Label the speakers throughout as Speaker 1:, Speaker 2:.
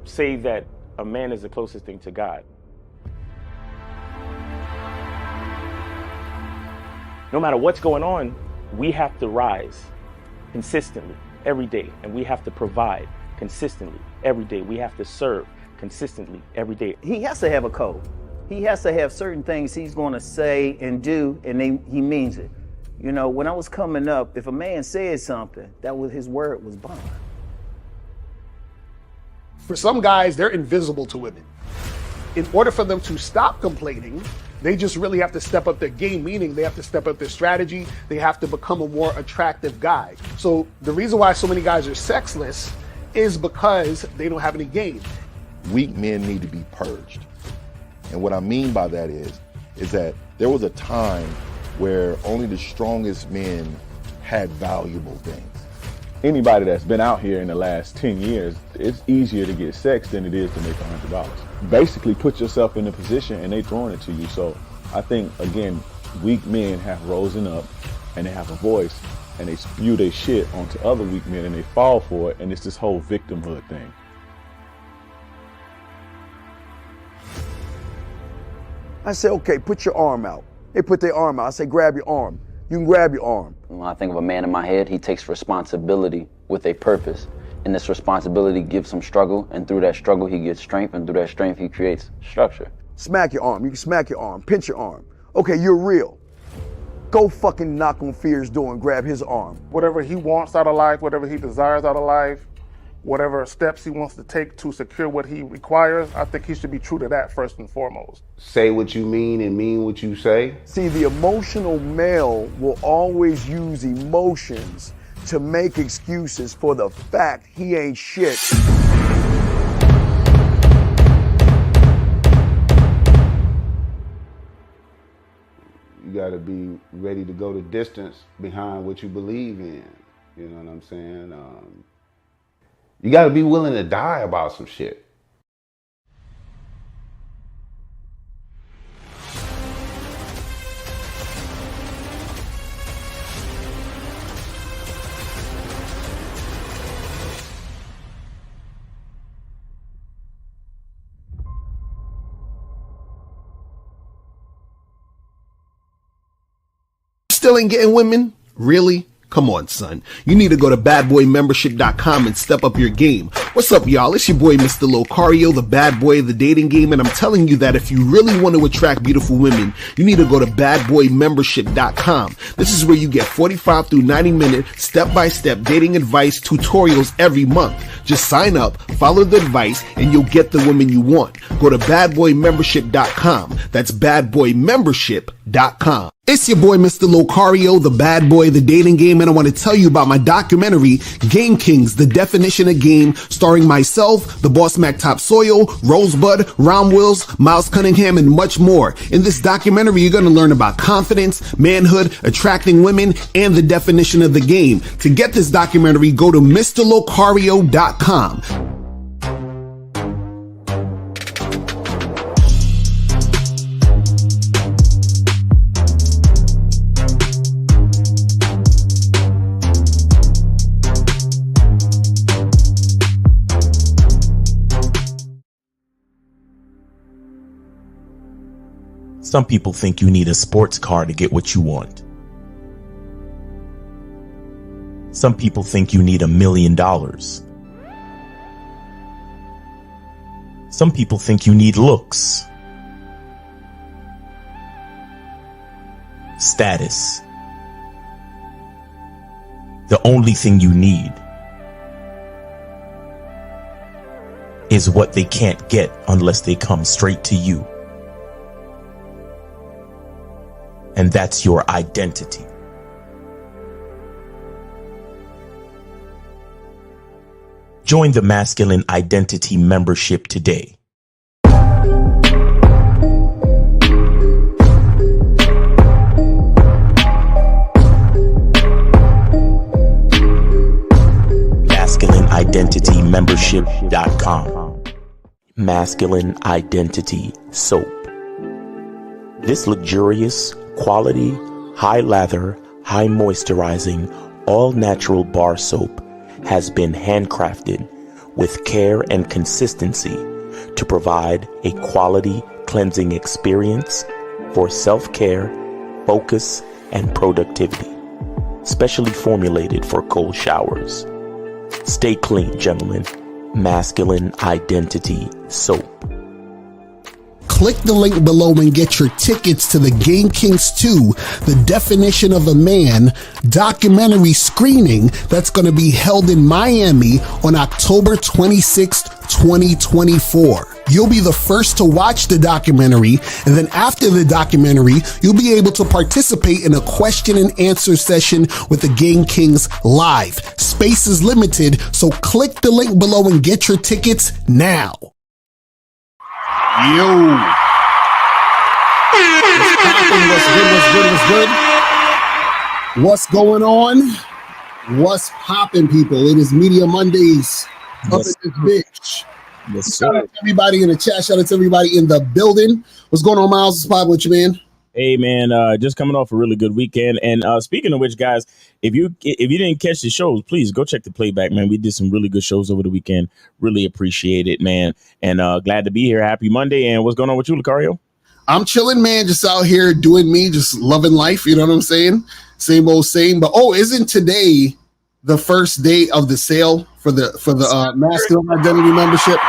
Speaker 1: say that a man is the closest thing to God. No matter what's going on, we have to rise consistently every day, and we have to provide consistently every day. We have to serve consistently every day.
Speaker 2: He has to have a code. He has to have certain things he's going to say and do, and he means it. You know, when I was coming up, if a man said something, that was his word was bond.
Speaker 3: For some guys, they're invisible to women. In order for them to stop complaining, they just really have to step up their game, meaning they have to step up their strategy. They have to become a more attractive guy. So the reason why so many guys are sexless is because they don't have any game.
Speaker 4: Weak men need to be purged. And what I mean by that is that there was a time where only the strongest men had valuable things.
Speaker 5: Anybody that's been out here in the last 10 years, it's easier to get sex than it is to make $100. Basically put yourself in a position and they throwing it to you. So I think, again, weak men have risen up and they have a voice and they spew their shit onto other weak men and they fall for it, and it's this whole victimhood thing.
Speaker 6: I say, okay, put your arm out. They put their arm out. I say, grab your arm. You can grab your arm.
Speaker 7: When I think of a man in my head, he takes responsibility with a purpose. And this responsibility gives him struggle, and through that struggle, he gets strength, and through that strength, he creates structure.
Speaker 6: Smack your arm. You can smack your arm. Pinch your arm. Okay, you're real. Go fucking knock on Fear's door and grab his arm.
Speaker 8: Whatever he wants out of life, whatever he desires out of life, whatever steps he wants to take to secure what he requires, I think he should be true to that first and foremost.
Speaker 9: Say what you mean and mean what you say.
Speaker 6: See, the emotional male will always use emotions to make excuses for the fact he ain't shit.
Speaker 9: You gotta be ready to go the distance behind what you believe in. You know what I'm saying? You gotta be willing to die about some shit.
Speaker 3: Still ain't getting women? Really? Come on, son. You need to go to badboymembership.com and step up your game. What's up, y'all? It's your boy, Mr. Locario, the bad boy of the dating game, and I'm telling you that if you really want to attract beautiful women, you need to go to badboymembership.com. This is where you get 45 through 90-minute step-by-step dating advice tutorials every month. Just sign up, follow the advice, and you'll get the women you want. Go to badboymembership.com. That's badboymembership.com. It's your boy, Mr. Locario, the bad boy of the dating game, and I want to tell you about my documentary, Game Kings, The Definition of Game, starring myself, the Boss Mac Topsoil, Rosebud, Ron Wills, Miles Cunningham, and much more. In this documentary, you're going to learn about confidence, manhood, attracting women, and the definition of the game. To get this documentary, go to MrLocario.com.
Speaker 10: Some people think you need a sports car to get what you want. Some people think you need $1 million. Some people think you need looks, status. The only thing you need is what they can't get unless they come straight to you. And that's your identity. Join the Masculine Identity membership today. MasculineIdentityMembership.com. Masculine Identity Soap. This luxurious, quality, high lather, high moisturizing, all natural bar soap has been handcrafted with care and consistency to provide a quality cleansing experience for self-care, focus, and productivity, specially formulated for cold showers. Stay clean, gentlemen. Masculine Identity Soap.
Speaker 3: Click the link below and get your tickets to the Game Kings 2, The Definition of a Man documentary screening that's going to be held in Miami on October 26th, 2024. You'll be the first to watch the documentary, and then after the documentary, you'll be able to participate in a question and answer session with the Game Kings live. Space is limited, so click the link below and get your tickets now. Yo. What's good? What's going on? What's popping, people? It is Media Mondays. Up in this bitch.
Speaker 11: Yes,
Speaker 3: shout out to everybody in the chat. Shout out to everybody in the building. What's going on, Miles? What's popping with you, man?
Speaker 11: Hey, man, just coming off a really good weekend. And speaking of which, guys, if you didn't catch the shows, please go check the playback, man. We did some really good shows over the weekend. Really appreciate it, man. And glad to be here. Happy Monday. And what's going on with you, Lucario?
Speaker 3: I'm chilling, man. Just out here doing me, just loving life. You know what I'm saying? Same old same. But isn't today the first day of the sale for the Masculine Identity membership?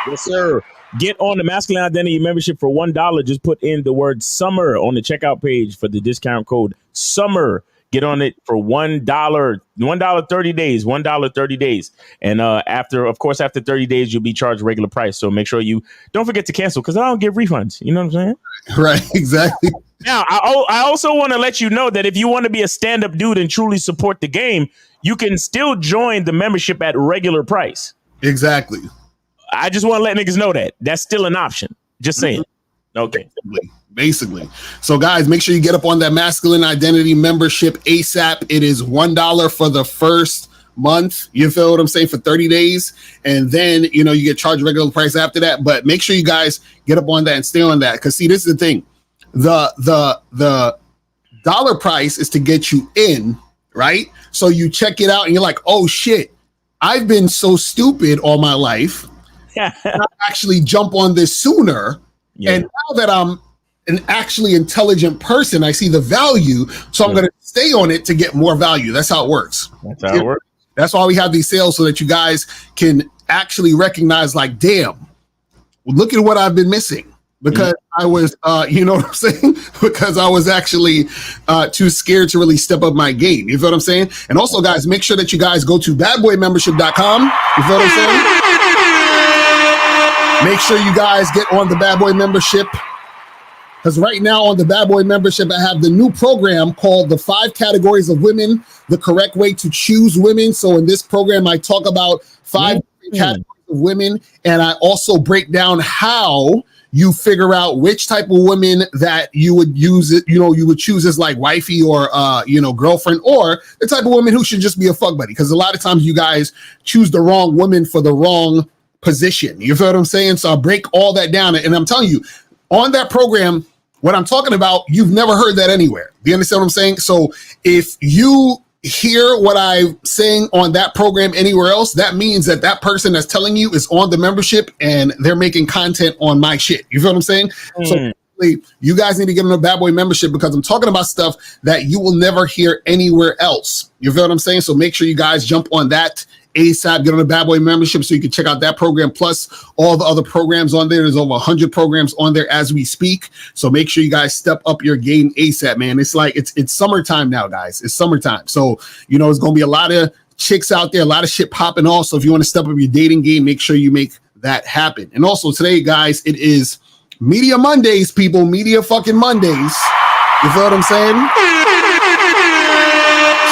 Speaker 11: Yes, sir. Get on the Masculine Identity membership for $1. Just put in the word summer on the checkout page for the discount code summer. Get on it for $1, $1 30 days, $1 30 days. And after 30 days, you'll be charged regular price. So make sure you don't forget to cancel, because I don't give refunds. You know what I'm saying?
Speaker 3: Right, exactly.
Speaker 11: Now, I also want to let you know that if you want to be a stand-up dude and truly support the game, you can still join the membership at regular price.
Speaker 3: Exactly.
Speaker 11: I just want to let niggas know that. That's still an option. Just saying. Okay.
Speaker 3: Basically. So, guys, make sure you get up on that Masculine Identity membership ASAP. It is $1 for the first month. You feel what I'm saying? For 30 days. And then, you get charged regular price after that. But make sure you guys get up on that and stay on that. Because, see, this is the thing. The dollar price is to get you in, right? So you check it out and you're like, oh, shit, I've been so stupid all my life. I actually jump on this sooner. Yeah. And now that I'm an actually intelligent person, I see the value. So I'm going to stay on it to get more value. That's how it works.
Speaker 11: That's how it works.
Speaker 3: That's why we have these sales, so that you guys can actually recognize, like, damn, look at what I've been missing. Because I was, you know what I'm saying? Because I was actually too scared to really step up my game. You feel what I'm saying? And also, guys, make sure that you guys go to badboymembership.com. You feel what I'm saying? Make sure you guys get on the Bad Boy membership, because right now on the Bad Boy membership, I have the new program called the 5 Categories of Women, the Correct Way to Choose Women. So in this program, I talk about 5 categories of women, and I also break down how you figure out which type of women that you would use it, you would choose as like wifey or, girlfriend, or the type of woman who should just be a fuck buddy. Because a lot of times you guys choose the wrong woman for the wrong position. You feel what I'm saying? So I'll break all that down. And I'm telling you, on that program, what I'm talking about, you've never heard that anywhere. Do you understand what I'm saying? So if you hear what I'm saying on that program anywhere else, that means that that person that's telling you is on the membership and they're making content on my shit. You feel what I'm saying? So you guys need to get on the Bad Boy membership, because I'm talking about stuff that you will never hear anywhere else. You feel what I'm saying? So make sure you guys jump on that ASAP. Get on the Bad Boy membership so you can check out that program, plus all the other programs on there. There's over 100 programs on there as we speak. So make sure you guys step up your game ASAP, man. It's like it's summertime now, guys. It's summertime. So, it's going to be a lot of chicks out there, a lot of shit popping off. So if you want to step up your dating game, make sure you make that happen. And also today, guys, it is Media Mondays, people. Media fucking Mondays. You feel what I'm saying?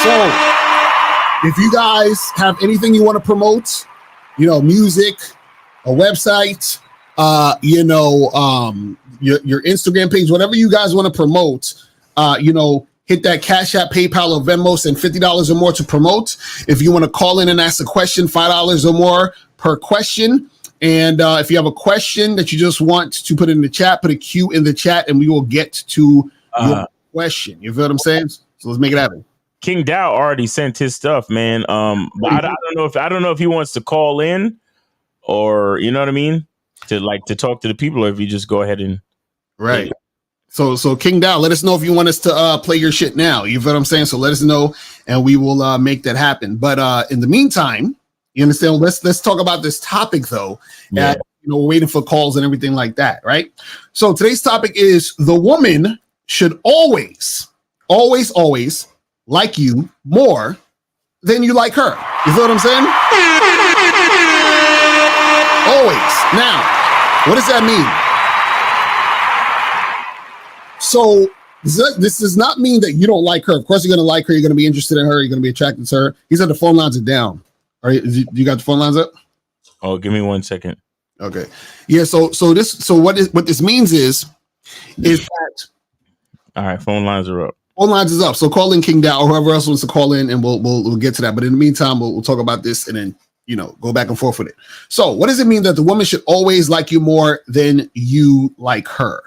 Speaker 3: So if you guys have anything you want to promote, music, a website, your Instagram page, whatever you guys want to promote, hit that Cash App, PayPal, or Venmo, send $50 or more to promote. If you want to call in and ask a question, $5 or more per question. And if you have a question that you just want to put in the chat, put a Q in the chat and we will get to your question. You feel what I'm saying? So let's make it happen.
Speaker 11: King Dow already sent his stuff, man. But I don't know if he wants to call in or you know what I mean to talk to the people, or if you just go ahead and
Speaker 3: right. So King Dow, let us know if you want us to play your shit now. You feel what I'm saying? So let us know, and we will make that happen. But in the meantime, you understand? Let's talk about this topic though.
Speaker 11: Yeah.
Speaker 3: We're waiting for calls and everything like that, right? So today's topic is the woman should always like you more than you like her. You feel what I'm saying? Always. Now, what does that mean? So this does not mean that you don't like her. Of course, you're going to like her. You're going to be interested in her. You're going to be attracted to her. He said the phone lines are down. All right, you got the phone lines up?
Speaker 11: Oh, give me 1 second.
Speaker 3: Okay. Yeah. So what this means is that.
Speaker 11: All right, phone lines are up.
Speaker 3: Phone lines is up. So call in King Dow or whoever else wants to call in, and we'll get to that. But in the meantime, we'll talk about this and then go back and forth with it. So what does it mean that the woman should always like you more than you like her?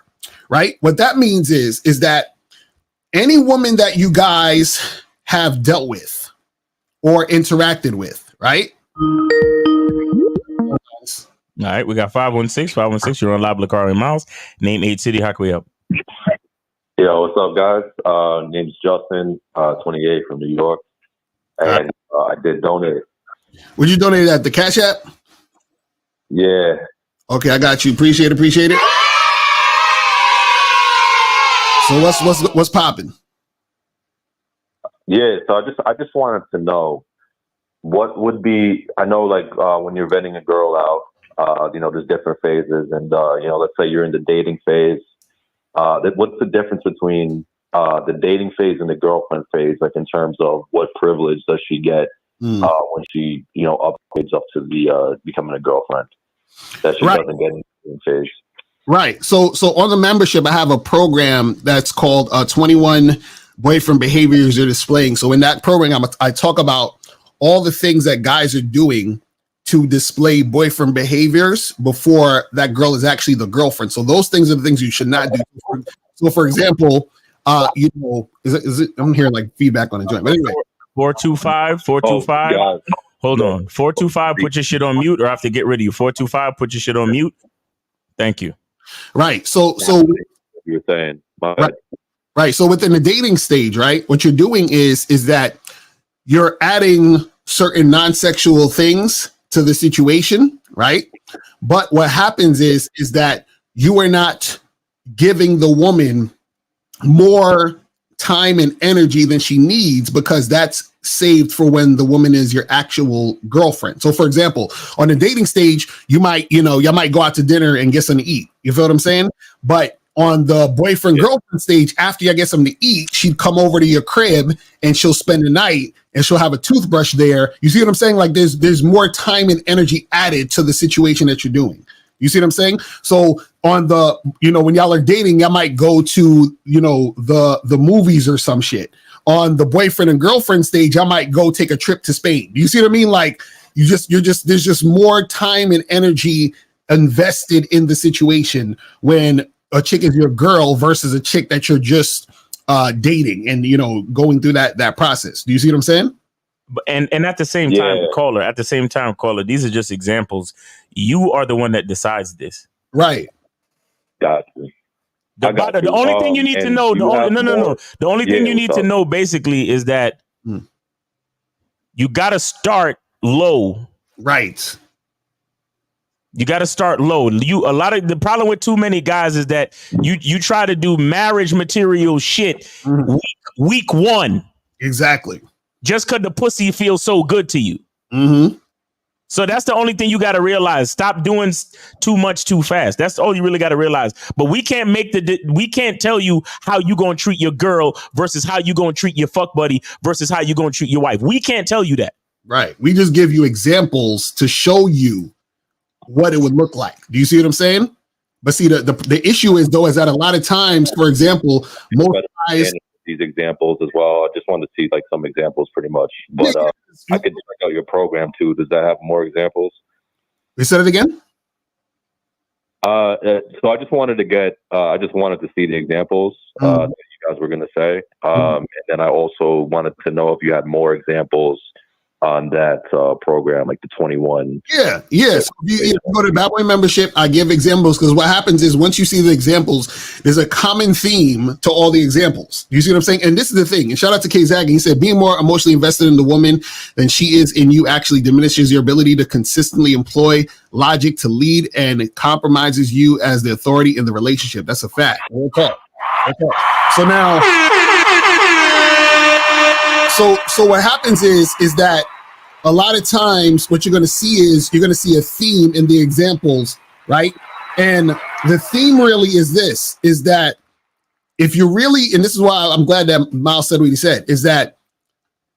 Speaker 3: Right? What that means is that any woman that you guys have dealt with or interacted with, right?
Speaker 11: All right, we got 516. You're on live with Lakari Miles. Name 8 City. How can we help?
Speaker 12: Yo, what's up, guys? Name's Justin, 28 from New York, and I did donate.
Speaker 3: Would you donate at the Cash App?
Speaker 12: Yeah.
Speaker 3: Okay, I got you. Appreciate it. So what's popping?
Speaker 12: Yeah, so I just wanted to know what would be. I know, like when you're vetting a girl out, there's different phases, and let's say you're in the dating phase. What's the difference between the dating phase and the girlfriend phase, like in terms of what privilege does she get when she, upgrades up to the becoming a girlfriend that she doesn't get in the dating phase?
Speaker 3: Right. So on the membership, I have a program that's called 21 Boyfriend Behaviors You're Displaying. So in that program, I talk about all the things that guys are doing to display boyfriend behaviors before that girl is actually the girlfriend. So those things are the things you should not do. So for example, is it I'm hearing like feedback on the joint. But anyway.
Speaker 11: 425. Hold on. 425, put your shit on mute, or I have to get rid of you. 425, put your shit on mute. Thank you.
Speaker 3: Right. So
Speaker 12: you're saying
Speaker 3: right. So within the dating stage, right, what you're doing is that you're adding certain non-sexual things to the situation, right? But what happens is that you are not giving the woman more time and energy than she needs, because that's saved for when the woman is your actual girlfriend. So for example, on the dating stage, you might go out to dinner and get something to eat. You feel what I'm saying? But on the boyfriend girlfriend stage, after you get something to eat, she'd come over to your crib and she'll spend the night and she'll have a toothbrush there. You see what I'm saying? Like there's more time and energy added to the situation that you're doing. You see what I'm saying? So on the, when y'all are dating, y'all might go to, the movies or some shit. On the boyfriend and girlfriend stage, I might go take a trip to Spain. You see what I mean? Like there's just more time and energy invested in the situation when a chick is your girl versus a chick that you're just dating and, going through that process. Do you see what I'm saying?
Speaker 11: And at the same time, caller, these are just examples. You are the one that decides this.
Speaker 3: Right.
Speaker 12: Gotcha.
Speaker 11: The only thing you need to know, the only thing you need to know basically is that you got to start low.
Speaker 3: Right.
Speaker 11: You got to start low. The problem with too many guys is that you try to do marriage material shit week one.
Speaker 3: Exactly.
Speaker 11: Just because the pussy feels so good to you.
Speaker 3: Mm-hmm.
Speaker 11: So that's the only thing you got to realize. Stop doing too much too fast. That's all you really got to realize. But we can't we can't tell you how you going to treat your girl versus how you going to treat your fuck buddy versus how you going to treat your wife. We can't tell you that.
Speaker 3: Right. We just give you examples to show you what it would look like. Do you see what I'm saying? But see, the issue is though, is that a lot of times, for example, most guys
Speaker 12: these examples as well. I just wanted to see like some examples pretty much. But I could check out your program too. Does that have more examples?
Speaker 3: We said it again?
Speaker 12: So I just wanted to see the examples that you guys were going to say. And then I also wanted to know if you had more examples on that program, like the 21.
Speaker 3: Yeah. So you go to Bad Boy Membership. I give examples because what happens is once you see the examples, there's a common theme to all the examples. You see what I'm saying? And this is the thing. And shout out to K Zag. He said, being more emotionally invested in the woman than she is in you actually diminishes your ability to consistently employ logic to lead, and it compromises you as the authority in the relationship. That's a fact. Okay. So now, so what happens is that a lot of times what you're going to see is you're going to see a theme in the examples, right? And the theme really is this, is that if you really, and this is why I'm glad that Miles said what he said, is that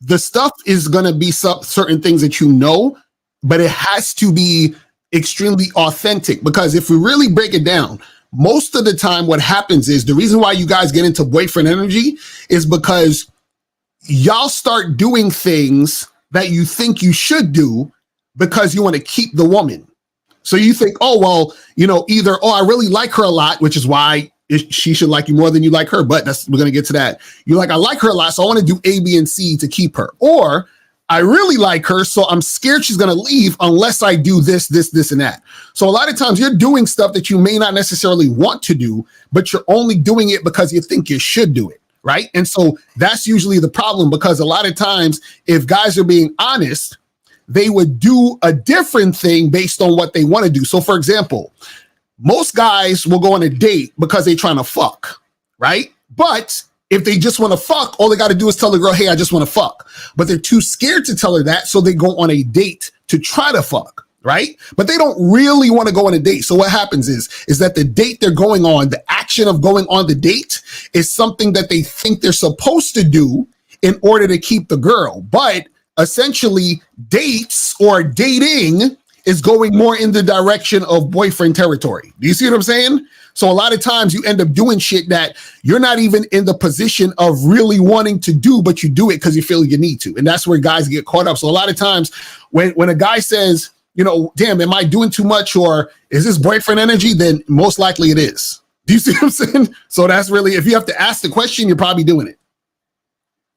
Speaker 3: the stuff is going to be certain things that you know, but it has to be extremely authentic, because if we really break it down, most of the time what happens is the reason why you guys get into boyfriend energy is because y'all start doing things that you think you should do because you want to keep the woman. So you think, oh, well, either, I really like her a lot, which is why she should like you more than you like her. But we're going to get to that. You're like, I like her a lot, so I want to do A, B, and C to keep her. Or I really like her, so I'm scared she's going to leave unless I do this, and that. So a lot of times you're doing stuff that you may not necessarily want to do, but you're only doing it because you think you should do it. Right. And so that's usually the problem, because a lot of times if guys are being honest, they would do a different thing based on what they want to do. So, for example, most guys will go on a date because they're trying to fuck. Right. But if they just want to fuck, all they got to do is tell the girl, hey, I just want to fuck. But they're too scared to tell her that. So they go on a date to try to fuck. Right. But they don't really want to go on a date. So what happens is that the date they're going on, the action of going on the date is something that they think they're supposed to do in order to keep the girl. But essentially dates or dating is going more in the direction of boyfriend territory. Do you see what I'm saying? So a lot of times you end up doing shit that you're not even in the position of really wanting to do, but you do it because you feel you need to. And that's where guys get caught up. So a lot of times when a guy says, damn, am I doing too much, or is this boyfriend energy? Then most likely it is. Do you see what I'm saying? So that's really, if you have to ask the question, you're probably doing it.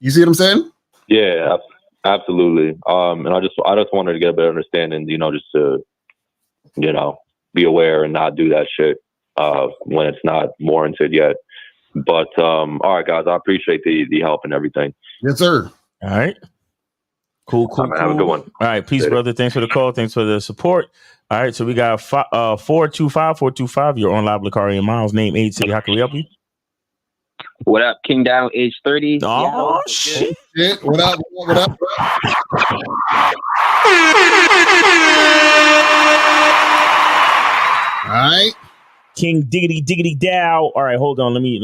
Speaker 3: You see what I'm saying?
Speaker 12: Yeah, absolutely. And I just wanted to get a better understanding, just to, be aware and not do that shit when it's not warranted yet. But all right, guys, I appreciate the help and everything.
Speaker 3: Yes, sir.
Speaker 11: All right. Cool.
Speaker 12: Have a good one.
Speaker 11: All right. Peace, brother. Thanks for the call. Thanks for the support. All right. So we got 425. You're on live, Lakari and Miles. Name, age, city. How can we help you?
Speaker 13: What up? King Down, age 30.
Speaker 11: Oh, shit.
Speaker 3: What up? All right.
Speaker 11: King Diggity Dow. All right. Hold on. Let me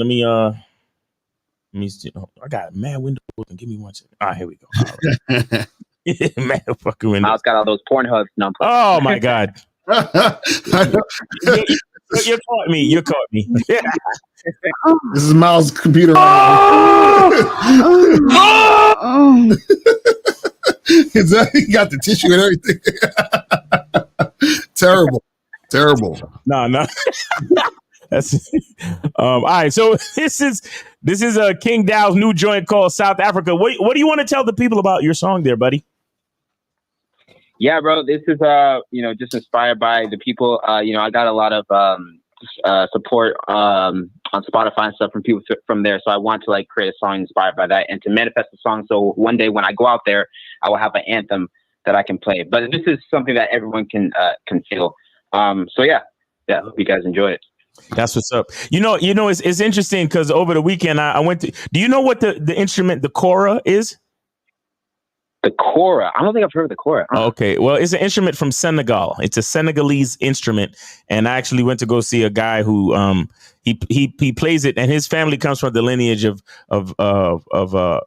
Speaker 11: see. Oh, I got a mad window open. Give me one second. All right. Here we go. All right. Mad fucking window.
Speaker 13: Miles got all those Pornhub numbers.
Speaker 11: Oh, my God. You caught me. Yeah.
Speaker 3: This is Miles' computer. He got the tissue and everything. Terrible.
Speaker 11: No. That's all right. So this is King Dow's new joint called South Africa. What do you want to tell the people about your song there, buddy?
Speaker 13: Yeah, bro. This is just inspired by the people. I got a lot of support on Spotify and stuff from people from there. So I want to create a song inspired by that and to manifest the song. So one day when I go out there, I will have an anthem that I can play. But this is something that everyone can feel. So yeah. Hope you guys enjoy it.
Speaker 11: That's what's up. It's interesting because over the weekend I went to. Do you know what the instrument, the kora, is?
Speaker 13: The kora? I don't think I've heard of the kora.
Speaker 11: Okay, well, it's an instrument from Senegal. It's a Senegalese instrument, and I actually went to go see a guy who he plays it, and his family comes from the lineage of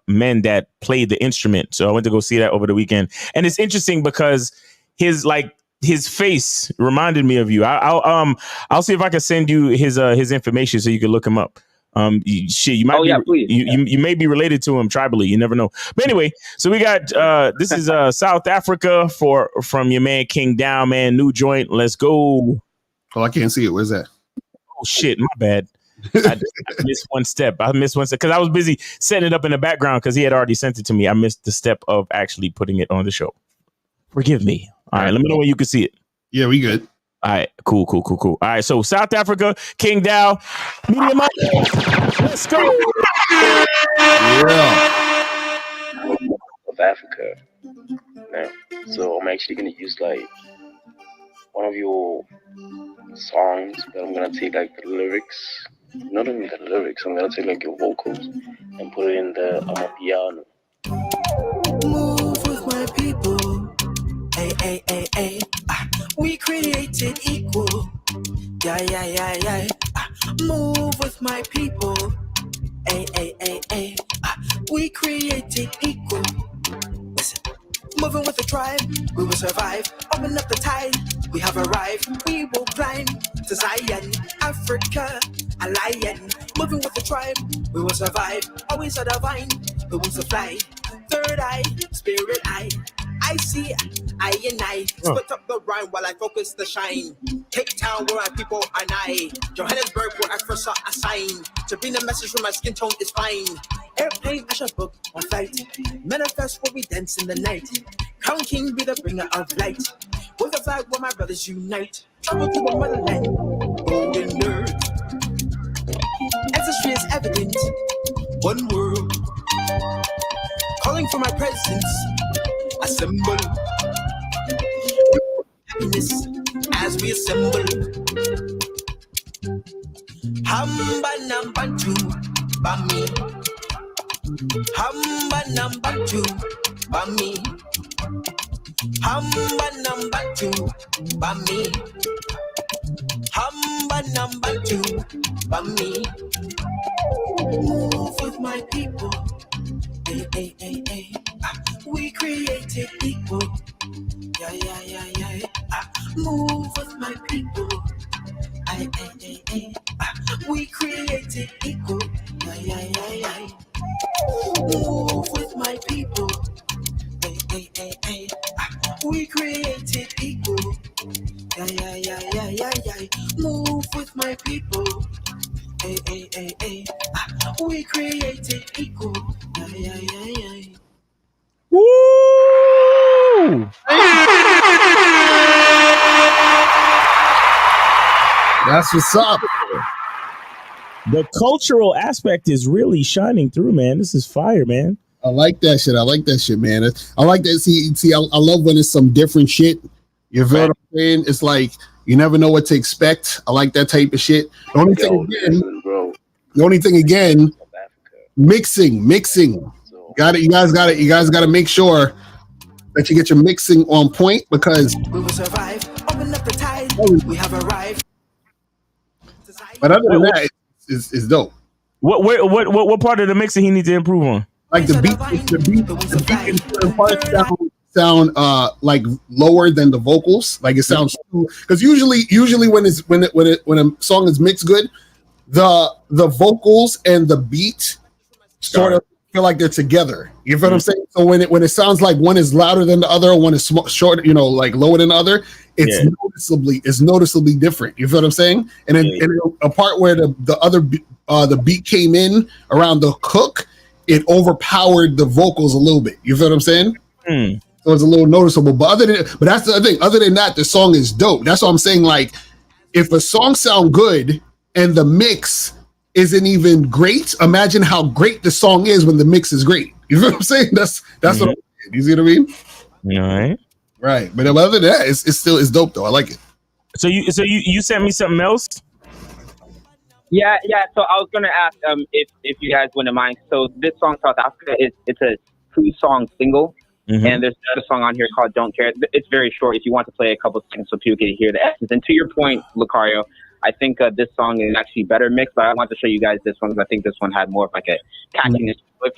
Speaker 11: men that played the instrument. So I went to go see that over the weekend, and it's interesting because his face reminded me of you. I'll see if I can send you his information so you can look him up. You might please. You may be related to him tribally. You never know. But anyway, so we got this is South Africa from your man King Down, man. New joint. Let's go.
Speaker 3: Oh, I can't see it. Where's that?
Speaker 11: Oh shit, my bad. I missed one step. Because I was busy setting it up in the background because he had already sent it to me. I missed the step of actually putting it on the show. Forgive me. All right, let me know when you can see it.
Speaker 3: Yeah, we good.
Speaker 11: All right, cool. All right, so South Africa, King Dow, Media Monday. Let's go.
Speaker 3: Yeah.
Speaker 14: Of Africa. Yeah. So I'm actually gonna use like one of your songs, but I'm gonna take like the lyrics. Not even the lyrics, I'm gonna take like your vocals and put it in the piano.
Speaker 15: Move with my people. Ay. We created equal. Yeah. Move with my people. Ay. We created equal. Listen. Moving with the tribe, we will survive. Open up the tide, we have arrived. We will climb to Zion, Africa, a lion. Moving with the tribe, we will survive. Always a divine, we want to fly. Third eye, spirit eye. I see, I and I. Split up the rhyme while I focus the shine. Cape Town where my people are nigh. Johannesburg where I first saw a sign. To bring the message from my skin tone is fine. Airplane, I shall book on flight. Manifest where we dance in the night. Crown King be the bringer of light. With the flag where my brothers unite. Travel to a motherland, golden earth. Ancestry is evident. One world. Calling for my presence. Assemble. Happiness as we assemble. Hamba number 2, Bami. Hamba number 2, Bami. Hamba number 2, Bami. Hamba number 2, Bami. Move with my people. Ay. We created equal. Yeah. Move with my people. Ay. We created equal. Yeah. Move with my people. Ay. We created equal. Yeah. Move with my people. Ay. We created equal. Yeah.
Speaker 11: Woo!
Speaker 3: That's what's up.
Speaker 11: The cultural aspect is really shining through, man. This is fire, man.
Speaker 3: I like that shit. Man. I like that. See, I love when it's some different shit. You feel what I'm saying? It's like you never know what to expect. I like that type of shit. The only thing again, mixing. You guys got to make sure that you get your mixing on point because
Speaker 15: we will survive. Open up the tide. We have arrived.
Speaker 3: But other than that, it's dope.
Speaker 11: What part of the mixing he needs to improve on?
Speaker 3: Like the beat in certain parts sound like lower than the vocals. Like it sounds because usually when a song is mixed good, the vocals and the beat sort of feel like they're together. You feel what I'm saying? So when it sounds like one is louder than the other, one is short, like lower than the other, it's noticeably different. You feel what I'm saying? And then a part where the beat came in around the hook, it overpowered the vocals a little bit. You feel what I'm saying? So it's a little noticeable. But that's the other thing. Other than that, the song is dope. That's what I'm saying. Like, if a song sound good and the mix isn't even great, imagine how great the song is when the mix is great. You feel what I'm saying? That's what I'm saying. You see what I mean?
Speaker 11: All
Speaker 3: right. But other than that, it's dope though. I like it.
Speaker 11: So you sent me something else?
Speaker 13: Yeah. So I was gonna ask if you guys wouldn't mind. So this song, South Africa, it's a 2-song single, and there's another song on here called "Don't Care." It's very short. If you want to play a couple seconds so people can hear the essence. And to your point, Lucario, I think this song is actually better mixed, but I want to show you guys this one because I think this one had more of like a catchiness. So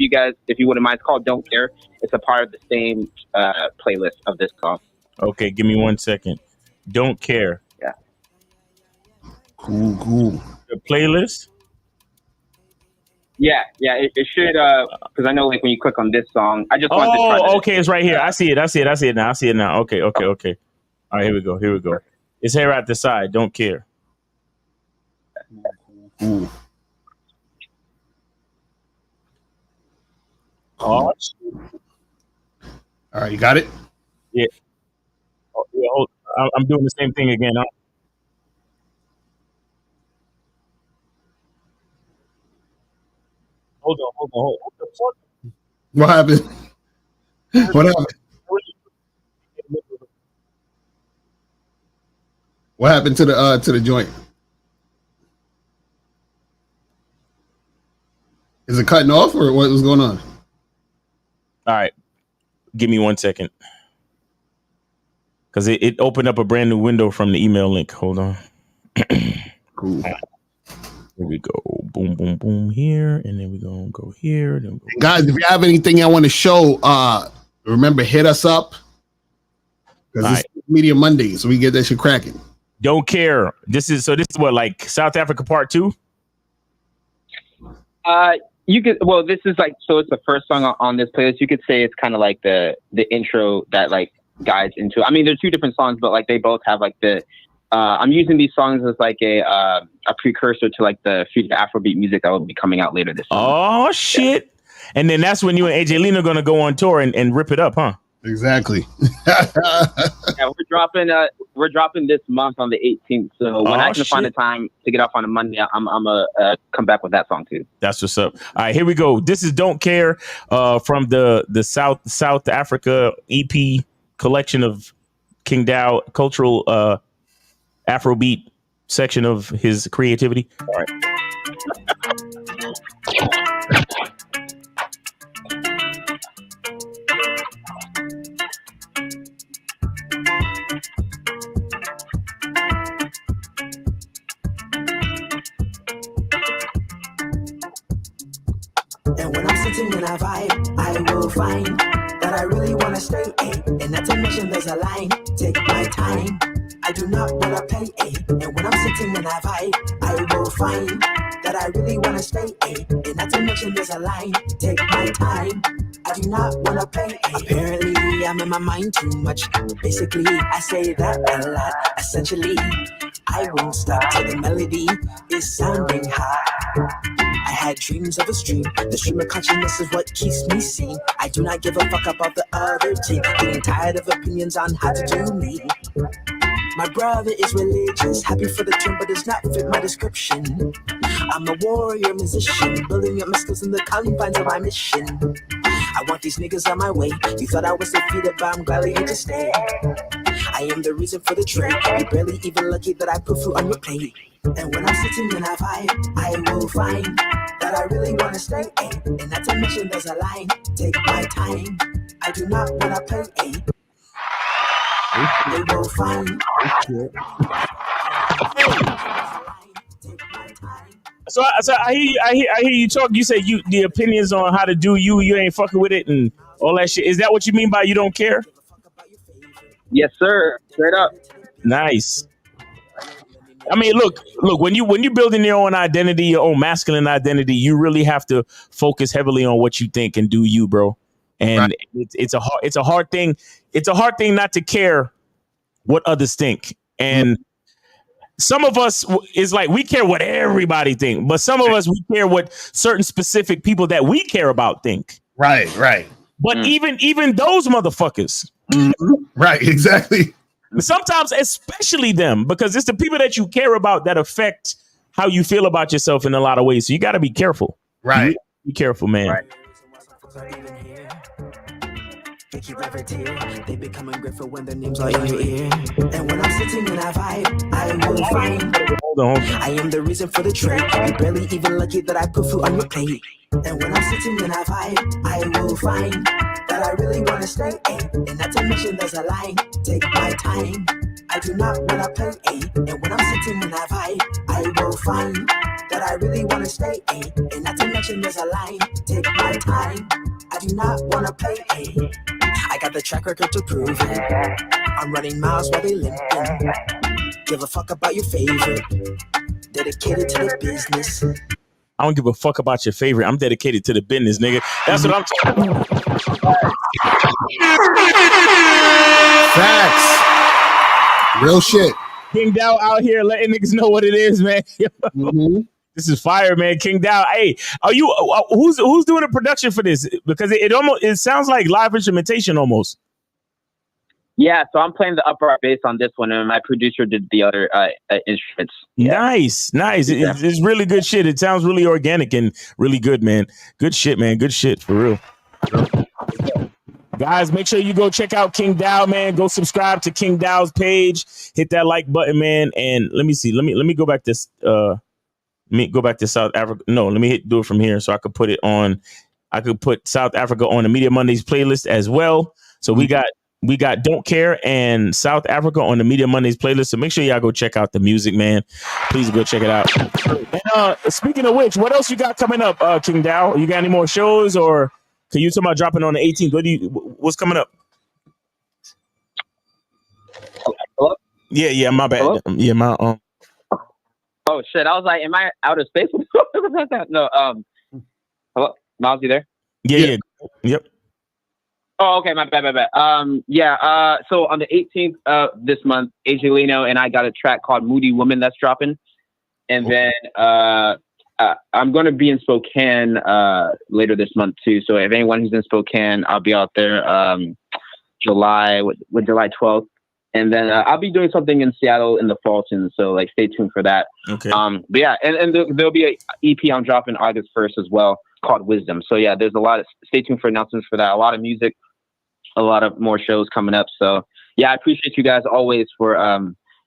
Speaker 13: if you wouldn't mind, it's called "Don't Care." It's a part of the same playlist of this song.
Speaker 11: Okay, give me 1 second. "Don't Care."
Speaker 13: Yeah.
Speaker 3: Cool.
Speaker 11: The playlist?
Speaker 13: Yeah, it should, because I know like when you click on this song, I just wanted to try to...
Speaker 11: okay, it's right here. I see it now. Okay. All right, here we go. It's here at the side. "Don't Care."
Speaker 3: Ooh.
Speaker 11: Oh, shit.
Speaker 3: All right, you got it?
Speaker 11: Yeah. Oh, yeah, I'm doing the same thing again. Hold on. What the fuck?
Speaker 3: What happened? What happened? What happened to the joint? Is it cutting off or what was going on?
Speaker 11: All right. Give me 1 second. Because it opened up a brand new window from the email link. Hold on.
Speaker 3: Cool.
Speaker 11: Here we go. Boom, boom, boom here. And then we're going to go here. Then go
Speaker 3: Guys, if you have anything I want to show, remember, hit us up. Because it's Media Monday, so we get that shit cracking.
Speaker 11: Don't care. This is what, like South Africa Part 2?
Speaker 13: You could, well, this is like, so it's the first song on this playlist. You could say it's kind of like the intro that like guides into, I mean, they're two different songs, but like they both have like I'm using these songs as like a precursor to like the future Afrobeat music that will be coming out later this summer.
Speaker 11: Oh shit. Yeah. And then that's when you and AJ Lena are going to go on tour and rip it up, huh?
Speaker 3: Exactly.
Speaker 13: Yeah, we're dropping this month on the 18th. So when I can find the time to get off on a Monday, I'm come back with that song too.
Speaker 11: That's what's up. All right, here we go. This is "Don't Care" from the South Africa EP collection of King Dow cultural Afrobeat section of his creativity. All right.
Speaker 15: And when I'm sitting in a vibe, I will find that I really want to stay, and not to mention there's a line, take my time, I do not want to pay, and when I'm sitting in a vibe, I will find that I really want to stay, and not to mention there's a line, take my time, I do not want to pay. Apparently, I'm in my mind too much. Basically, I say that a lot. Essentially, I won't stop till the melody is sounding hot. I had dreams of a stream. The stream of consciousness is what keeps me sane. I do not give a fuck about the other team. Getting tired of opinions on how to do me. My brother is religious, happy for the term, but does not fit my description. I'm a warrior musician, building up my skills in the confines of my mission. I want these niggas on my way. You thought I was defeated, but I'm gladly here to stay. I am the reason for the trade. You're barely even lucky that I put food on your plate. And when I'm sitting in a vibe, I will find that I really want to stay. And not to mention there's a line, take my time, I do not want to pay. They will find.
Speaker 11: So I hear you talk. You say the opinions on how to do you ain't fucking with it and all that shit. Is that what you mean by you don't care?
Speaker 13: Yes, sir. Straight up.
Speaker 11: Nice. I mean, look. When you're building your own identity, your own masculine identity, you really have to focus heavily on what you think and do you, bro. And it's a hard thing. It's a hard thing not to care what others think. And some of us is like we care what everybody think, but some of us we care what certain specific people that we care about think.
Speaker 3: Right.
Speaker 11: But even those motherfuckers.
Speaker 3: Right, exactly.
Speaker 11: Sometimes, especially them, because it's the people that you care about that affect how you feel about yourself in a lot of ways. So you got to be careful.
Speaker 3: Right.
Speaker 11: Be careful, man.
Speaker 15: Right. They keep levitating. They become ungrateful when their names are in your ear. And when I'm sitting in a vibe, I will find.
Speaker 11: Hold on.
Speaker 15: I am the reason for the trade. You're barely even lucky that I put food on your plate. And when I'm sitting in a vibe, I will find that I really want to stay. And not to mention there's a line, take my time, I do not want to pay. And when I'm sitting in a vibe, I will find that I really want to stay. And not to mention there's a line, take my time, I do not want to pay. I got the track record to prove it. I'm running miles while they limping. Give a fuck about your favorite. Dedicated to the business.
Speaker 11: I don't give a fuck about your favorite. I'm dedicated to the business, nigga. That's what I'm talking about.
Speaker 3: Facts. Real shit.
Speaker 11: King Dow out here letting niggas know what it is, man. This is fire, man. King Dow. Hey, are you? Who's doing the production for this? Because it sounds like live instrumentation almost.
Speaker 13: Yeah, so I'm playing the upright bass on this one, and my producer did the other instruments. Yeah.
Speaker 11: Nice. It's really good shit. It sounds really organic and really good, man. Good shit, man. Good shit for real. Guys, make sure you go check out King Dow, man. Go subscribe to King Dow's page. Hit that like button, man. And let me see. Let me go back to Let me go back to South Africa. No, let me do it from here so I could put it on. I could put South Africa on the Media Mondays playlist as well. So we got Don't Care and South Africa on the Media Mondays playlist. So make sure y'all go check out the music, man. Please go check it out. And speaking of which, what else you got coming up, King Dow? You got any more shows, or can you talk about dropping on the 18th? What's coming up?
Speaker 13: Hello?
Speaker 11: Yeah, my bad.
Speaker 13: Hello?
Speaker 11: Yeah, my
Speaker 13: Oh shit! I was like, am I out of space? No. Hello, Miles, you there?
Speaker 11: Yeah. Yep.
Speaker 13: Oh, okay. My bad. So on the 18th of this month, AJ Leno and I got a track called "Moody Woman" that's dropping, and then I'm going to be in Spokane later this month too. So if anyone who's in Spokane, I'll be out there July 12th. And then I'll be doing something in Seattle in the fall soon. So like, stay tuned for that.
Speaker 11: Okay.
Speaker 13: But yeah, and there'll be an EP I'm dropping August 1st as well called Wisdom. So yeah, there's a lot of, stay tuned for announcements for that. A lot of music, a lot of more shows coming up. So yeah, I appreciate you guys always for,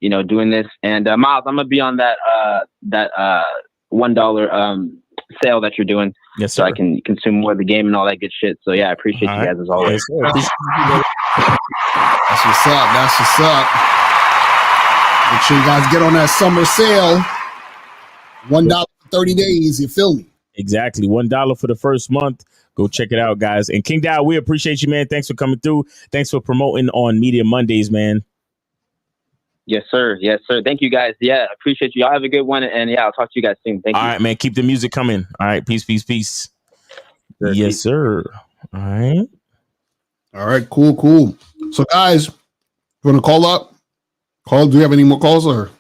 Speaker 13: doing this. And Miles, I'm going to be on that $1 sale that you're doing.
Speaker 11: Yes,
Speaker 13: so
Speaker 11: sir.
Speaker 13: I can consume more of the game and all that good shit. So yeah, I appreciate you guys as always.
Speaker 3: That's what's up. Make sure you guys get on that summer sale. $1 for 30 days. You feel me?
Speaker 11: Exactly. $1 for the first month. Go check it out, guys. And King Dow, we appreciate you, man. Thanks for coming through. Thanks for promoting on Media Mondays, man.
Speaker 13: Yes, sir. Thank you, guys. Yeah, appreciate you. Y'all have a good one. And yeah, I'll talk to you guys soon. Thank you.
Speaker 11: All right, man. Keep the music coming. All right. Peace. Yes, sir. All
Speaker 3: right. Cool. So, guys, you want to call up? Do you have any more calls or?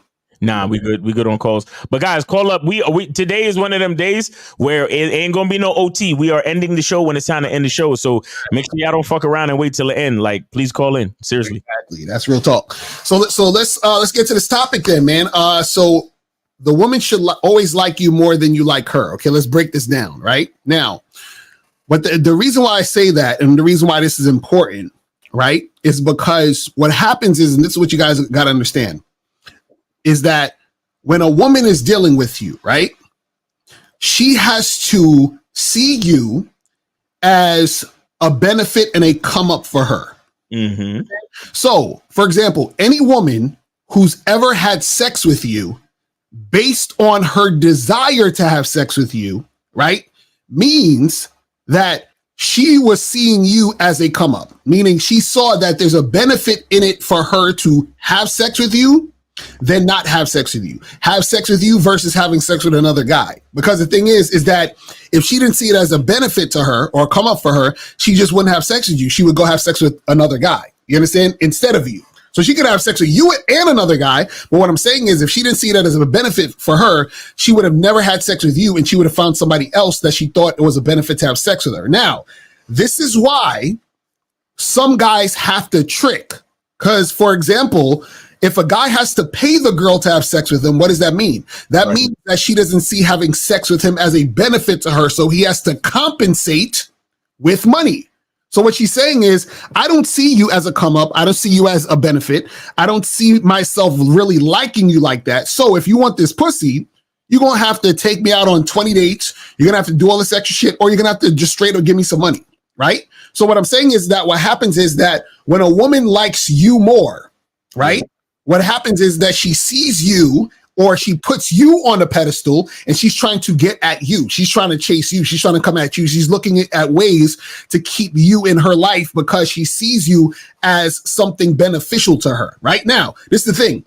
Speaker 11: Nah, we good on calls. But guys, call up. We today is one of them days where it ain't gonna be no OT. We are ending the show when it's time to end the show. So make sure y'all don't fuck around and wait till the end. Like, please call in. Seriously.
Speaker 3: Exactly. That's real talk. So let's get to this topic then, man. So the woman should always like you more than you like her. Okay, let's break this down right now. But the reason why I say that, and the reason why this is important, right, is because what happens is, and this is what you guys got to understand, is that when a woman is dealing with you, right, she has to see you as a benefit and a come up for her.
Speaker 11: Mm-hmm.
Speaker 3: So, for example, any woman who's ever had sex with you based on her desire to have sex with you, right, means that she was seeing you as a come up, meaning she saw that there's a benefit in it for her to have sex with you than not have sex with you. Have sex with you versus having sex with another guy. Because the thing is that if she didn't see it as a benefit to her or come up for her, she just wouldn't have sex with you. She would go have sex with another guy. You understand? Instead of you. So she could have sex with you and another guy. But what I'm saying is if she didn't see that as a benefit for her, she would have never had sex with you and she would have found somebody else that she thought it was a benefit to have sex with her. Now, this is why some guys have to trick. Because, for example, if a guy has to pay the girl to have sex with him, what does that mean? That means that she doesn't see having sex with him as a benefit to her. So he has to compensate with money. So what she's saying is, I don't see you as a come up. I don't see you as a benefit. I don't see myself really liking you like that. So if you want this pussy, you're going to have to take me out on 20 dates. You're going to have to do all this extra shit, or you're going to have to just straight up give me some money. Right? So what I'm saying is that what happens is that when a woman likes you more, right? What happens is that she sees you or she puts you on a pedestal and she's trying to get at you. She's trying to chase you. She's trying to come at you. She's looking at ways to keep you in her life because she sees you as something beneficial to her. Right now, this is the thing.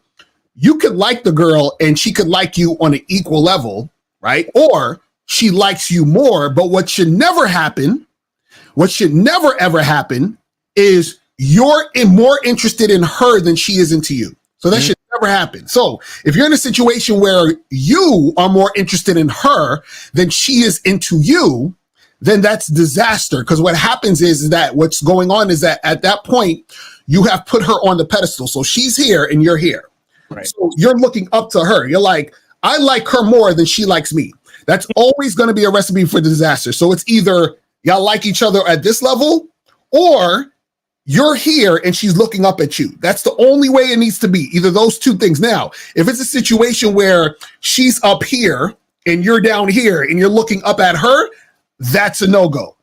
Speaker 3: You could like the girl and she could like you on an equal level, right? Or she likes you more, but what should never ever happen is you're more interested in her than she is into you. So that should never happen. So if you're in a situation where you are more interested in her than she is into you, then that's disaster. Because what happens is that what's going on is that at that point, you have put her on the pedestal. So she's here and you're here. Right. So you're looking up to her. You're like, I like her more than she likes me. That's always going to be a recipe for disaster. So it's either y'all like each other at this level, or you're here and she's looking up at you. That's the only way it needs to be. Either those two things. Now, if it's a situation where she's up here and you're down here and you're looking up at her, that's a no-go.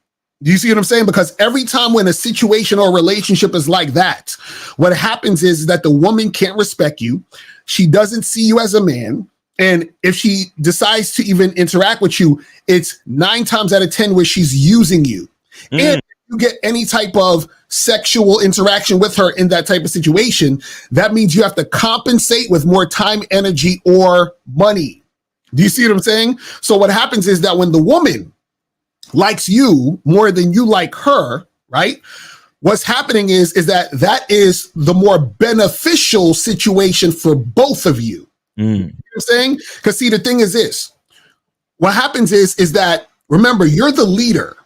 Speaker 3: Do you see what I'm saying? Because every time when a situation or relationship is like that, what happens is that the woman can't respect you. She doesn't see you as a man. And if she decides to even interact with you, it's 9 times out of 10 where she's using you. And if you get any type of sexual interaction with her in that type of situation, that means you have to compensate with more time, energy, or money. Do you see what I'm saying? So what happens is that when the woman likes you more than you like her, right? What's happening is that is the more beneficial situation for both of you. You know what I'm saying? Because see, the thing is this. What happens is that, remember, you're the leader.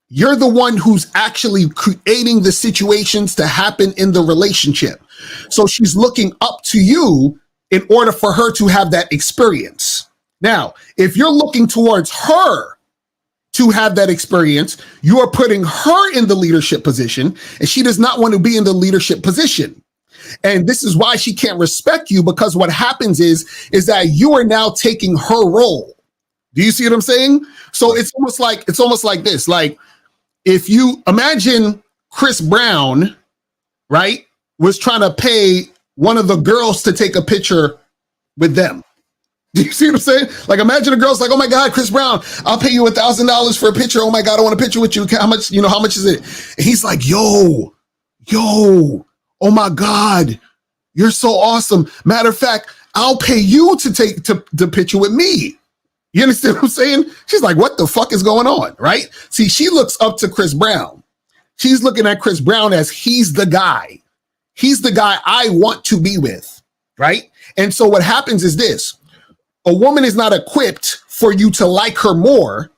Speaker 3: You're the one who's actually creating the situations to happen in the relationship. So she's looking up to you in order for her to have that experience. Now, if you're looking towards her to have that experience, you are putting her in the leadership position, and she does not want to be in the leadership position. And this is why she can't respect you, because what happens is that you are now taking her role. Do you see what I'm saying? So it's almost like this. Like, if you imagine Chris Brown, right, was trying to pay one of the girls to take a picture with them. Do you see what I'm saying? Like, imagine a girl's like, oh my God, Chris Brown, I'll pay you $1,000 for a picture. Oh my God, I want a picture with you. How much is it? And he's like, yo, oh my God, you're so awesome. Matter of fact, I'll pay you to take the picture with me. You understand what I'm saying? She's like, what the fuck is going on, right? See, she looks up to Chris Brown. She's looking at Chris Brown as he's the guy. He's the guy I want to be with, right? And so what happens is this. A woman is not equipped for you to like her more,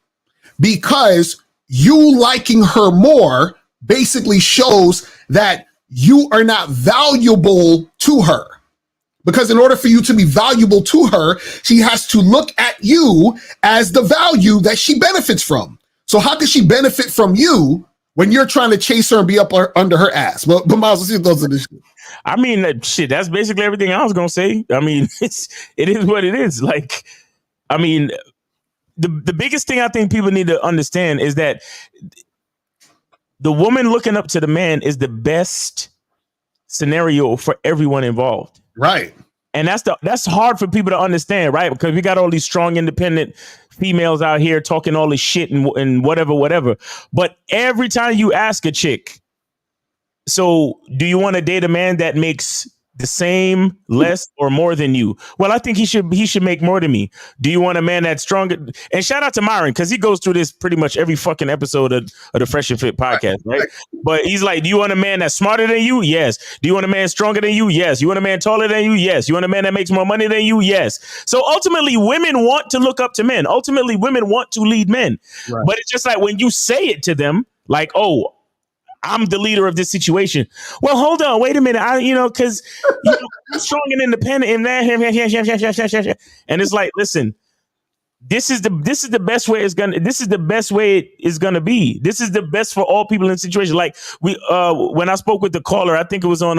Speaker 3: because you liking her more basically shows that you are not valuable to her. Because in order for you to be valuable to her, she has to look at you as the value that she benefits from. So how can she benefit from you when you're trying to chase her and be up under her ass? But Miles, let's see those are the shit.
Speaker 11: I mean, shit, that's basically everything I was going to say. I mean, it is what it is. Like, I mean, the biggest thing I think people need to understand is that the woman looking up to the man is the best scenario for everyone involved.
Speaker 3: Right.
Speaker 11: And that's hard for people to understand, right? Because we got all these strong, independent females out here talking all this shit and whatever. But every time you ask a chick, so do you want to date a man that makes the same, less, or more than you? Well, I think he should make more than me. Do you want a man that's stronger? And shout out to Myron, because he goes through this pretty much every fucking episode of the Fresh and Fit podcast, right? But he's like, do you want a man that's smarter than you? Yes. Do you want a man stronger than you? Yes. You want a man taller than you? Yes. You want a man that makes more money than you? Yes. So ultimately, women want to look up to men. Ultimately, women want to lead men. Right. But it's just like when you say it to them, like, oh, I'm the leader of this situation. Well, hold on, wait a minute. Because I'm strong and independent, and it's like, listen, this is the best way this is the best way it is gonna be. This is the best for all people in the situation. Like when I spoke with the caller, I think it was on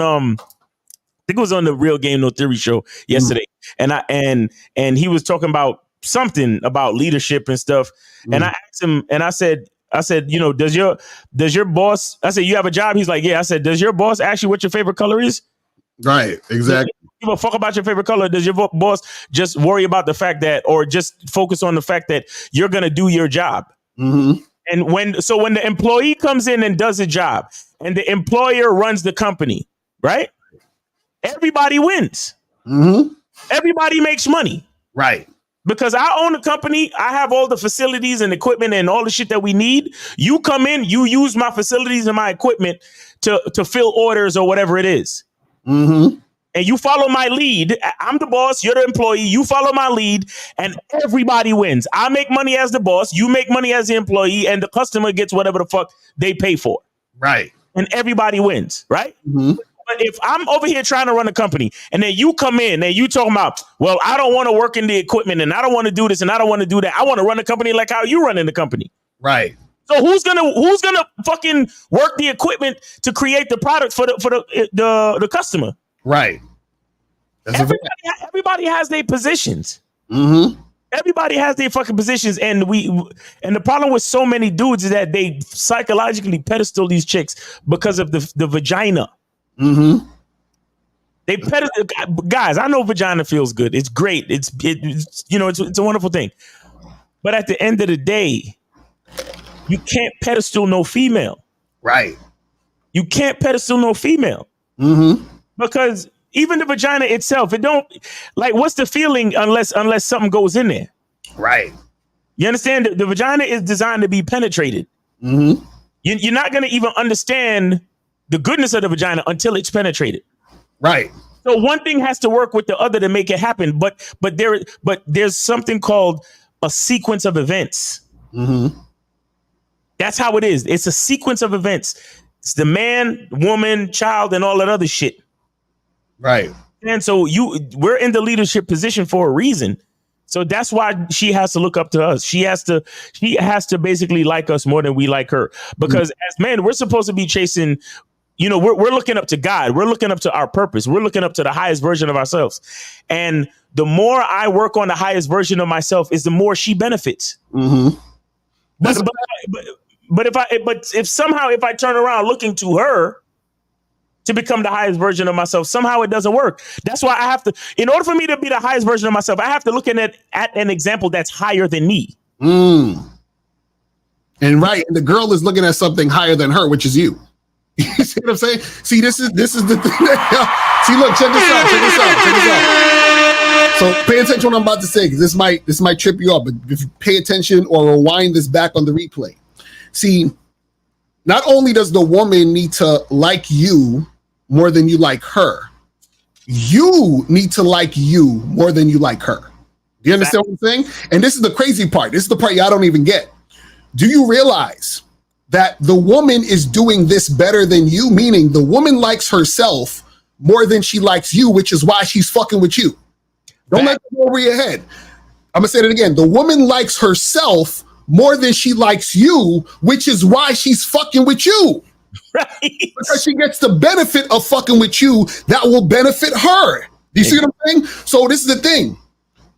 Speaker 11: the Real Game No Theory show yesterday, and he was talking about something about leadership and stuff, and I asked him, and I said, does your boss, I said, you have a job? He's like, yeah. I said, does your boss ask you what your favorite color is?
Speaker 3: Right. Exactly.
Speaker 11: Give a fuck about your favorite color. Does your boss just worry about the fact that, or just focus on the fact that you're going to do your job?
Speaker 3: Mm-hmm.
Speaker 11: And when the employee comes in and does a job and the employer runs the company, right? Everybody wins.
Speaker 3: Mm-hmm.
Speaker 11: Everybody makes money.
Speaker 3: Right.
Speaker 11: Because I own a company, I have all the facilities and equipment and all the shit that we need. You come in, you use my facilities and my equipment to fill orders or whatever it is.
Speaker 3: Mm-hmm.
Speaker 11: and you follow my lead. I'm the boss, you're the employee. You follow my lead, and everybody wins. I make money as the boss, you make money as the employee, and the customer gets whatever the fuck they pay for.
Speaker 3: Right.
Speaker 11: And everybody wins, right?
Speaker 3: Mm-hmm.
Speaker 11: But if I'm over here trying to run a company, and then you come in and you talking about, well, I don't want to work in the equipment, and I don't want to do this, and I don't want to do that. I want to run a company like how you running the company.
Speaker 3: Right.
Speaker 11: So who's gonna fucking work the equipment to create the product for the customer?
Speaker 3: Right.
Speaker 11: Everybody has their positions.
Speaker 3: Mm-hmm.
Speaker 11: Everybody has their fucking positions, and the problem with so many dudes is that they psychologically pedestal these chicks because of the vagina.
Speaker 3: Mm-hmm.
Speaker 11: They pedestal guys. I know vagina feels good. It's great. It's a wonderful thing. But at the end of the day, you can't pedestal no female.
Speaker 3: Right.
Speaker 11: You can't pedestal no female.
Speaker 3: Mm-hmm.
Speaker 11: Because even the vagina itself, it don't like what's the feeling unless something goes in there.
Speaker 3: Right.
Speaker 11: You understand? The vagina is designed to be penetrated.
Speaker 3: Mm-hmm.
Speaker 11: You're not going to even understand the goodness of the vagina until it's penetrated.
Speaker 3: Right.
Speaker 11: So one thing has to work with the other to make it happen. But there's something called a sequence of events.
Speaker 3: Mm-hmm.
Speaker 11: That's how it is. It's a sequence of events. It's the man, woman, child, and all that other shit.
Speaker 3: Right.
Speaker 11: And so we're in the leadership position for a reason. So that's why she has to look up to us. She has to basically like us more than we like her. Because as men, we're supposed to be chasing, we're looking up to God. We're looking up to our purpose. We're looking up to the highest version of ourselves. And the more I work on the highest version of myself is the more she benefits.
Speaker 3: Mm-hmm.
Speaker 11: But if somehow I turn around looking to her to become the highest version of myself, somehow it doesn't work. That's why I have to, in order for me to be the highest version of myself, I have to look at an example that's higher than me.
Speaker 3: And the girl is looking at something higher than her, which is you. You see what I'm saying? See, this is the thing. See, look, check this out. So pay attention to what I'm about to say, because this might trip you up, but if you pay attention or rewind this back on the replay. See, not only does the woman need to like you more than you like her, you need to like you more than you like her. Do you understand what I'm saying? And this is the crazy part. This is the part y'all don't even get. Do you realize that the woman is doing this better than you? Meaning the woman likes herself more than she likes you, which is why she's fucking with you. Don't let that go over your head. I'm gonna say it again. The woman likes herself more than she likes you, which is why she's fucking with you.
Speaker 11: Right.
Speaker 3: Because she gets the benefit of fucking with you that will benefit her. Do you see what I'm saying? So this is the thing.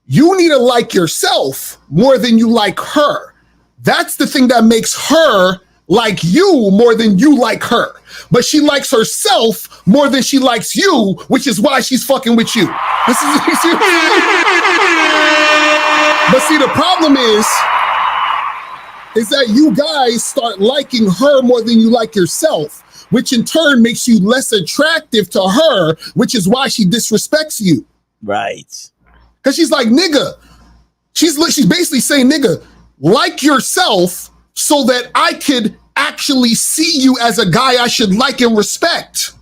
Speaker 3: You need to like yourself more than you like her. That's the thing that makes her like you more than you like her. But she likes herself more than she likes you, which is why she's fucking with you. This is, you see what I'm saying? But see, the problem is that you guys start liking her more than you like yourself, which in turn makes you less attractive to her, which is why she disrespects you.
Speaker 11: Right.
Speaker 3: Because she's like, nigga, she's basically saying, nigga, like yourself so that I could actually see you as a guy I should like and respect.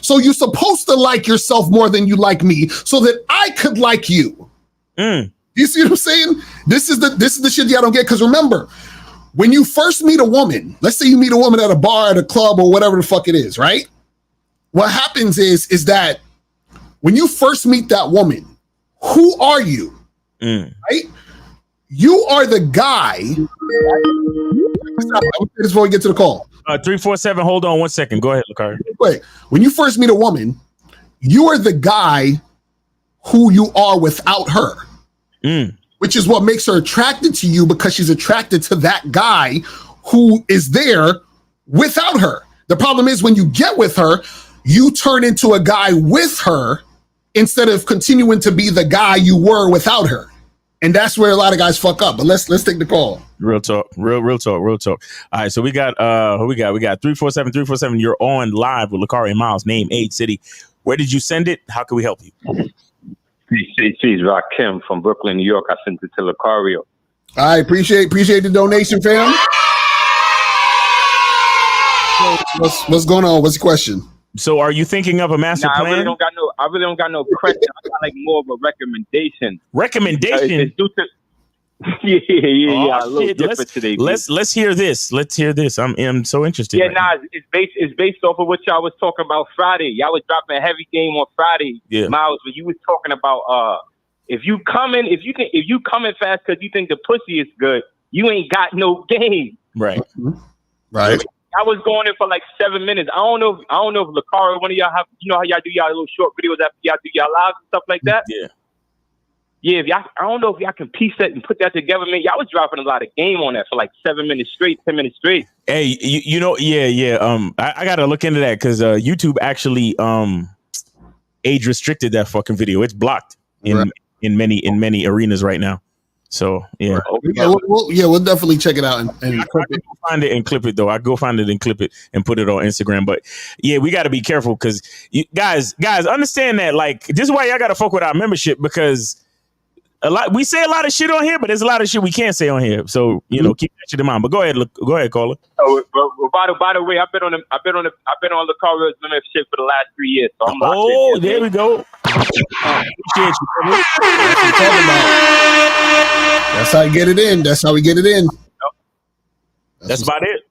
Speaker 3: So you're supposed to like yourself more than you like me so that I could like you. You see what I'm saying? This is the shit y'all don't get. Because remember, when you first meet a woman, let's say you meet a woman at a bar, at a club, or whatever the fuck it is, right? What happens is that when you first meet that woman, who are you? Right? You are the guy. I'll say this before we get to the call.
Speaker 11: 347. Hold on 1 second. Go ahead, Lucari.
Speaker 3: Wait. When you first meet a woman, you are the guy who you are without her. Which is what makes her attracted to you, because she's attracted to that guy who is there without her. The problem is when you get with her, you turn into a guy with her instead of continuing to be the guy you were without her. And that's where a lot of guys fuck up. But let's take the call.
Speaker 11: Real talk. Real talk. All right, so we got who we got? We got 347. You're on live with Lucari and Miles. Name, age, city. Where did you send it? How can we help you?
Speaker 12: Peace, Rakim from Brooklyn, New York. I sent it to Lucario.
Speaker 3: I appreciate the donation, fam. What's going on? What's the question?
Speaker 11: So are you thinking of a master plan?
Speaker 12: I really don't got no.
Speaker 16: don't got no question. I got like more of a recommendation.
Speaker 11: Recommendation.
Speaker 16: It's due to yeah. A little
Speaker 11: Shit.
Speaker 16: different today.
Speaker 11: Let's hear this. Let's hear this. I'm so interested.
Speaker 16: Yeah,
Speaker 11: right now.
Speaker 16: it's based off of what y'all was talking about Friday. Y'all was dropping a heavy game on Friday,
Speaker 11: Yeah.
Speaker 16: Miles. But you was talking about if you coming fast because you think the pussy is good, you ain't got no game.
Speaker 11: Right.
Speaker 3: Right.
Speaker 16: I was going in for like 7 minutes. I don't know if Lakara, one of y'all have, you know how y'all do y'all little short videos after y'all do y'all lives and stuff like that?
Speaker 11: Yeah.
Speaker 16: Yeah, if y'all, I don't know if y'all can piece that and put that together, man. Y'all was dropping a lot of game on that for like 7 minutes straight, 10 minutes straight.
Speaker 11: Hey, you know, yeah. I gotta look into that because YouTube actually age restricted that fucking video. It's blocked in many arenas right now. So yeah,
Speaker 3: we'll definitely check it out and
Speaker 11: clip it. Find it and clip it though. I go find it and clip it and put it on Instagram. But yeah, we got to be careful because guys understand that like this is why y'all got to fuck with our membership because we say a lot of shit on here, but there's a lot of shit we can't say on here. So you know, keep that shit in mind. But go ahead, caller.
Speaker 16: Oh, by the way, I've been on Lakara's membership for the last 3 years. So I'm locked in.
Speaker 11: There we go. Appreciate you.
Speaker 3: That's how you get it in. That's how we get it in.
Speaker 11: That's about it.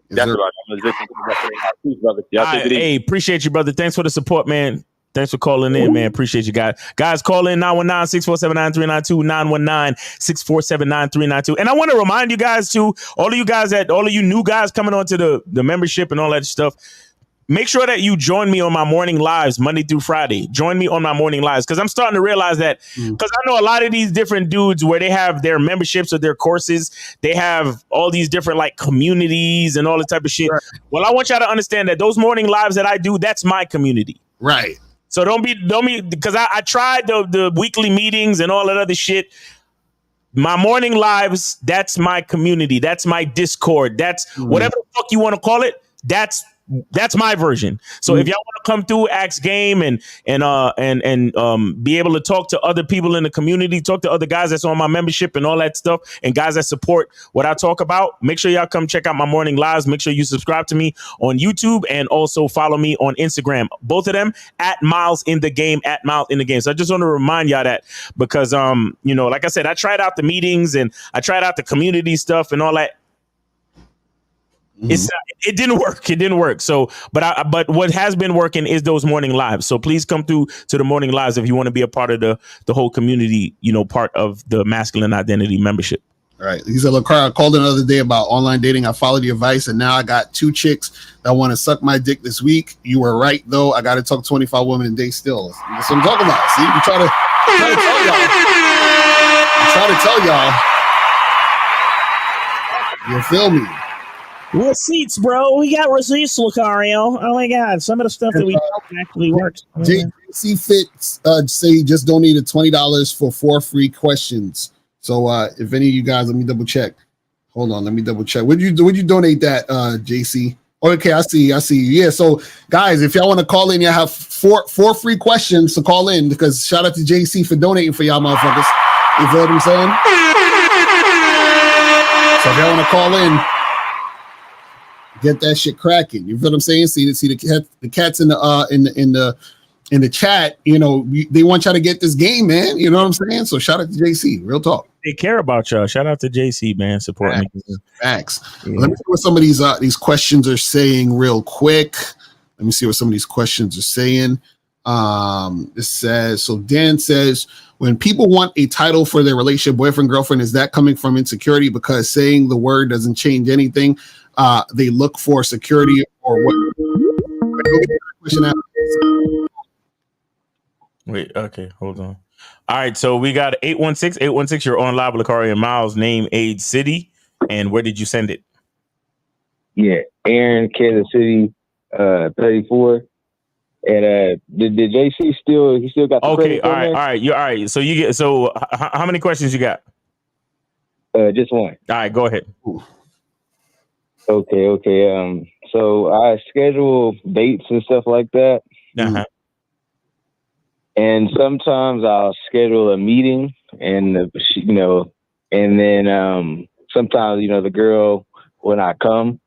Speaker 16: That's about it. I'm listening to the rest of the brother. Y'all take it easy.
Speaker 11: Hey, appreciate you, brother. Thanks for the support, man. Thanks for calling in, man. Appreciate you guys. Guys, call in 919-647-9392, 919-647-9392. And I want to remind you guys too, all of you new guys coming onto the membership and all that stuff. Make sure that you join me on my morning lives Monday through Friday. Join me on my morning lives because I'm starting to realize that because I know a lot of these different dudes where they have their memberships or their courses, they have all these different like communities and all this type of shit. Right. Well, I want y'all to understand that those morning lives that I do, that's my community.
Speaker 3: Right.
Speaker 11: So don't be because I tried the weekly meetings and all that other shit. My morning lives, that's my community. That's my Discord. That's whatever the fuck you want to call it. That's my version. So if y'all want to come through, ask game and be able to talk to other people in the community, talk to other guys that's on my membership and all that stuff, and guys that support what I talk about, make sure y'all come check out my morning lives. Make sure you subscribe to me on YouTube and also follow me on Instagram. Both of them at Miles in the Game, at Miles in the Game. So I just want to remind y'all that because you know, like I said, I tried out the meetings and I tried out the community stuff and all that. It didn't work. So, but what has been working is those morning lives. So please come through to the morning lives if you want to be a part of the whole community, you know, part of the Masculine Identity membership.
Speaker 3: All right. He said, look, I called another day about online dating. I followed your advice and now I got 2 chicks that want to suck my dick this week. You were right though. I got to talk 25 women a day still. That's what I'm talking about. See, we try to tell y'all. You feel me?
Speaker 17: Receipts, bro. We got receipts, Lucario. Oh my God, some of the stuff that we don't actually works.
Speaker 3: JC Fitz say just donated $20 for 4 free questions. So if any of you guys, let me double check. Hold on, let me double check. Would you donate that, JC? Okay, I see you. Yeah. So guys, if y'all want to call in, you have four free questions to call in because shout out to JC for donating for y'all motherfuckers. You feel what I'm saying? So if y'all want to call in. Get that shit cracking. You feel what I'm saying? See the cats in the chat. You know they want y'all to get this game, man. You know what I'm saying? So shout out to JC. Real talk.
Speaker 11: They care about y'all. Shout out to JC, man. Support me.
Speaker 3: Facts. Yeah. Let me see what some of these questions are saying real quick. Let me see what some of these questions are saying. This says so. Dan says when people want a title for their relationship, boyfriend, girlfriend, is that coming from insecurity because saying the word doesn't change anything? They look for security or what?
Speaker 11: Wait, okay, hold on. All right, so we got 816. You're on live with Lakari and Miles. Name, age, city, and where did you send it?
Speaker 18: Yeah, Aaron, Kansas City, 34. And did JC still got the
Speaker 11: okay? All right. You all right? So you get how many questions you got?
Speaker 18: Just one.
Speaker 11: All right, go ahead.
Speaker 18: Okay. So I schedule dates and stuff like that.
Speaker 11: Uh-huh.
Speaker 18: And sometimes I'll schedule a meeting and and then sometimes, the girl when I come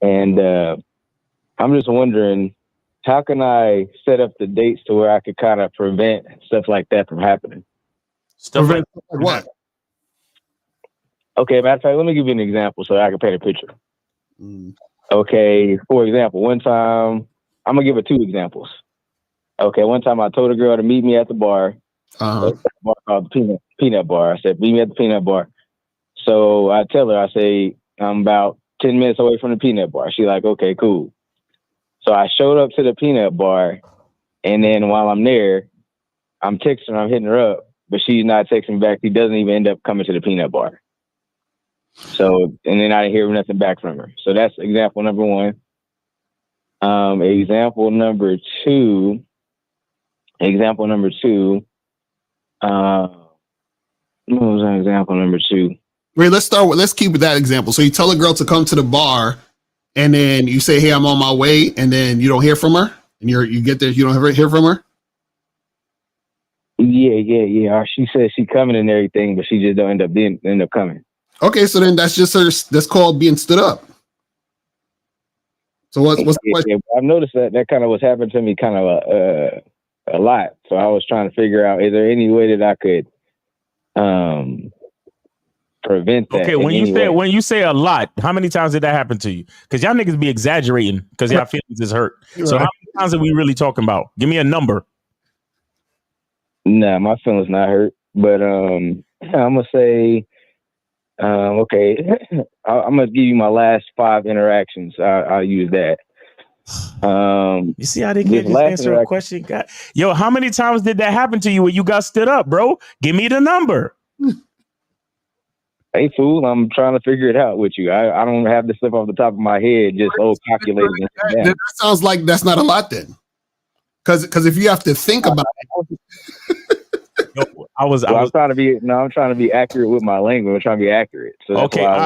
Speaker 18: and I'm just wondering how can I set up the dates to where I could kind of prevent stuff like that from happening?
Speaker 11: Stuff like
Speaker 3: what?
Speaker 18: Okay, matter of fact, let me give you an example so I can paint a picture. Okay, for example, one time, I'm gonna give it 2 examples. Okay, one time I told a girl to meet me at the bar. A bar called the Peanut Bar. I said, meet me at the Peanut Bar. So I tell her, I say, I'm about 10 minutes away from the Peanut Bar. She's like, okay, cool. So I showed up to the Peanut Bar, and then while I'm there, I'm texting her, I'm hitting her up, but she's not texting back. She doesn't even end up coming to the Peanut Bar. So, and then I didn't hear nothing back from her. So that's example number 1. Example number two. What was an example number 2?
Speaker 3: Wait, let's keep with that example. So you tell a girl to come to the bar, and then you say, hey, I'm on my way, and then you don't hear from her, and you get there, you don't ever hear from her?
Speaker 18: Yeah. Or she says she coming and everything, but she just don't end up coming.
Speaker 3: Okay, so then that's just that's called being stood up. So what's the question?
Speaker 18: Yeah, I've noticed that kind of was happening to me kind of a lot. So I was trying to figure out, is there any way that I could prevent that?
Speaker 11: Okay, when you say a lot, how many times did that happen to you? Because y'all niggas be exaggerating because y'all feelings is hurt. So how many times are we really talking about? Give me a number.
Speaker 18: Nah, my feelings not hurt, but I'm gonna say, okay, I'm gonna give you my last 5 interactions. I'll use that.
Speaker 11: You see how they can't just answer a question? God. Yo, how many times did that happen to you when you got stood up, bro? Give me the number.
Speaker 18: Hey, fool, I'm trying to figure it out with you. I don't have this stuff off the top of my head, just calculating.
Speaker 3: That sounds like that's not a lot then. Because if you have to think about it.
Speaker 18: I'm trying to be accurate with my language. I'm trying to be accurate. So that's
Speaker 11: okay, all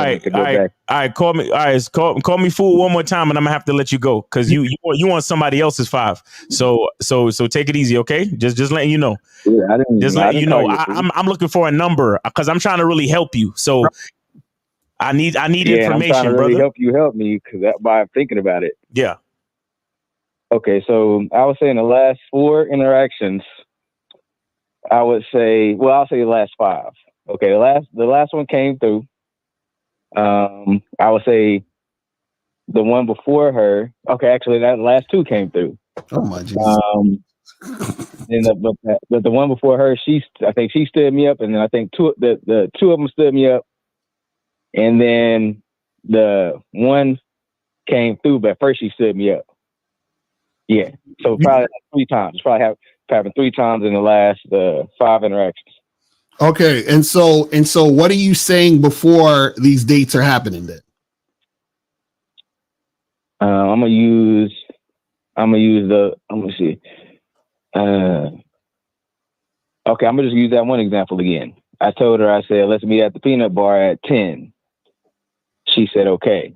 Speaker 11: right. Call me fool one more time, and I'm gonna have to let you go because you want somebody else's 5. So take it easy, okay? Just letting you know.
Speaker 18: Yeah,
Speaker 11: I'm looking for a number because I'm trying to really help you. So I need information,
Speaker 18: I'm trying to
Speaker 11: brother.
Speaker 18: Really help me because by thinking about it.
Speaker 11: Yeah.
Speaker 18: Okay, so I would say in the last 4 interactions, I'll say the last 5. Okay, the last one came through. I would say the one before her. Okay, actually, that last 2 came through.
Speaker 3: Oh my Jesus!
Speaker 18: But the one before her, I think she stood me up, and then I think the 2 of them stood me up, and then the one came through, but first she stood me up. Yeah, so probably 3 times. It's probably happened 3 times in the last 5 interactions.
Speaker 3: Okay, and so what are you saying before these dates are happening then?
Speaker 18: I'm gonna use the. I'm gonna see. Okay, I'm gonna just use that one example again. I told her, I said, let's meet at the Peanut Bar at 10. She said, okay,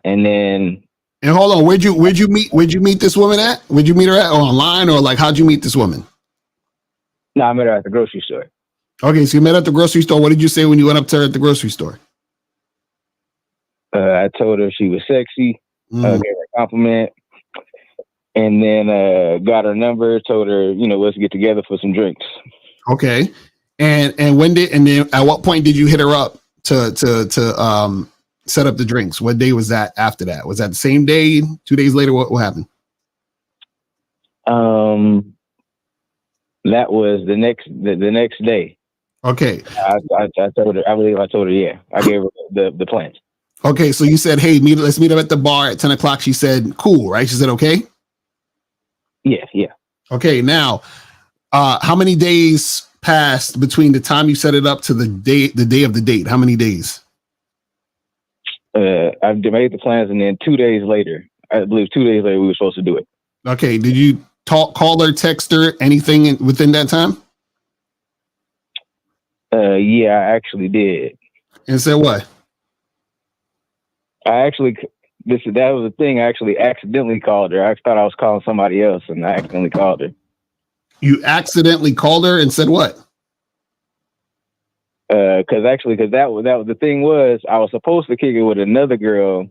Speaker 18: and then.
Speaker 3: And hold on, where'd you meet this woman at? Where'd you meet her at? Or online, or like how'd you meet this woman?
Speaker 18: No, I met her at the grocery store.
Speaker 3: Okay, so you met at the grocery store. What did you say when you went up to her at the grocery store?
Speaker 18: I told her she was sexy, gave her a compliment, and then got her number, told her, let's get together for some drinks.
Speaker 3: Okay. And then at what point did you hit her up to set up the drinks? What day was that after that? Was that the same day, 2 days later? What happened?
Speaker 18: That was the next day.
Speaker 3: Okay.
Speaker 18: I told her, I believe I told her, yeah. I gave her the plans.
Speaker 3: Okay, so you said, hey, let's meet up at the bar at 10 o'clock. She said, cool, right? She said, okay?
Speaker 18: Yeah.
Speaker 3: Okay, now, how many days passed between the time you set it up to the day of the date? How many days?
Speaker 18: I made the plans, and then 2 days later, I believe 2 days later, we were supposed to do it.
Speaker 3: Okay, did you call her, text her, anything within that time?
Speaker 18: Yeah, I actually did.
Speaker 3: And said what?
Speaker 18: That was the thing. I actually accidentally called her. I thought I was calling somebody else, and I accidentally called her.
Speaker 3: You accidentally called her and said what?
Speaker 18: Because that was the thing was I was supposed to kick it with another girl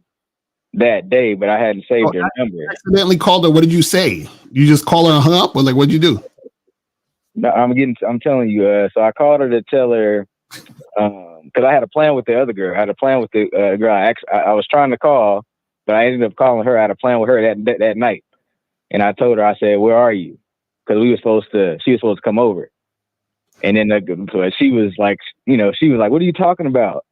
Speaker 18: that day, but I hadn't saved her number.
Speaker 3: Accidentally called her. What did you say? You just call her and hung up, or like what'd you do?
Speaker 18: No, I'm telling you. So I called her to tell her because I had a plan with the other girl. I had a plan with the girl. I was trying to call, but I ended up calling her. I had a plan with her that night, and I told her. I said, "Where are you?" Because she was supposed to come over, and then she was like, "What are you talking about?"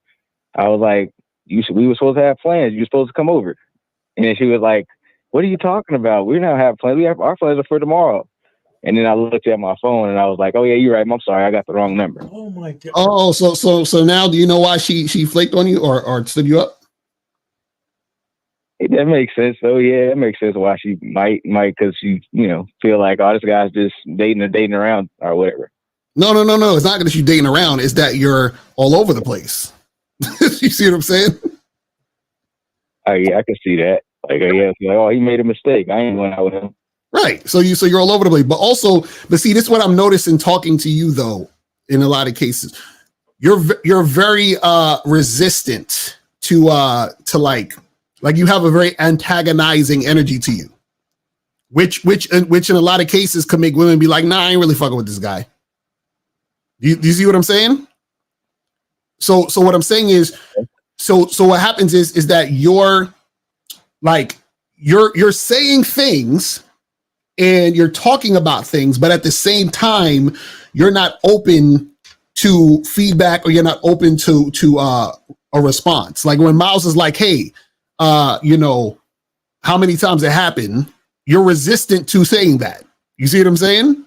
Speaker 18: I was like, we were supposed to have plans. You were supposed to come over, and then she was like, "What are you talking about? We don't have plans. Our plans are for tomorrow." And then I looked at my phone and I was like, "Oh yeah, you're right. I'm sorry, I got the wrong number."
Speaker 11: Oh my god.
Speaker 3: Oh, so now do you know why she flaked on you or stood you up?
Speaker 18: That makes sense. Oh yeah, it makes sense why she might because she feel like, oh, this guy's just dating around or whatever.
Speaker 3: No. It's not that you dating around. It's that you're all over the place. You see what I'm saying?
Speaker 18: Oh yeah, I can see that. Like oh, he made a mistake. I ain't going out with him.
Speaker 3: Right. So you're all over the place. But see, this is what I'm noticing talking to you though. In a lot of cases, you're very resistant to like you have a very antagonizing energy to you, which in a lot of cases could make women be like, "Nah, I ain't really fucking with this guy." Do you see what I'm saying? So what I'm saying is, so what happens is that you're saying things and you're talking about things, but at the same time, you're not open to feedback or you're not open to a response. Like when Miles is like, "Hey, how many times it happened?" You're resistant to saying that. You see what I'm saying?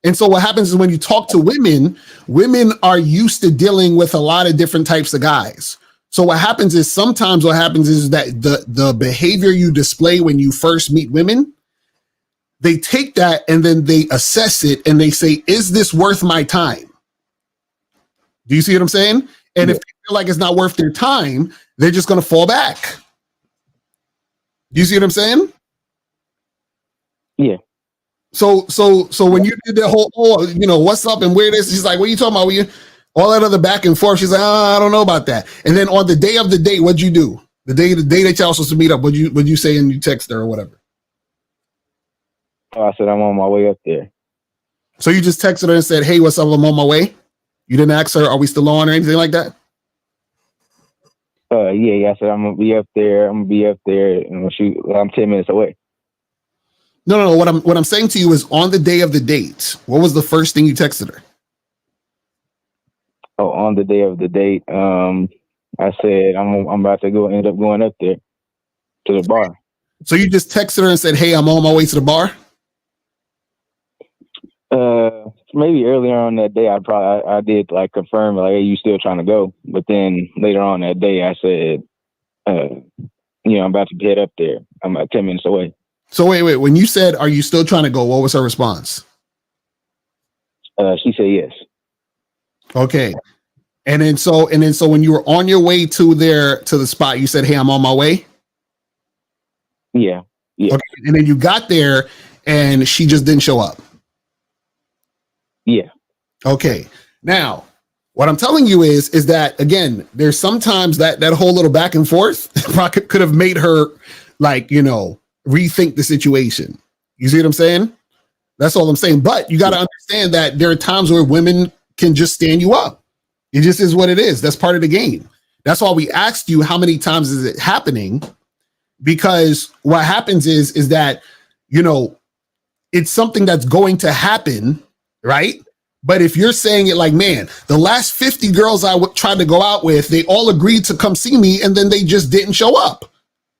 Speaker 3: And so what happens is when you talk to women are used to dealing with a lot of different types of guys. So what happens is that the behavior you display when you first meet women, they take that and then they assess it and they say, "Is this worth my time?" Do you see what I'm saying? And if they feel like it's not worth their time, they're just going to fall back. Do you see what I'm saying?
Speaker 18: Yeah.
Speaker 3: So when you did that whole, what's up and where this, she's like, "What are you talking about?" All that other back and forth. She's like, "Oh, I don't know about that." And then on the day of the date, what'd you do? The day that y'all supposed to meet up, what'd you say and you text her or whatever?
Speaker 18: Oh, I said, "I'm on my way up there."
Speaker 3: So you just texted her and said, "Hey, what's up? I'm on my way." You didn't ask her, "Are we still on?" or anything like that?
Speaker 18: Yeah. I said, I'm gonna be up there. I'm 10 minutes away.
Speaker 3: No. What I'm saying to you is on the day of the date, what was the first thing you texted her?
Speaker 18: Oh, on the day of the date, I said I'm about to end up going up there to the bar.
Speaker 3: So you just texted her and said, "Hey, I'm on my way to the bar"?
Speaker 18: Maybe earlier on that day, I did like confirm like, "Hey, you still trying to go?" But then later on that day, I said, I'm about to head up there. I'm about 10 minutes away.
Speaker 3: So wait. When you said, "Are you still trying to go?" what was her response?
Speaker 18: She said yes.
Speaker 3: Okay. And then so when you were on your way to the spot, you said, "Hey, I'm on my way."
Speaker 18: Yeah.
Speaker 3: Okay. And then you got there and she just didn't show up.
Speaker 18: Yeah.
Speaker 3: Okay. Now, what I'm telling you is that again, there's sometimes that whole little back and forth could have made her rethink the situation. You see what I'm saying? That's all I'm saying. But you got to understand that there are times where women can just stand you up. It just is what it is. That's part of the game. That's why we asked you how many times is it happening? Because what happens is that, it's something that's going to happen, right? But if you're saying it like, "Man, the last 50 girls I tried to go out with, they all agreed to come see me and then they just didn't show up."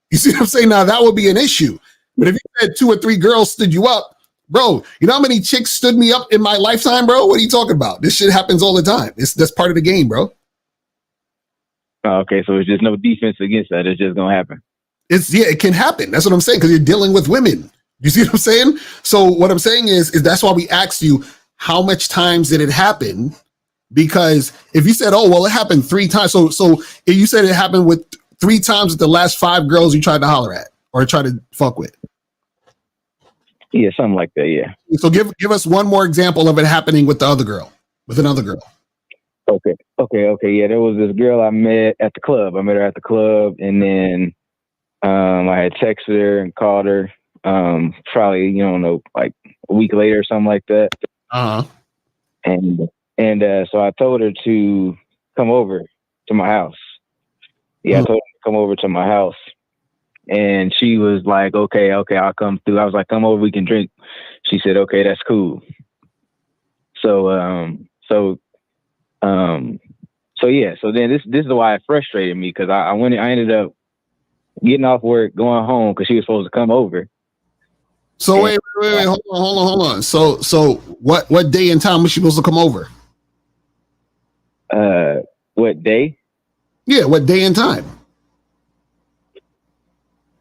Speaker 3: You see what I'm saying? Now that would be an issue. But if you had 2 or 3 girls stood you up, bro, you know how many chicks stood me up in my lifetime, bro? What are you talking about? This shit happens all the time. That's part of the game, bro.
Speaker 18: Okay, so it's just no defense against that. It's just gonna happen.
Speaker 3: It can happen. That's what I'm saying, because you're dealing with women. You see what I'm saying? So what I'm saying is that's why we asked you, how much times did it happen? Because if you said, "Oh, well, it happened 3 times," so if you said it happened with 3 times with the last 5 girls you tried to holler at or try to fuck with.
Speaker 18: Yeah, something like that. Yeah.
Speaker 3: So give us one more example of it happening with another girl.
Speaker 18: Okay. Yeah, there was this girl I met at the club. I met her at the club, and then I had texted her and called her. Probably, like a week later or something like that. And so I told her to come over to my house. Yeah, I told her to come over to my house. And she was like, okay, I'll come through. I was like, come over, we can drink. She said, okay, that's cool. So yeah. So then this is why it frustrated me, because I ended up getting off work, going home, because she was supposed to come over.
Speaker 3: So wait, hold on. So what day and time was she supposed to come over?
Speaker 18: What day?
Speaker 3: Yeah, what day and time?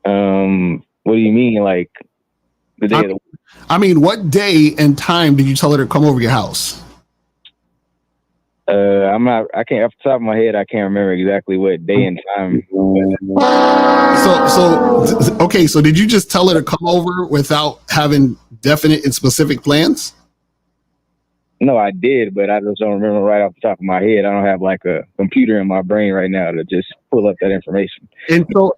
Speaker 18: What do you mean, like the day of the week?
Speaker 3: I mean, what day and time did you tell her to come over your house?
Speaker 18: I can't, off the top of my head, I can't remember exactly what day and time.
Speaker 3: Okay, so did you just tell her to come over without having definite and specific plans?
Speaker 18: No, I did, but I just don't remember right off the top of my head. I don't have like a computer in my brain right now to just pull up that information.
Speaker 3: And so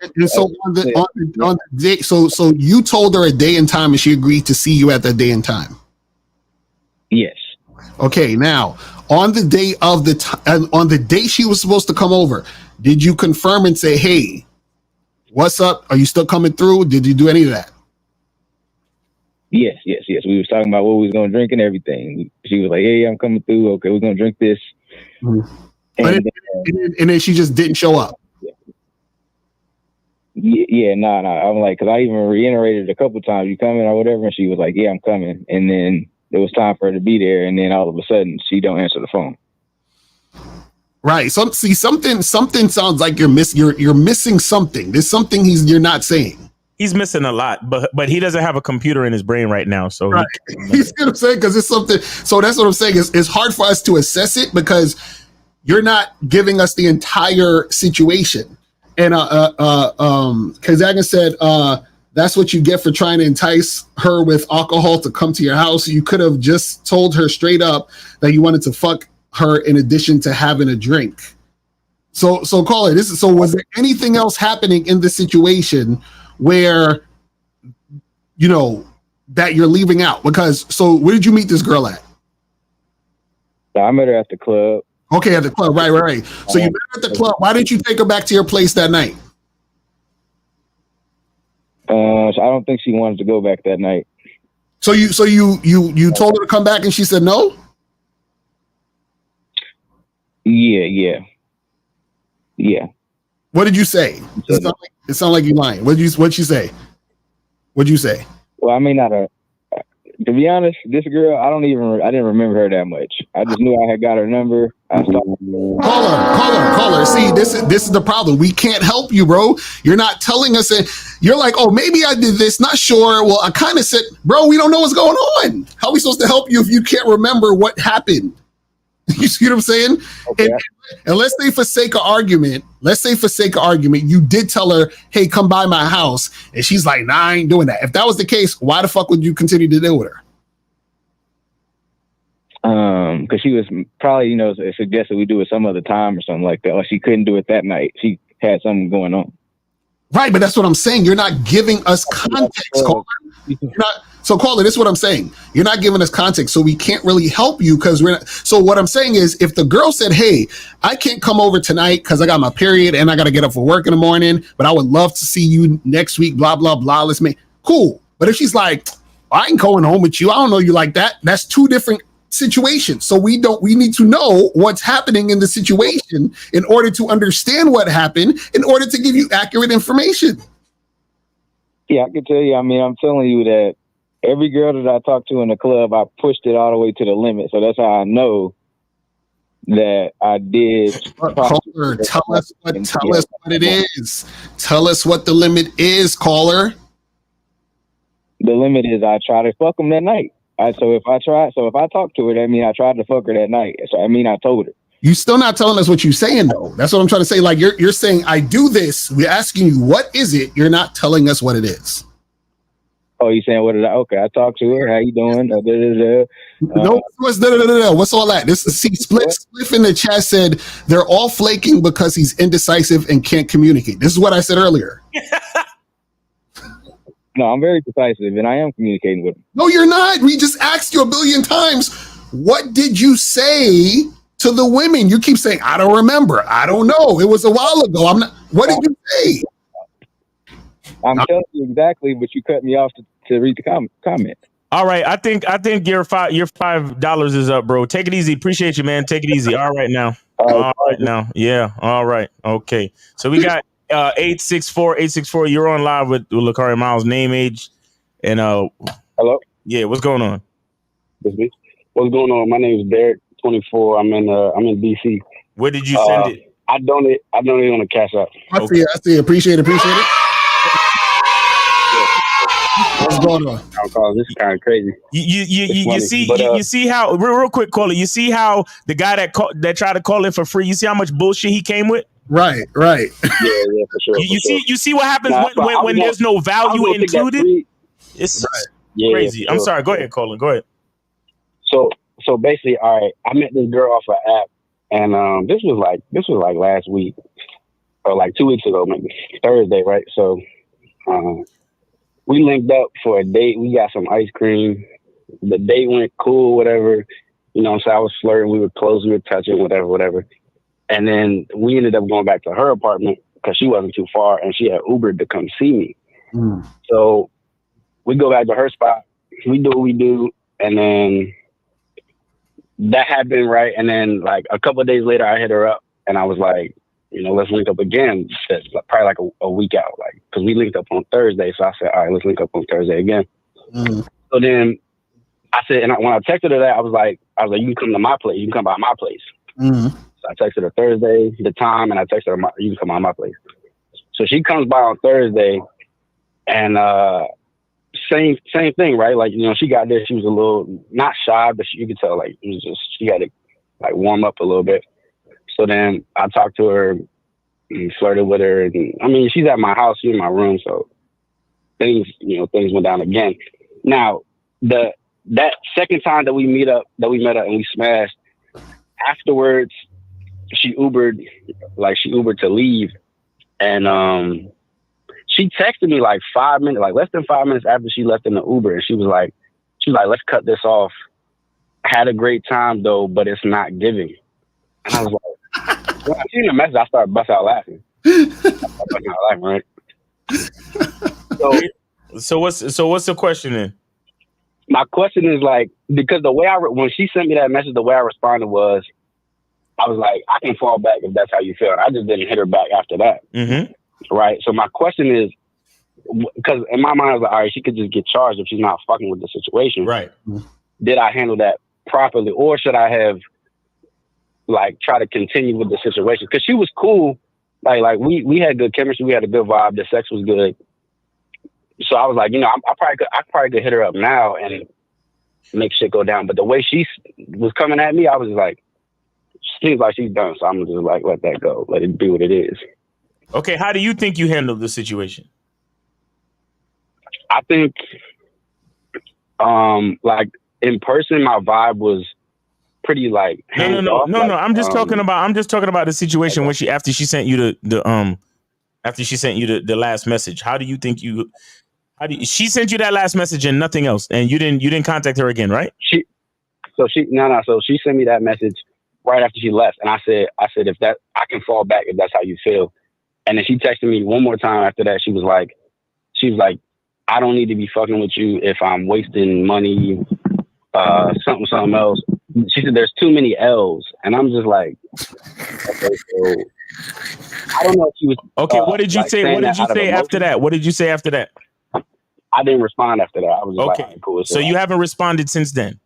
Speaker 3: on the day, so you told her a day and time, and she agreed to see you at that day and time.
Speaker 18: Yes.
Speaker 3: Okay, now on the day of on the day she was supposed to come over, did you confirm and say, "Hey, what's up? Are you still coming through?" Did you do any of that?
Speaker 18: Yes. We was talking about what we was gonna drink and everything. She was like, "Hey, I'm coming through. Okay, we're gonna drink this."
Speaker 3: And then she just didn't show up.
Speaker 18: Yeah, no. I'm like, because I even reiterated a couple times, "You coming?" or whatever, and she was like, "Yeah, I'm coming." And then it was time for her to be there, and then all of a sudden, she don't answer the phone.
Speaker 3: Right. Something sounds like you're missing something. There's something you're not saying.
Speaker 11: He's missing a lot, but he doesn't have a computer in his brain right now. So
Speaker 3: right. You see what I'm saying? Because it's something. So that's what I'm saying. It's hard for us to assess it because you're not giving us the entire situation. And Kazagan said that's what you get for trying to entice her with alcohol to come to your house. You could have just told her straight up that you wanted to fuck her in addition to having a drink. So caller, so was there anything else happening in this situation where, that you're leaving out? Because, so where did you meet this girl at?
Speaker 18: I met her at the club.
Speaker 3: Okay, at the club, right. So you met her at the club. Why didn't you take her back to your place that night?
Speaker 18: I don't think she wanted to go back that night.
Speaker 3: So you told her to come back and she said no?
Speaker 18: Yeah.
Speaker 3: What did you say? It sounded like you lying. What'd you say? What'd you say?
Speaker 18: Well, I may not have. To be honest, this girl, I didn't remember her that much. I just knew I had got her number.
Speaker 3: Call her. See, this is the problem. We can't help you, bro. You're not telling us. You're like, oh, maybe I did this. Not sure. Well, I kind of said, bro, we don't know what's going on. How are we supposed to help you if you can't remember what happened? You see what I'm saying? Okay. And let's say for sake of argument, you did tell her, hey, come by my house. And she's like, nah, I ain't doing that. If that was the case, why the fuck would you continue to deal with her?
Speaker 18: Because she was probably, suggested we do it some other time or something like that. Or she couldn't do it that night. She had something going on. Right,
Speaker 3: but that's what I'm saying. You're not giving us context, caller. So, caller, this is what I'm saying. You're not giving us context, so we can't really help you because we're not. So what I'm saying is, if the girl said, hey, I can't come over tonight because I got my period and I got to get up for work in the morning, but I would love to see you next week, blah, blah, blah, let's make, cool. But if she's like, I ain't going home with you, I don't know you like that, that's two different situations. So we need to know what's happening in the situation in order to understand what happened, in order to give you accurate information.
Speaker 18: Yeah, I can tell you. I mean, I'm telling you that every girl that I talked to in the club, I pushed it all the way to the limit. So that's how I know that I did.
Speaker 3: Caller, tell us what it is. Tell us what the limit is, caller.
Speaker 18: The limit is I try to fuck them that night. So if I talked to her, that means I tried to fuck her that night. So I mean, I told her.
Speaker 3: You still not telling us what you're saying though. That's what I'm trying to say. Like you're saying, I do this. We're asking you, what is it? You're not telling us what it is.
Speaker 18: Oh, you saying what did I? Okay, I talked to her. How you doing?
Speaker 3: No, what's all that? Spliff in the chat said they're all flaking because he's indecisive and can't communicate. This is what I said earlier.
Speaker 18: No, I'm very decisive, and I am communicating with him.
Speaker 3: No, you're not. We just asked you a billion times. What did you say to the women? You keep saying, I don't remember. I don't know. It was a while ago. I'm not. What did you say?
Speaker 18: I'm telling you exactly, but you cut me off to read the comment.
Speaker 11: All right, I think your $5 is up, bro. Take it easy. Appreciate you, man. Take it easy. All right now. All right now. Yeah. All right. Okay. So we got 864. You're on live with Lakari Miles, name, age, and
Speaker 19: hello. Yeah,
Speaker 11: what's going on?
Speaker 19: What's going on? My name is Derek, 24. I'm in DC.
Speaker 11: Where did you send it?
Speaker 19: I donate on the Cash App.
Speaker 3: I see. Appreciate it. What's going on?
Speaker 19: This is kind of crazy.
Speaker 11: You see how real quick, caller. You see how the guy that tried to call in for free. You see how much bullshit he came with.
Speaker 3: Right.
Speaker 19: Yeah, for sure.
Speaker 11: You see what happens when there's no value included. It's crazy. I'm sorry. Go ahead, Colin. Go ahead.
Speaker 19: So basically, all right. I met this girl off an app, and this was like last week or like 2 weeks ago, maybe Thursday, right? So. We linked up for a date. We got some ice cream. The date went cool, whatever. You know what I'm saying? I was flirting. We were close. We were touching, whatever. And then we ended up going back to her apartment because she wasn't too far, and she had Ubered to come see me. So we go back to her spot. We do what we do. And then that happened, right? And then like a couple of days later, I hit her up, and I was like, you know, let's link up again. That's probably like a week out, like, because we linked up on Thursday. So I said, all right, let's link up on Thursday again. So then I said, and when I texted her that, I was like, you can come to my place. You can come by my place. So I texted her Thursday, the time, and I texted her, you can come by my place. So she comes by on Thursday, and same thing, right? Like, you know, she got there. She was a little, not shy, but you could tell, like, it was just, she had to, like, warm up a little bit. So then I talked to her and flirted with her. And I mean, she's at my house, she's in my room. So things went down again. Now, that second time that we met up and we smashed, afterwards, she Ubered to leave. And she texted me like 5 minutes, like less than 5 minutes after she left in the Uber. And she was like, let's cut this off. Had a great time though, but it's not giving. And I was like, when I seen the message, I started busting out laughing. Right?
Speaker 11: So what's the question then?
Speaker 19: My question is like, because the way when she sent me that message, the way I responded was, I was like, I can fall back if that's how you feel. I just didn't hit her back after that. Right. So my question is, because in my mind I was like, all right, she could just get charged if she's not fucking with the situation.
Speaker 11: Right.
Speaker 19: Did I handle that properly, or should I have like try to continue with the situation? Because she was cool. Like we had good chemistry. We had a good vibe. The sex was good. So I was like, you know, I probably could hit her up now and make shit go down. But the way she was coming at me, I was like, seems like she's done. So I'm just like, let that go. Let it be what it is.
Speaker 11: Okay. How do you think you handled the situation?
Speaker 19: I think, like in person, my vibe was pretty like
Speaker 11: no. I'm just talking about the situation when after she sent you the last message. How do you think she sent you that last message and nothing else, and you didn't contact her again, right?
Speaker 19: So she sent me that message right after she left, and I said if that I can fall back if that's how you feel, and then she texted me one more time after that. She was like, I don't need to be fucking with you if I'm wasting money, something else. She said, there's too many L's. And I'm just like, okay, so I don't know if she was.
Speaker 11: Okay, what did you say? What did you say after that? What did you say after that?
Speaker 19: I didn't respond after that. I was just
Speaker 11: okay.
Speaker 19: Like, cool.
Speaker 11: So you haven't responded since then?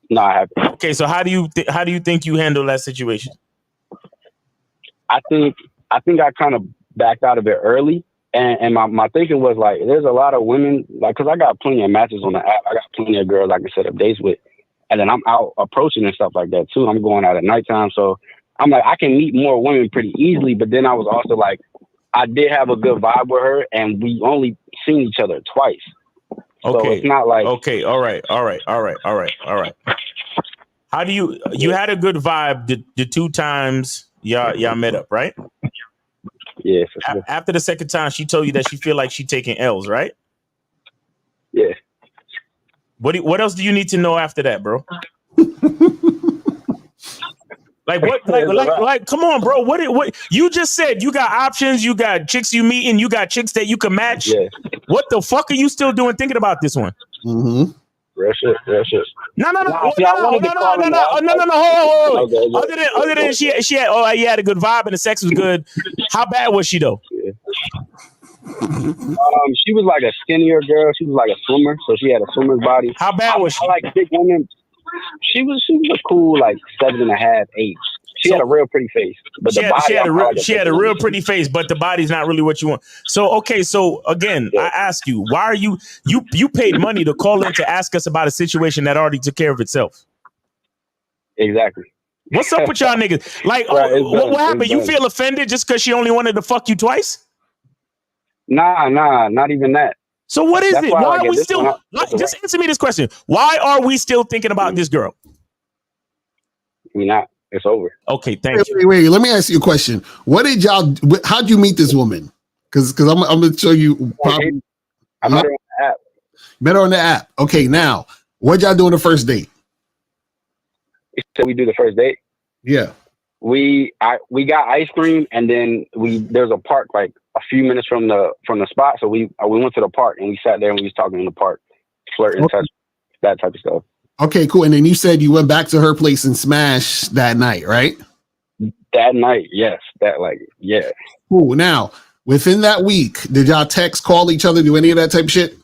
Speaker 19: No, I haven't.
Speaker 11: Okay, so how do you think you handle that situation?
Speaker 19: I think I kind of backed out of it early. And my thinking was like, there's a lot of women, like, because I got plenty of matches on the app. I got plenty of girls I can set up dates with. And then I'm out approaching and stuff like that, too. I'm going out at nighttime. So I'm like, I can meet more women pretty easily. But then I was also like, I did have a good vibe with her, and we only seen each other twice.
Speaker 11: Okay.
Speaker 19: So it's not like.
Speaker 11: Okay. All right. How do you had a good vibe the two times y'all met up, right?
Speaker 19: Yeah. For sure.
Speaker 11: After the second time, she told you that she feel like she taking L's, right? What else do you need to know after that, bro? Like what? Like, come on, bro. What? You just said you got options. You got chicks you meet, and you got chicks that you can match.
Speaker 19: Yeah.
Speaker 11: What the fuck are you still doing thinking about this one?
Speaker 9: Mm-hmm.
Speaker 19: Real shit.
Speaker 11: No. Hold on. Other than she had you had a good vibe and the sex was good. How bad was she though?
Speaker 19: Yeah. She was like a skinnier girl. She was like a swimmer, so she had a swimmer's body.
Speaker 11: How bad was she?
Speaker 19: I like big women. She was a cool like 7.5, 8. She had a real pretty face, but
Speaker 11: she had a real pretty face, but the body's not really what you want. So okay, so again, I ask you, why are you paid money to call in to ask us about a situation that already took care of itself?
Speaker 19: Exactly.
Speaker 11: What's up with y'all niggas? Like, right, what happened? You feel offended just because she only wanted to fuck you twice?
Speaker 19: Nah, not even that.
Speaker 11: So what is it? Why are we still? Just answer me this question. Why are we still thinking about this girl?
Speaker 19: We not. It's over.
Speaker 11: Okay, thank you.
Speaker 3: Wait. Let me ask you a question. What did y'all? How'd you meet this woman? Because I'm gonna show you. Probably,
Speaker 19: I met her on the app.
Speaker 3: Met her on the app. Okay, now what y'all do on the first date?
Speaker 19: So we do the first date.
Speaker 3: Yeah.
Speaker 19: We got ice cream, and then there's a park like a few minutes from the spot. So we went to the park and we sat there and we was talking in the park, flirting, touch, that type of stuff.
Speaker 3: Okay, cool. And then you said you went back to her place and smashed that night, right?
Speaker 19: That night, yes. Yeah.
Speaker 3: Cool. Now, within that week, did y'all text, call each other, do any of that type of shit?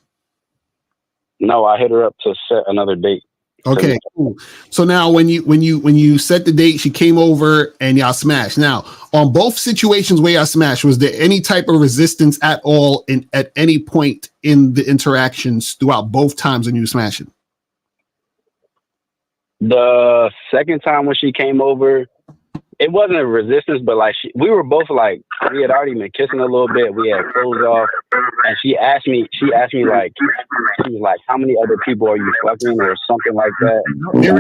Speaker 19: No, I hit her up to set another date.
Speaker 3: Okay, cool. So now when you set the date, she came over and y'all smashed. Now, on both situations where y'all smashed, was there any type of resistance at all at any point in the interactions throughout both times when you were smashing?
Speaker 19: The second time when she came over, it wasn't a resistance, but like we were both like, we had already been kissing a little bit. We had clothes off, and she asked me like, she was like, how many other people are you fucking or something like that?
Speaker 3: Here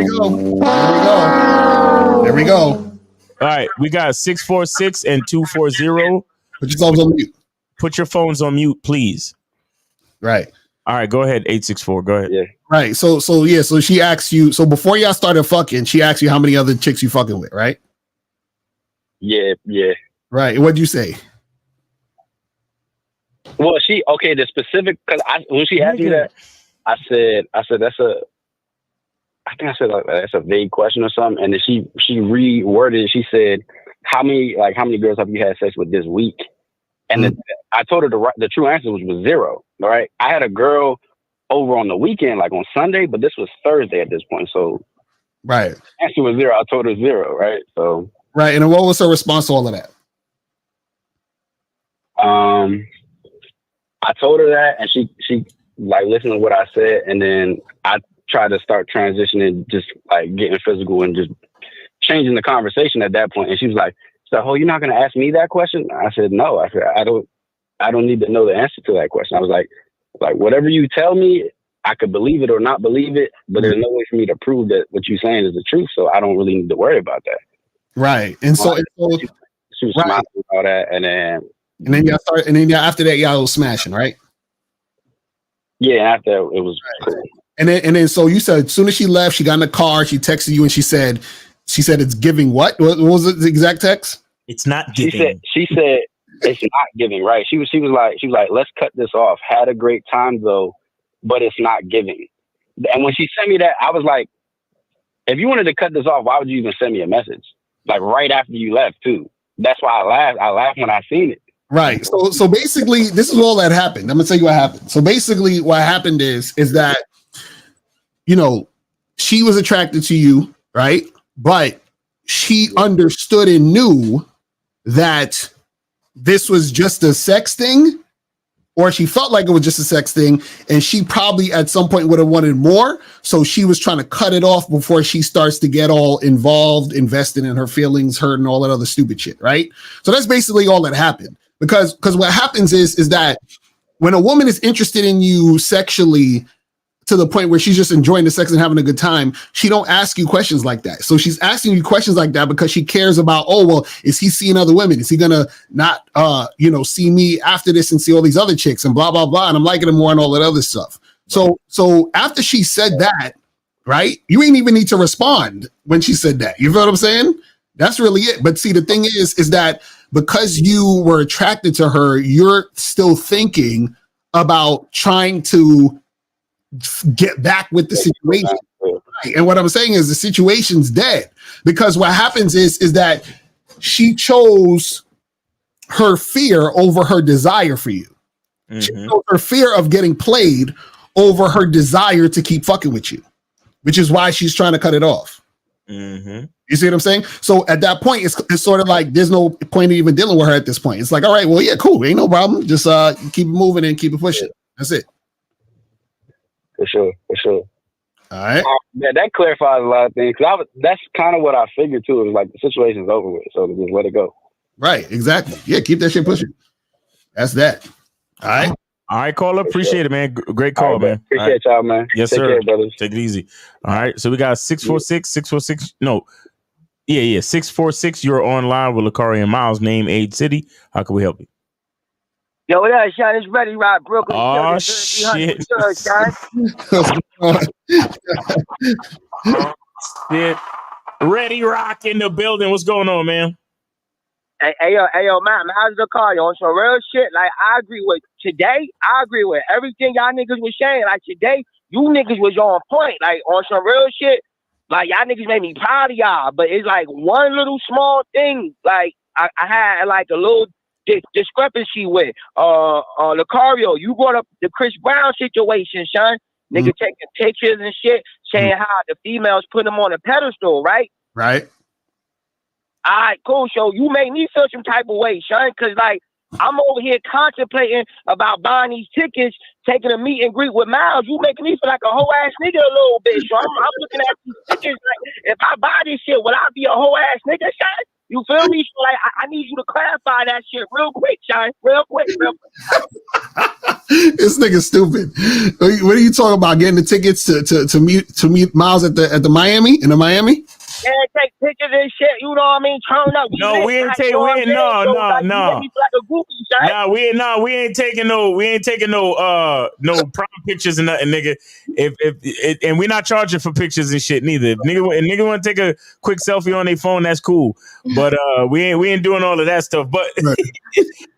Speaker 3: we go.
Speaker 11: All right, we got 646 and 240.
Speaker 3: Put your phones on mute.
Speaker 11: Put your phones on mute, please.
Speaker 3: Right.
Speaker 11: All right, go ahead. 864. Go ahead.
Speaker 19: Yeah.
Speaker 3: Right. So she asked you. So before y'all started fucking, she asked you how many other chicks you fucking with, right?
Speaker 19: Yeah.
Speaker 3: Right. What'd you say?
Speaker 19: Well, the specific, because when she asked me that, I said that's a vague question or something, and then she reworded it. She said, how many girls have you had sex with this week? And then I told her the true answer was 0. All right, I had a girl over on the weekend, like on Sunday, but this was Thursday at this point, so
Speaker 3: right.
Speaker 19: The answer was 0. I told her 0, right? So.
Speaker 3: Right, and what was her response to all of that?
Speaker 19: I told her that, and she like listened to what I said, and then I tried to start transitioning, just like getting physical and just changing the conversation at that point. And she was like, "So, you're not going to ask me that question?" I said, "No." I said, "I don't need to know the answer to that question." I was like whatever you tell me, I could believe it or not believe it, but there's no way for me to prove that what you're saying is the truth. So I don't really need to worry about that.
Speaker 3: Right. And so
Speaker 19: she was smiling about that, and then
Speaker 3: y'all started, and then after that y'all was smashing, right?
Speaker 19: Yeah, after it was cool.
Speaker 3: And then so you said as soon as she left, she got in the car, she texted you and she said it's giving what? What was it, the exact text?
Speaker 11: It's not giving.
Speaker 19: She said it's not giving, right? She was like, let's cut this off. Had a great time though, but it's not giving. And when she sent me that, I was like, if you wanted to cut this off, why would you even send me a message? Like right after you left too. That's why I laughed. I laughed when I seen it.
Speaker 3: Right. So basically, this is all that happened. I'm gonna tell you what happened. So basically, what happened is that, she was attracted to you, right? But she understood and knew that this was just a sex thing, or she felt like it was just a sex thing, and she probably at some point would have wanted more. So she was trying to cut it off before she starts to get all involved, invested in her feelings, hurt, and all that other stupid shit, right? So that's basically all that happened. Because what happens is that when a woman is interested in you sexually to the point where she's just enjoying the sex and having a good time, she don't ask you questions like that. So she's asking you questions like that because she cares about, is he seeing other women? Is he gonna not see me after this and see all these other chicks and blah, blah, blah, and I'm liking him more and all that other stuff. So after she said that, right? You ain't even need to respond when she said that. You feel what I'm saying? That's really it. But see, the thing is that because you were attracted to her, you're still thinking about trying to get back with the situation. Right. And what I'm saying is the situation's dead, because what happens is that she chose her fear over her desire for you. Mm-hmm. She chose her fear of getting played over her desire to keep fucking with you, which is why she's trying to cut it off. Mm-hmm. You see what I'm saying? So at that point, it's sort of like there's no point in even dealing with her at this point. It's like, all right, well, yeah, cool, ain't no problem. Just keep it moving and keep it pushing. That's it.
Speaker 19: For sure.
Speaker 3: All right.
Speaker 19: That clarifies a lot of things. That's kind of what I figured too. It was like the situation's over with, so just let it go.
Speaker 3: Right. Exactly. Yeah. Keep that shit pushing. That's that. All right.
Speaker 11: All right, caller. Appreciate it, man. Great call,
Speaker 19: right,
Speaker 11: man.
Speaker 19: Appreciate y'all, man.
Speaker 11: Yes,
Speaker 19: Take
Speaker 11: sir.
Speaker 19: care, brothers.
Speaker 11: Take it easy. All right. So we got 646. No. Yeah. 646. You're online with Lakari and Miles. Name, age, city. How can we help you?
Speaker 20: Yo, what up, Sean? It's Ready Rock, Brooklyn.
Speaker 11: Oh, shit. Shit. Ready Rock in the building. What's going on, man?
Speaker 20: Hey, yo, man, how's the car? Yo, on some real shit. Like, I agree with everything y'all niggas was saying. Like, today, you niggas was on point. Like, on some real shit. Like, y'all niggas made me proud of y'all. But it's like one little small thing. Like, I had like a little discrepancy with. Lucario, you brought up the Chris Brown situation, son. Nigga taking pictures and shit, saying how the females put him on a pedestal, right?
Speaker 3: Right.
Speaker 20: All right, cool. So you make me feel some type of way, son, because like I'm over here contemplating about buying these tickets, taking a meet and greet with Miles. You making me feel like a whole ass nigga a little bit. So I'm looking at these pictures like, if I buy this shit, will I be a whole ass nigga, son? You feel me? So like I need you to clarify that shit real quick, son. Real quick.
Speaker 3: This nigga stupid. What are you talking about? Getting the tickets to meet Miles at the Miami in the Miami?
Speaker 20: Yeah, take pictures and shit. You know what I mean? Turn up.
Speaker 11: No, we ain't taking. We ain't taking no prom pictures and nothing, nigga. And we're not charging for pictures and shit neither. If nigga want to take a quick selfie on their phone, that's cool. But we ain't doing all of that stuff. But right.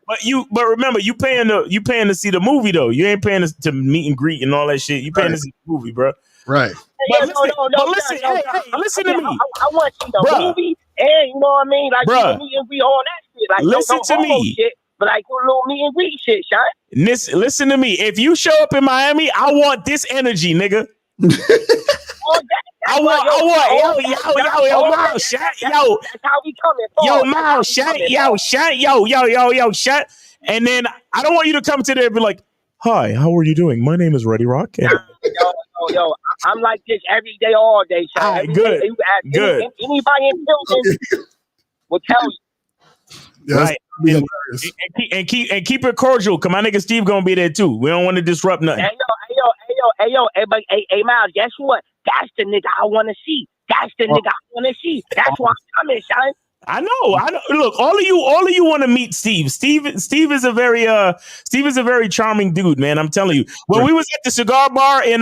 Speaker 11: But remember, you paying to see the movie though. You ain't paying to meet and greet and all that shit. You paying to see the movie, bro.
Speaker 3: Right.
Speaker 11: Listen to me.
Speaker 20: I want to see the movie, and you know what I mean, like meet and greet, all that shit. Like
Speaker 11: listen to me,
Speaker 20: shit, but like a little meet and greet shit, Sean.
Speaker 11: Listen to me. If you show up in Miami, I want this energy, nigga. I want Miles, shut, yo.
Speaker 20: That's how we coming.
Speaker 11: Yo, Miles, shut. And then I don't want you to come to there and be like, "Hi, how are you doing? My name is Ready Rock."
Speaker 20: Yo, I'm like this every day, all day, Sean.
Speaker 11: All right, good. Good.
Speaker 20: Anybody in Pilsen will tell you.
Speaker 11: Right. And keep it cordial. Cause my nigga Steve gonna be there too. We don't want to disrupt nothing.
Speaker 20: Hey, Miles, guess what? That's the nigga I want to see. That's why I'm coming, Sean.
Speaker 11: I know. Look, all of you want to meet Steve. Steve is a very charming dude, man. I'm telling you. When we was at the cigar bar in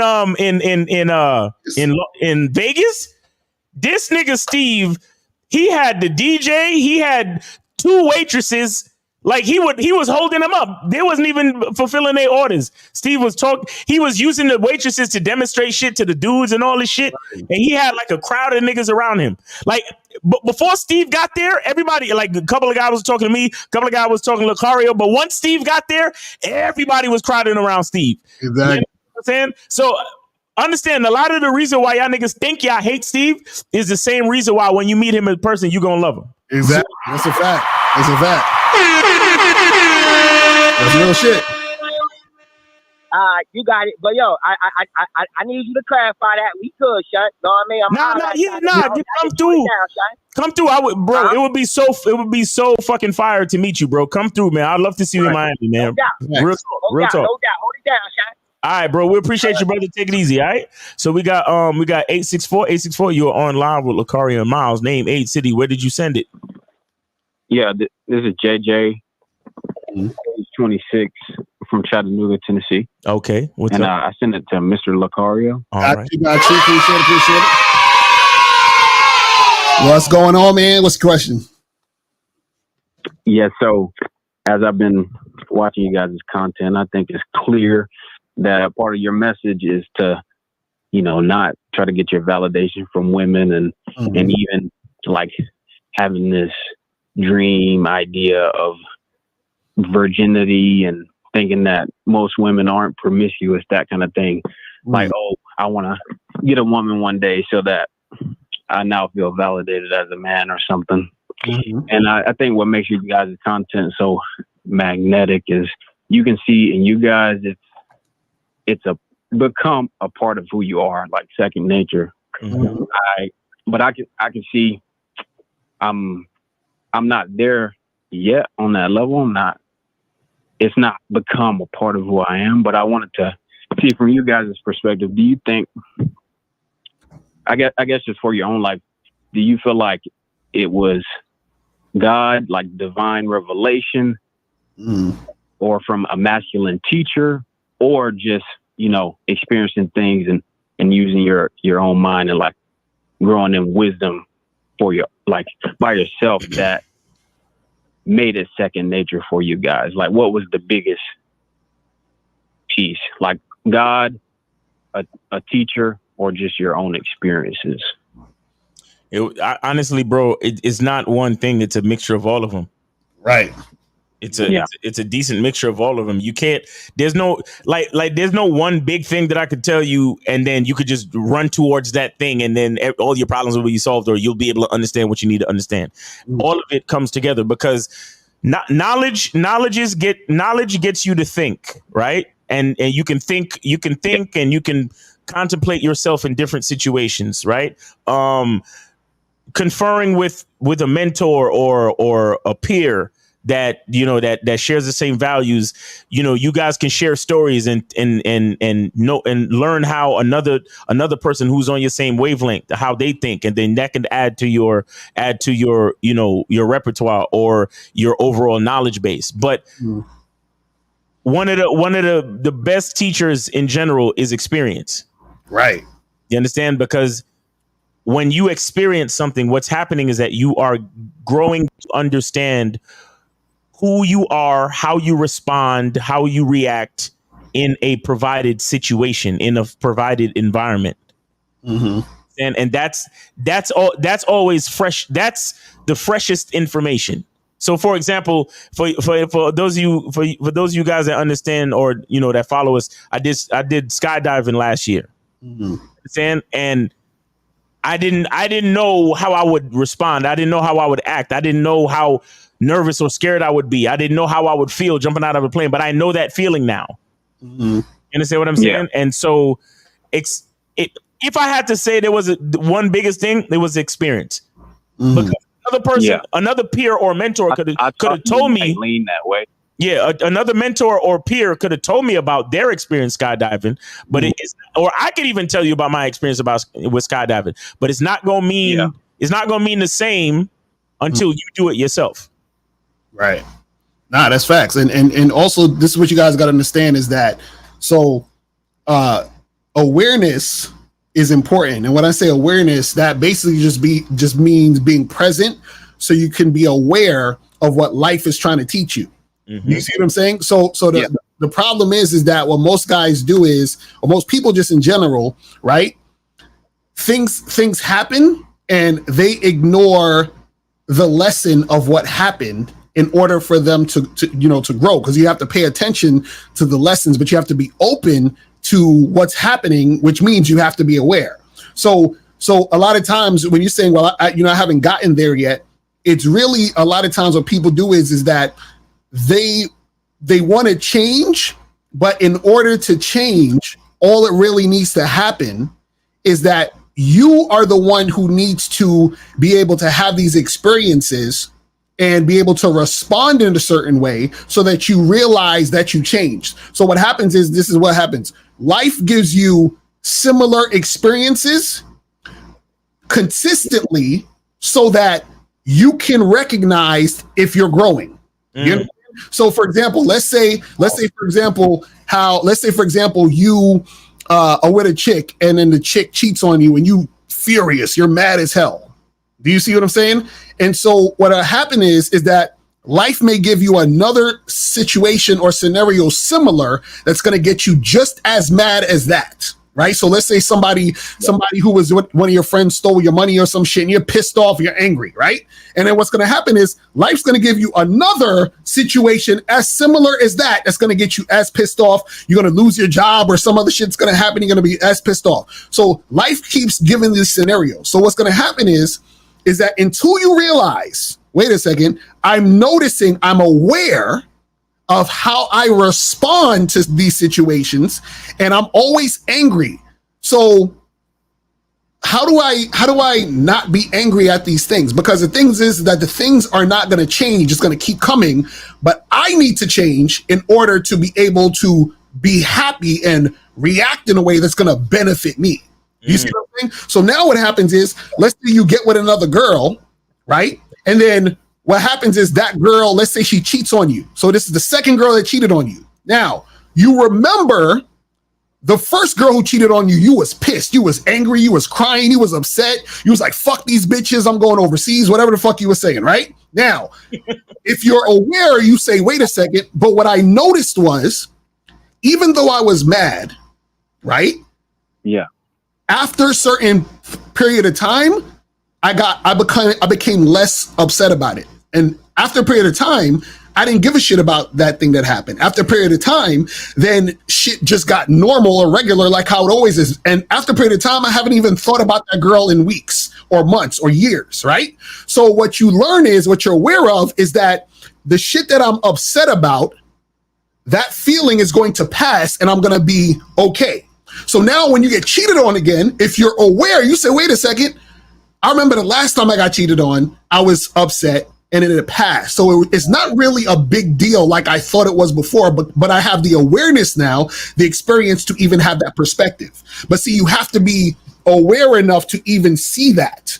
Speaker 11: Vegas, this nigga Steve, he had the DJ, he had 2 waitresses. Like he was holding them up. They wasn't even fulfilling their orders. Steve was he was using the waitresses to demonstrate shit to the dudes and all this shit. And he had like a crowd of niggas around him. Like before Steve got there, everybody, like a couple of guys was talking to me, a couple of guys was talking to Lucario. But once Steve got there, everybody was crowding around Steve.
Speaker 3: Exactly.
Speaker 11: You know what I'm saying? So understand, a lot of the reason why y'all niggas think y'all hate Steve is the same reason why when you meet him in person, you gonna love him.
Speaker 3: Exactly. That's a fact. That's real shit.
Speaker 20: You got it, but yo, I need you to clarify that. We could, Sean. Know what I mean?
Speaker 11: Come through. Come through. It would be so fucking fire to meet you, bro. Come through, man. I'd love to see you in Miami, man. Real talk.
Speaker 20: No doubt. Hold it down, Sean.
Speaker 11: All right, bro. We appreciate you, brother. Take it easy, all right? So we got 864. You're online with Lucario and Miles. Name, age, city. Where did you send it?
Speaker 18: Yeah, this is JJ. Age 26 from Chattanooga, Tennessee.
Speaker 11: Okay, what's
Speaker 18: and
Speaker 11: up?
Speaker 18: I sent it to Mr. Lucario.
Speaker 3: Got you. Appreciate it. What's going on, man? What's the question?
Speaker 18: Yeah, so as I've been watching you guys' content, I think it's clear that part of your message is to, not try to get your validation from women and even like having this dream idea of virginity and thinking that most women aren't promiscuous, that kind of thing. Like, oh, I want to get a woman one day so that I now feel validated as a man or something. And I think what makes you guys' content so magnetic is you can see in you guys it's become a part of who you are, like second nature. But I can see I'm not there yet on that level. It's not become a part of who I am, but I wanted to see from you guys' perspective, do you think, I guess just for your own life, do you feel like it was God, like divine revelation, or from a masculine teacher, or just, experiencing things and using your own mind and like growing in wisdom for your, like by yourself, that made it second nature for you guys? Like, what was the biggest piece? Like God, a teacher, or just your own experiences?
Speaker 11: Honestly, bro, it's not one thing. It's a mixture of all of them.
Speaker 3: Right.
Speaker 11: It's a decent mixture of all of them. You can't, there's no there's no one big thing that I could tell you and then you could just run towards that thing and then all your problems will be solved, or you'll be able to understand what you need to understand. All of it comes together because knowledge gets you to think, right? And you can think and you can contemplate yourself in different situations, right? Conferring with a mentor or a peer that that shares the same values, you guys can share stories and know and learn how another person who's on your same wavelength, how they think, and then that can add to your your repertoire or your overall knowledge base. But one of the best teachers in general is experience.
Speaker 3: Right.
Speaker 11: You understand? Because when you experience something, what's happening is that you are growing to understand who you are, how you respond, how you react in a provided situation, in a provided environment. And that's always fresh. That's the freshest information. So, for example, for those of you guys that understand or that follow us, I did skydiving last year. And I didn't know how I would respond. I didn't know how I would act. I didn't know how nervous or scared I would be. I didn't know how I would feel jumping out of a plane, but I know that feeling now. You understand what I'm saying? And so if I had to say there was one biggest thing, it was experience. Because another person, another peer or mentor could have told me
Speaker 18: lean that way.
Speaker 11: Yeah, another mentor or peer could have told me about their experience skydiving, but or I could even tell you about my experience with skydiving, but it's not gonna mean the same until you do it yourself.
Speaker 3: Right. Nah, that's facts. And also this is what you guys got to understand is that awareness is important. And when I say awareness, that basically just means being present so you can be aware of what life is trying to teach you. You see what I'm saying? So the problem is that what most guys do is, or most people just in general, right? Things happen and they ignore the lesson of what happened in order for them to grow, because you have to pay attention to the lessons, but you have to be open to what's happening, which means you have to be aware. So a lot of times when you're saying, well, I haven't gotten there yet, it's really a lot of times what people do is that they want to change, but in order to change, all it really needs to happen is that you are the one who needs to be able to have these experiences and be able to respond in a certain way so that you realize that you changed. So what happens is, this is what happens. Life gives you similar experiences consistently so that you can recognize if you're growing. You understand? So for example, let's say for example you are with a chick and then the chick cheats on you and you furious, you're mad as hell. Do you see what I'm saying? And so what'll happen is that life may give you another situation or scenario similar that's going to get you just as mad as that. Right. So let's say somebody who was one of your friends stole your money or some shit and you're pissed off, you're angry. Right. And then what's going to happen is life's going to give you another situation as similar as that. That's going to get you as pissed off. You're going to lose your job or some other shit's going to happen. You're going to be as pissed off. So life keeps giving these scenarios. So what's going to happen is that until you realize, wait a second, I'm aware of how I respond to these situations, and I'm always angry. So how do I not be angry at these things? Because the things is that the things are not going to change. It's going to keep coming, but I need to change in order to be able to be happy and react in a way that's going to benefit me. You see what I'm saying? So now what happens is, let's say you get with another girl, right? And then what happens is that girl, let's say she cheats on you. So this is the second girl that cheated on you. Now, you remember the first girl who cheated on you, you was pissed, you was angry, you was crying, you was upset. You was like, fuck these bitches, I'm going overseas, whatever the fuck you were saying, right? Now, if you're aware, you say, wait a second, but what I noticed was, even though I was mad, right?
Speaker 18: Yeah.
Speaker 3: After a certain period of time, I became less upset about it. And after a period of time, I didn't give a shit about that thing that happened. After a period of time, then shit just got normal or regular like how it always is. And after a period of time, I haven't even thought about that girl in weeks or months or years, right? So what you learn is, what you're aware of is that the shit that I'm upset about, that feeling is going to pass and I'm going to be okay. So now when you get cheated on again, if you're aware, you say, wait a second, I remember the last time I got cheated on, I was upset and it passed. So it's not really a big deal like I thought it was before, but I have the awareness now, the experience to even have that perspective. But see, you have to be aware enough to even see that.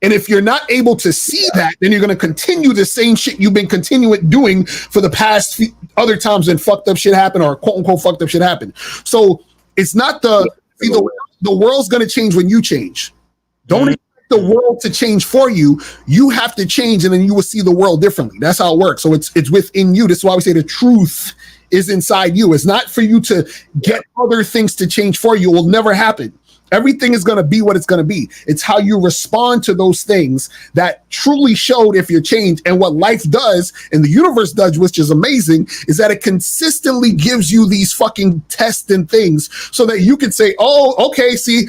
Speaker 3: And if you're not able to see that, then you're going to continue the same shit you've been continuing doing for the past few other times when fucked up shit happened or quote unquote fucked up shit happened. So it's not the world's going to change when you change. Don't expect the world to change for you. You have to change and then you will see the world differently. That's how it works. So it's within you. This is why we say the truth is inside you. It's not for you to get other things to change for you. It will never happen. Everything is going to be what it's going to be. It's how you respond to those things that truly showed if you're changed. And what life does and the universe does, which is amazing, is that it consistently gives you these fucking tests and things so that you can say, oh, okay, see,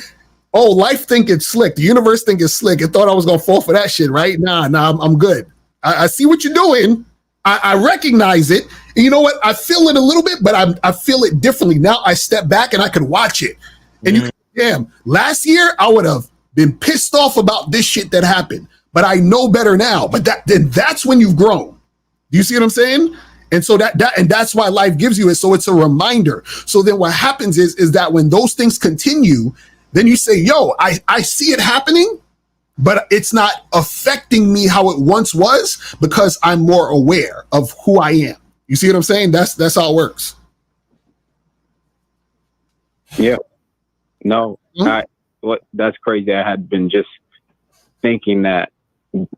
Speaker 3: oh, life think it's slick. The universe think it's slick. It thought I was going to fall for that shit, right? Nah, I'm good. I see what you're doing. I recognize it. And you know what? I feel it a little bit, but I feel it differently. Now I step back and I can watch it. And you can, damn, last year I would have been pissed off about this shit that happened, but I know better now. But that's when you've grown. Do you see what I'm saying? And so that's why life gives you it. So it's a reminder. So then what happens is that when those things continue, then you say, yo, I see it happening, but it's not affecting me how it once was because I'm more aware of who I am. You see what I'm saying? That's how it works.
Speaker 18: Yeah. No, that's crazy. I had been just thinking that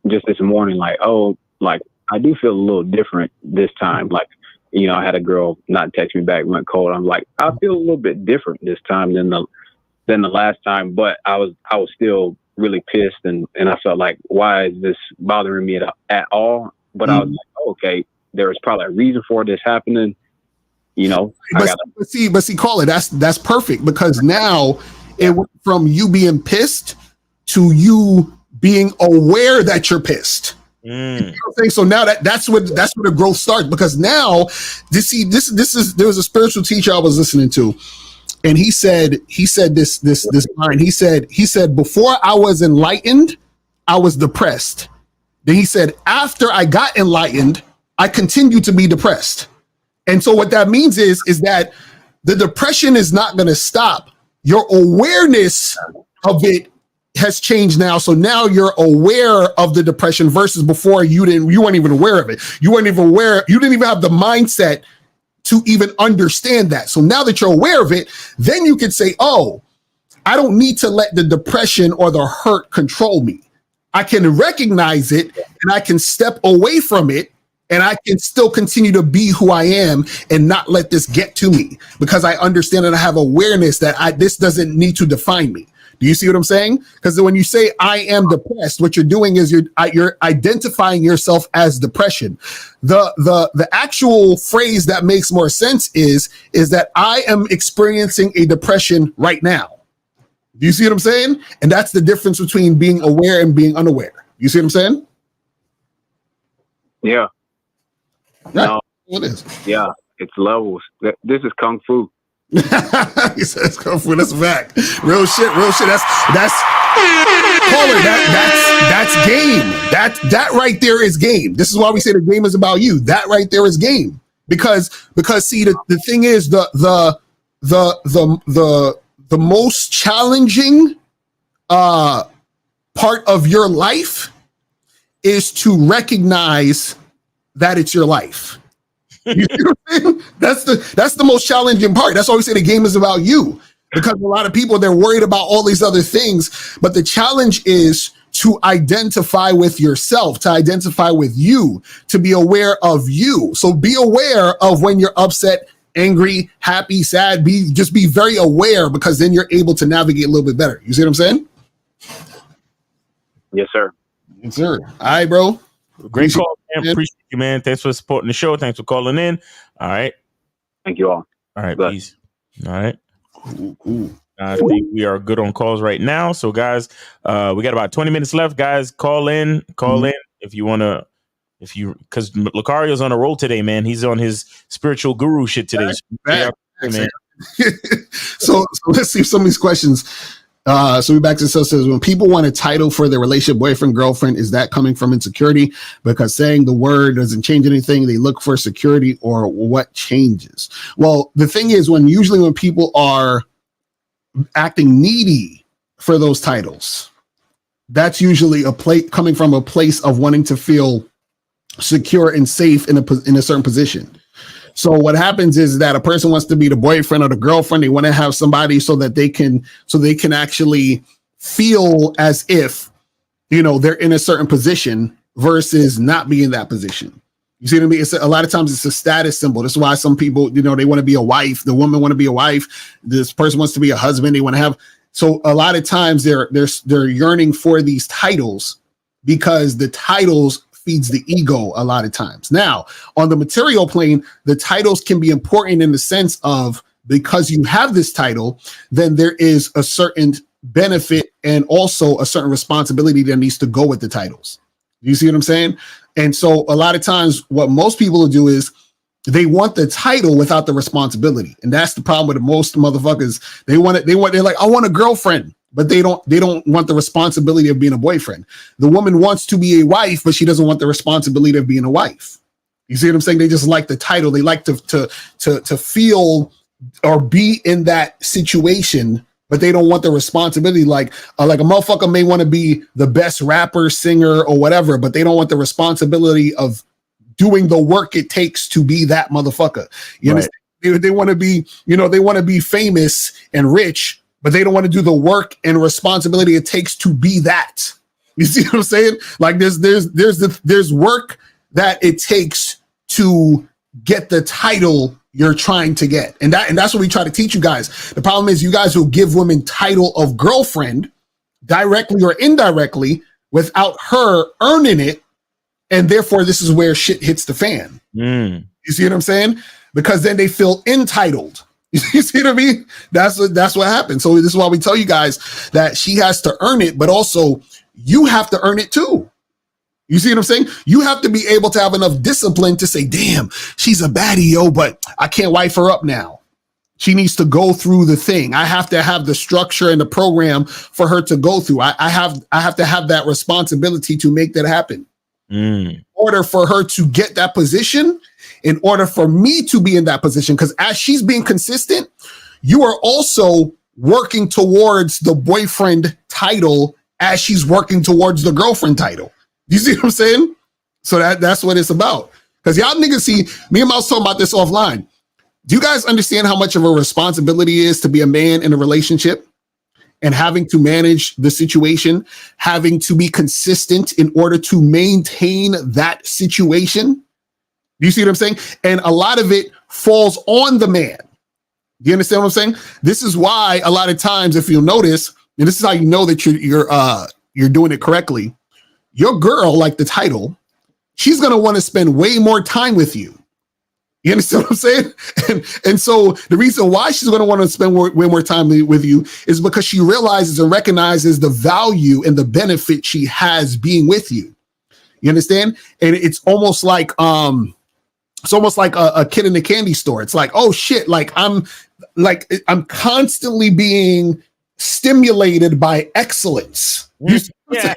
Speaker 18: just this morning, like, oh, like I do feel a little different this time. Like, you know, I had a girl not text me back, went cold. I'm like, I feel a little bit different this time than the last time, but I was still really pissed and I felt like, why is this bothering me at all? But I was like, oh, okay, there's probably a reason for this happening. You know,
Speaker 3: but see, Carla, that's perfect because now it went from you being pissed to you being aware that you're pissed. You know what I'm saying? So now that's where the growth starts because now there was a spiritual teacher I was listening to, and he said this line. He said before I was enlightened, I was depressed. Then he said after I got enlightened, I continued to be depressed. And so what that means is that the depression is not going to stop. Your awareness of it has changed now. So now you're aware of the depression versus before you weren't even aware of it. You weren't even aware. You didn't even have the mindset to even understand that. So now that you're aware of it, then you can say, oh, I don't need to let the depression or the hurt control me. I can recognize it and I can step away from it, and I can still continue to be who I am and not let this get to me, because I understand and I have awareness that this doesn't need to define me. Do you see what I'm saying? Because when you say I am depressed, what you're doing is you're identifying yourself as depression. The actual phrase that makes more sense is that I am experiencing a depression right now. Do you see what I'm saying? And that's the difference between being aware and being unaware. You see what I'm saying?
Speaker 21: Yeah.
Speaker 3: No. What is?
Speaker 21: Yeah, it's levels. This is kung fu.
Speaker 3: He says kung fu. That's a fact. Real shit. That's caller. That's game. That right there is game. This is why we say the game is about you. That right there is game. Because see, the thing is the most challenging part of your life is to recognize that it's your life. You see what I'm saying? That's the most challenging part. That's why we say the game is about you, because a lot of people, they're worried about all these other things, but the challenge is to identify with yourself, to identify with you, to be aware of you. So be aware of when you're upset, angry, happy, sad. Just be very aware, because then you're able to navigate a little bit better. You see what I'm saying?
Speaker 21: Yes, sir.
Speaker 3: Yes, sir. All right, bro.
Speaker 11: Great call, man. Appreciate you, man. Thanks for supporting the show. Thanks for calling in. All right.
Speaker 21: Thank you all.
Speaker 11: All right, peace. All right. Cool. I think we are good on calls right now. So, guys, we got about 20 minutes left. Guys, call in if you want to. Because Lucario's on a roll today, man. He's on his spiritual guru shit today. Man.
Speaker 3: So let's see some of these questions. So we back to says, when people want a title for their relationship, boyfriend, girlfriend, is that coming from insecurity? Because saying the word doesn't change anything. They look for security, or what changes? Well, the thing is, when people are acting needy for those titles, that's usually coming from a place of wanting to feel secure and safe in a certain position. So what happens is that a person wants to be the boyfriend or the girlfriend. They want to have somebody so they can actually feel as if, they're in a certain position versus not being in that position. You see what I mean? A lot of times it's a status symbol. That's why some people, they want to be a wife. The woman want to be a wife. This person wants to be a husband. They want to have. So a lot of times they're yearning for these titles, because the titles feeds the ego a lot of times. Now, on the material plane, the titles can be important in the sense of, because you have this title, then there is a certain benefit and also a certain responsibility that needs to go with the titles. You see what I'm saying? And so a lot of times what most people will do is they want the title without the responsibility. And that's the problem with most motherfuckers. They're like, I want a girlfriend. But they don't want the responsibility of being a boyfriend. The woman wants to be a wife, but she doesn't want the responsibility of being a wife. You see what I'm saying? They just like the title. They like to feel or be in that situation, but they don't want the responsibility. Like a motherfucker may want to be the best rapper, singer, or whatever, but they don't want the responsibility of doing the work it takes to be that motherfucker. You understand? They want to be, they want to be famous and rich, but they don't want to do the work and responsibility it takes to be that. You see what I'm saying? Like there's work that it takes to get the title you're trying to get. And that's what we try to teach you guys. The problem is you guys will give women title of girlfriend directly or indirectly without her earning it. And therefore this is where shit hits the fan. You see what I'm saying? Because then they feel entitled. You see what I mean? That's what happens. So this is why we tell you guys that she has to earn it, but also you have to earn it too. You see what I'm saying? You have to be able to have enough discipline to say, damn, she's a baddie, yo, but I can't wife her up now. She needs to go through the thing. I have to have the structure and the program for her to go through. I have to have that responsibility to make that happen. In order for her to get that position, in order for me to be in that position, because as she's being consistent, you are also working towards the boyfriend title as she's working towards the girlfriend title. Do you see what I'm saying? So that's what it's about. Because y'all niggas see, me and Mouse talking about this offline. Do you guys understand how much of a responsibility it is to be a man in a relationship and having to manage the situation, having to be consistent in order to maintain that situation? Do you see what I'm saying? And a lot of it falls on the man. Do you understand what I'm saying? This is why a lot of times, if you'll notice, and this is how you know that you're doing it correctly, your girl, like the title, she's going to want to spend way more time with you. You understand what I'm saying? And so the reason why she's going to want to spend way more time with you is because she realizes and recognizes the value and the benefit she has being with you. You understand? And it's almost like a kid in the candy store. It's like, oh shit, I'm constantly being stimulated by excellence.
Speaker 11: Yeah.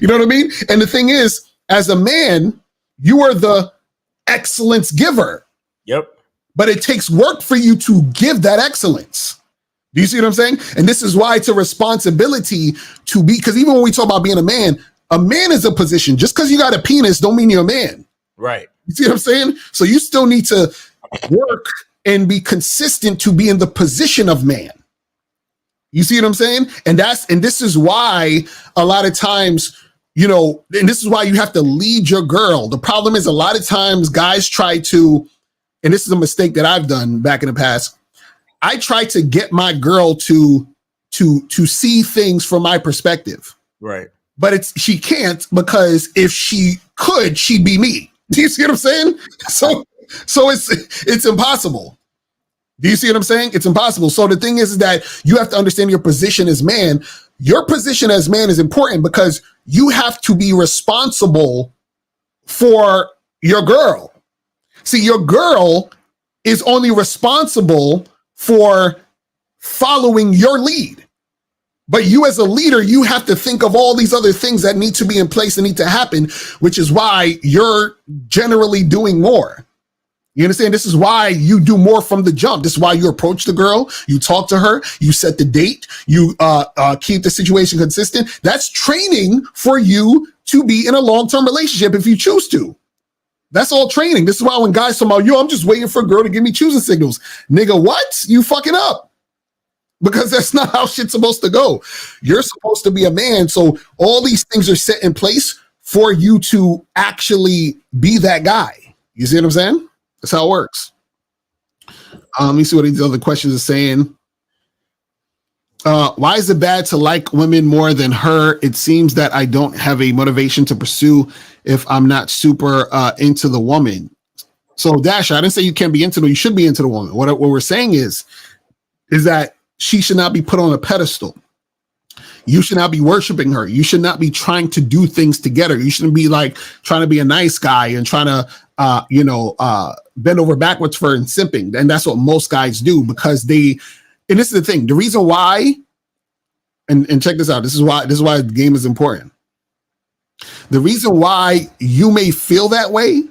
Speaker 3: You know what I mean? And the thing is, as a man, you are the excellence giver.
Speaker 11: Yep.
Speaker 3: But it takes work for you to give that excellence. Do you see what I'm saying? And this is why it's a responsibility to be, because even when we talk about being a man is a position. Just because you got a penis don't mean you're a man.
Speaker 11: Right.
Speaker 3: You see what I'm saying? So you still need to work and be consistent to be in the position of man. You see what I'm saying? And this is why a lot of times, and this is why you have to lead your girl. The problem is a lot of times guys try to, and this is a mistake that I've done back in the past. I try to get my girl to see things from my perspective.
Speaker 11: Right.
Speaker 3: But she can't, because if she could, she'd be me. Do you see what I'm saying? So it's impossible. Do you see what I'm saying? It's impossible. So the thing is that you have to understand your position as man. Your position as man is important because you have to be responsible for your girl. See, your girl is only responsible for following your lead. But you as a leader, you have to think of all these other things that need to be in place and need to happen, which is why you're generally doing more. You understand? This is why you do more from the jump. This is why you approach the girl, you talk to her, you set the date, you keep the situation consistent. That's training for you to be in a long-term relationship if you choose to. That's all training. This is why when guys talk about, I'm just waiting for a girl to give me choosing signals. Nigga, what? You fucking up. Because that's not how shit's supposed to go. You're supposed to be a man. So all these things are set in place for you to actually be that guy. You see what I'm saying? That's how it works. Let me see what these other questions are saying. Why is it bad to like women more than her? It seems that I don't have a motivation to pursue if I'm not super into the woman. So Dash, I didn't say you can't be into the, you should be into the woman. What we're saying is that she should not be put on a pedestal. You should not be worshiping her. You should not be trying to do things together. You shouldn't be like trying to be a nice guy and trying to, bend over backwards for her and simping. And that's what most guys do because and this is the thing, the reason why, and check this out. This is why the game is important. The reason why you may feel that way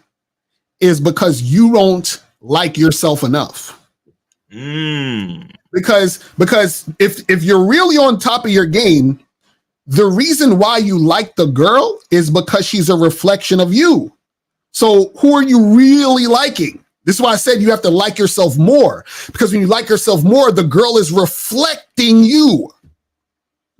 Speaker 3: is because you don't like yourself enough. Because if you're really on top of your game, the reason why you like the girl is because she's a reflection of you. So who are you really liking? This is why I said you have to like yourself more, because when you like yourself more, the girl is reflecting you.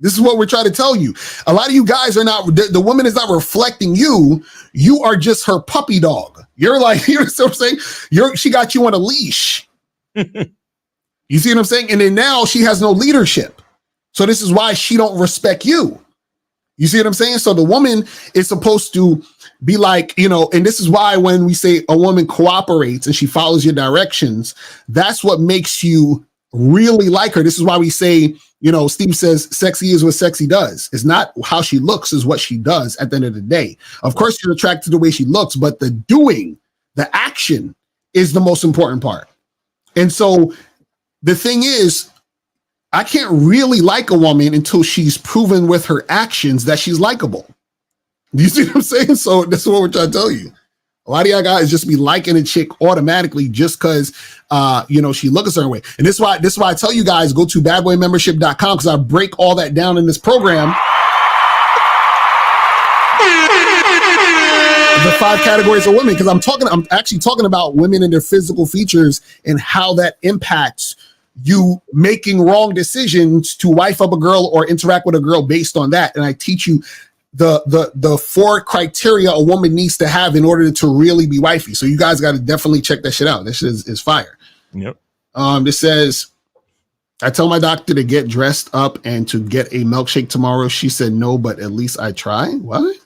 Speaker 3: This is what we're trying to tell you. A lot of you guys are not, the woman is not reflecting you. You are just her puppy dog. You're like, you know what I'm saying? She got you on a leash. You see what I'm saying? And then now she has no leadership. So this is why she don't respect you. You see what I'm saying? So the woman is supposed to be like, and this is why when we say a woman cooperates and she follows your directions, that's what makes you really like her. This is why we say, Steve says sexy is what sexy does. It's not how she looks, is what she does at the end of the day. Of course, you're attracted to the way she looks, but the doing, the action is the most important part. And so the thing is, I can't really like a woman until she's proven with her actions that she's likable. Do you see what I'm saying? So that's what we're trying to tell you. A lot of y'all guys just be liking a chick automatically just because she look a certain way. And this is why I tell you guys, go to badboymembership.com, because I break all that down in this program. The 5 categories of women, because I'm actually talking about women and their physical features and how that impacts you making wrong decisions to wife up a girl or interact with a girl based on that. And I teach you the 4 criteria a woman needs to have in order to really be wifey. So you guys got to definitely check that shit out. That shit is fire.
Speaker 11: Yep.
Speaker 3: This says, I tell my doctor to get dressed up and to get a milkshake tomorrow. She said no, but at least I try. What?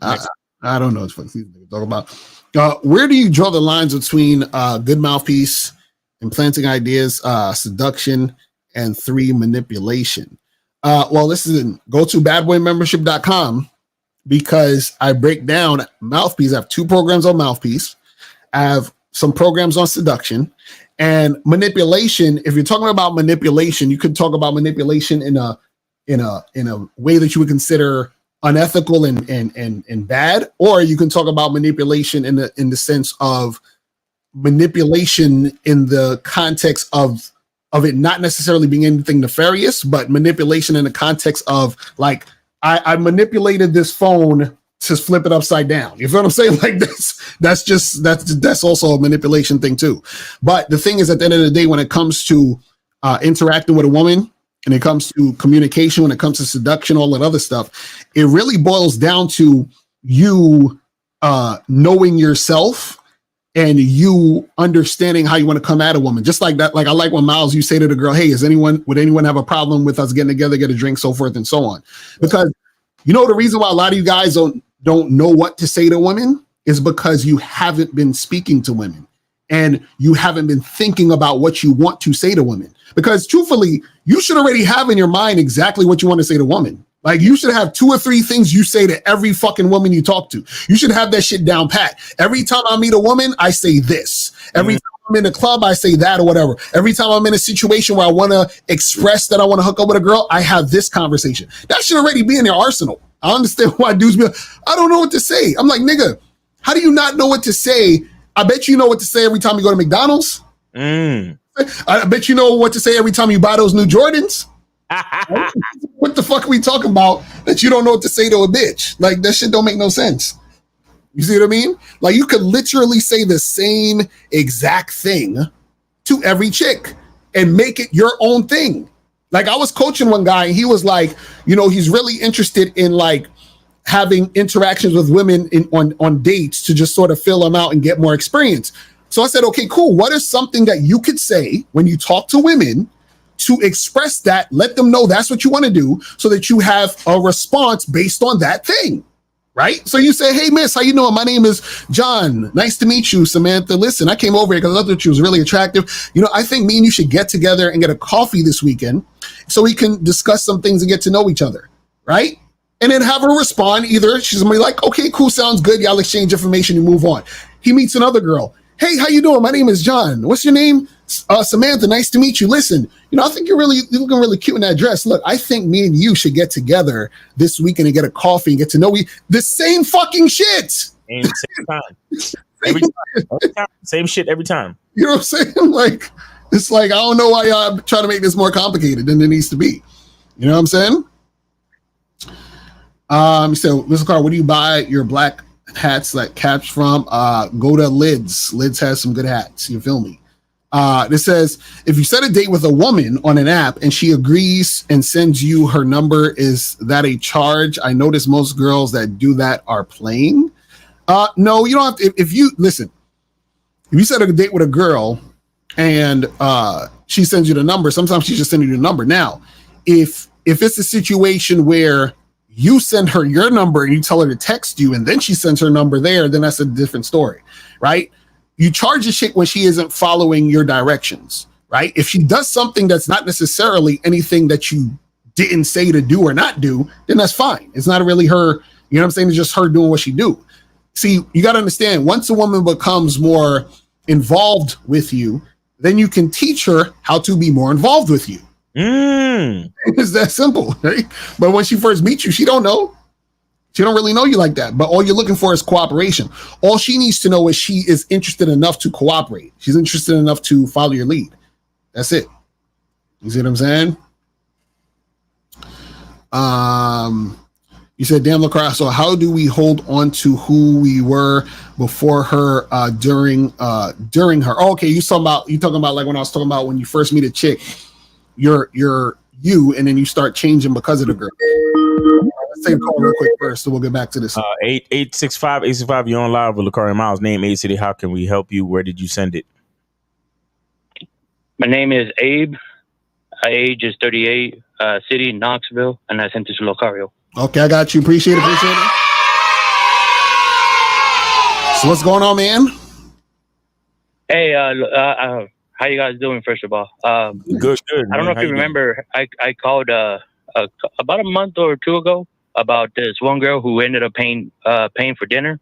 Speaker 3: I don't know what the fuck these niggas talk about. Where do you draw the lines between good mouthpiece, implanting ideas, seduction, and 3, manipulation? Well, listen, go to badboymembership.com, because I break down mouthpiece. I have 2 programs on mouthpiece. I have some programs on seduction and manipulation. If you're talking about manipulation, you could talk about manipulation in a way that you would consider unethical and bad, or you can talk about manipulation in the sense of manipulation in the context of it not necessarily being anything nefarious, but manipulation in the context of like, I manipulated this phone to flip it upside down. You feel what I'm saying? Like that's also a manipulation thing too. But the thing is, at the end of the day, when it comes to interacting with a woman, and it comes to communication, when it comes to seduction, all that other stuff, it really boils down to you knowing yourself and you understanding how you want to come at a woman. Just like that. Like I like when Miles, you say to the girl, hey, would anyone have a problem with us getting together, get a drink, so forth and so on? Because the reason why a lot of you guys don't know what to say to women is because you haven't been speaking to women and you haven't been thinking about what you want to say to women. Because truthfully, you should already have in your mind exactly what you want to say to women. Like you should have 2 or 3 things you say to every fucking woman you talk to. You should have that shit down pat. Every time I meet a woman, I say this. Every time I'm in a club, I say that or whatever. Every time I'm in a situation where I want to express that I want to hook up with a girl, I have this conversation. That should already be in their arsenal. I understand why dudes be like, I don't know what to say. I'm like, nigga, how do you not know what to say? I bet you know what to say every time you go to McDonald's. I bet you know what to say every time you buy those new Jordans. What the fuck are we talking about that you don't know what to say to a bitch? Like that shit don't make no sense. You see what I mean? Like you could literally say the same exact thing to every chick and make it your own thing. Like I was coaching one guy and he was like, he's really interested in like having interactions with women on dates to just sort of fill them out and get more experience. So I said, okay, cool. What is something that you could say when you talk to women to express that, let them know that's what you want to do so that you have a response based on that thing, right? So you say, hey, miss, how you doing? My name is John. Nice to meet you, Samantha. Listen, I came over here because I thought you was really attractive. I think me and you should get together and get a coffee this weekend so we can discuss some things and get to know each other, right? And then have her respond. Either she's gonna be like, okay, cool, sounds good. Y'all exchange information and move on. He meets another girl. Hey, how you doing? My name is John. What's your name? Samantha. Nice to meet you. Listen, I think you're looking really cute in that dress. Look, I think me and you should get together this weekend and get a coffee and get to know the same fucking shit.
Speaker 11: Same time. Every time. Same shit every time.
Speaker 3: You know what I'm saying? Like, it's like, I don't know why y'all trying to make this more complicated than it needs to be. You know what I'm saying? So, Mr. Carr, where do you buy your black hats, like caps from? Go to Lids. Lids has some good hats. You feel me? This says, if you set a date with a woman on an app and she agrees and sends you her number, is that a charge? I notice most girls that do that are playing. No, you don't have to. If you set a date with a girl and she sends you the number, sometimes she just sends you the number. Now, if it's a situation where you send her your number and you tell her to text you and then she sends her number there, then that's a different story, right? You charge a chick when she isn't following your directions, right? If she does something that's not necessarily anything that you didn't say to do or not do, then that's fine. It's not really her, you know what I'm saying? It's just her doing what she do. See, you got to understand, once a woman becomes more involved with you, then you can teach her how to be more involved with you. It's that simple, right? But when she first meets you, she don't know. She don't really know you like that, but all you're looking for is cooperation. All she needs to know is she is interested enough to cooperate. She's interested enough to follow your lead. That's it. You see what I'm saying? You said, damn, LaCroix. So how do we hold on to who we were before her, during her? Oh, okay, you talking about like when I was talking about when you first meet a chick, you're you, and then you start changing because of the girl. Let's take a call real quick first, so we'll get back to this.
Speaker 11: 865, you're on live with Lakari Miles. Name, age, city. How can we help you? Where did you send it?
Speaker 1: My name is Abe. My age is 38. City, Knoxville, and I sent it to Locario.
Speaker 3: Okay, I got you. Appreciate it. So what's going on, man?
Speaker 1: Hey, how you guys doing? First of all,
Speaker 11: good.
Speaker 1: I don't know if you remember. I called about a month or two ago about this one girl who ended up paying for dinner.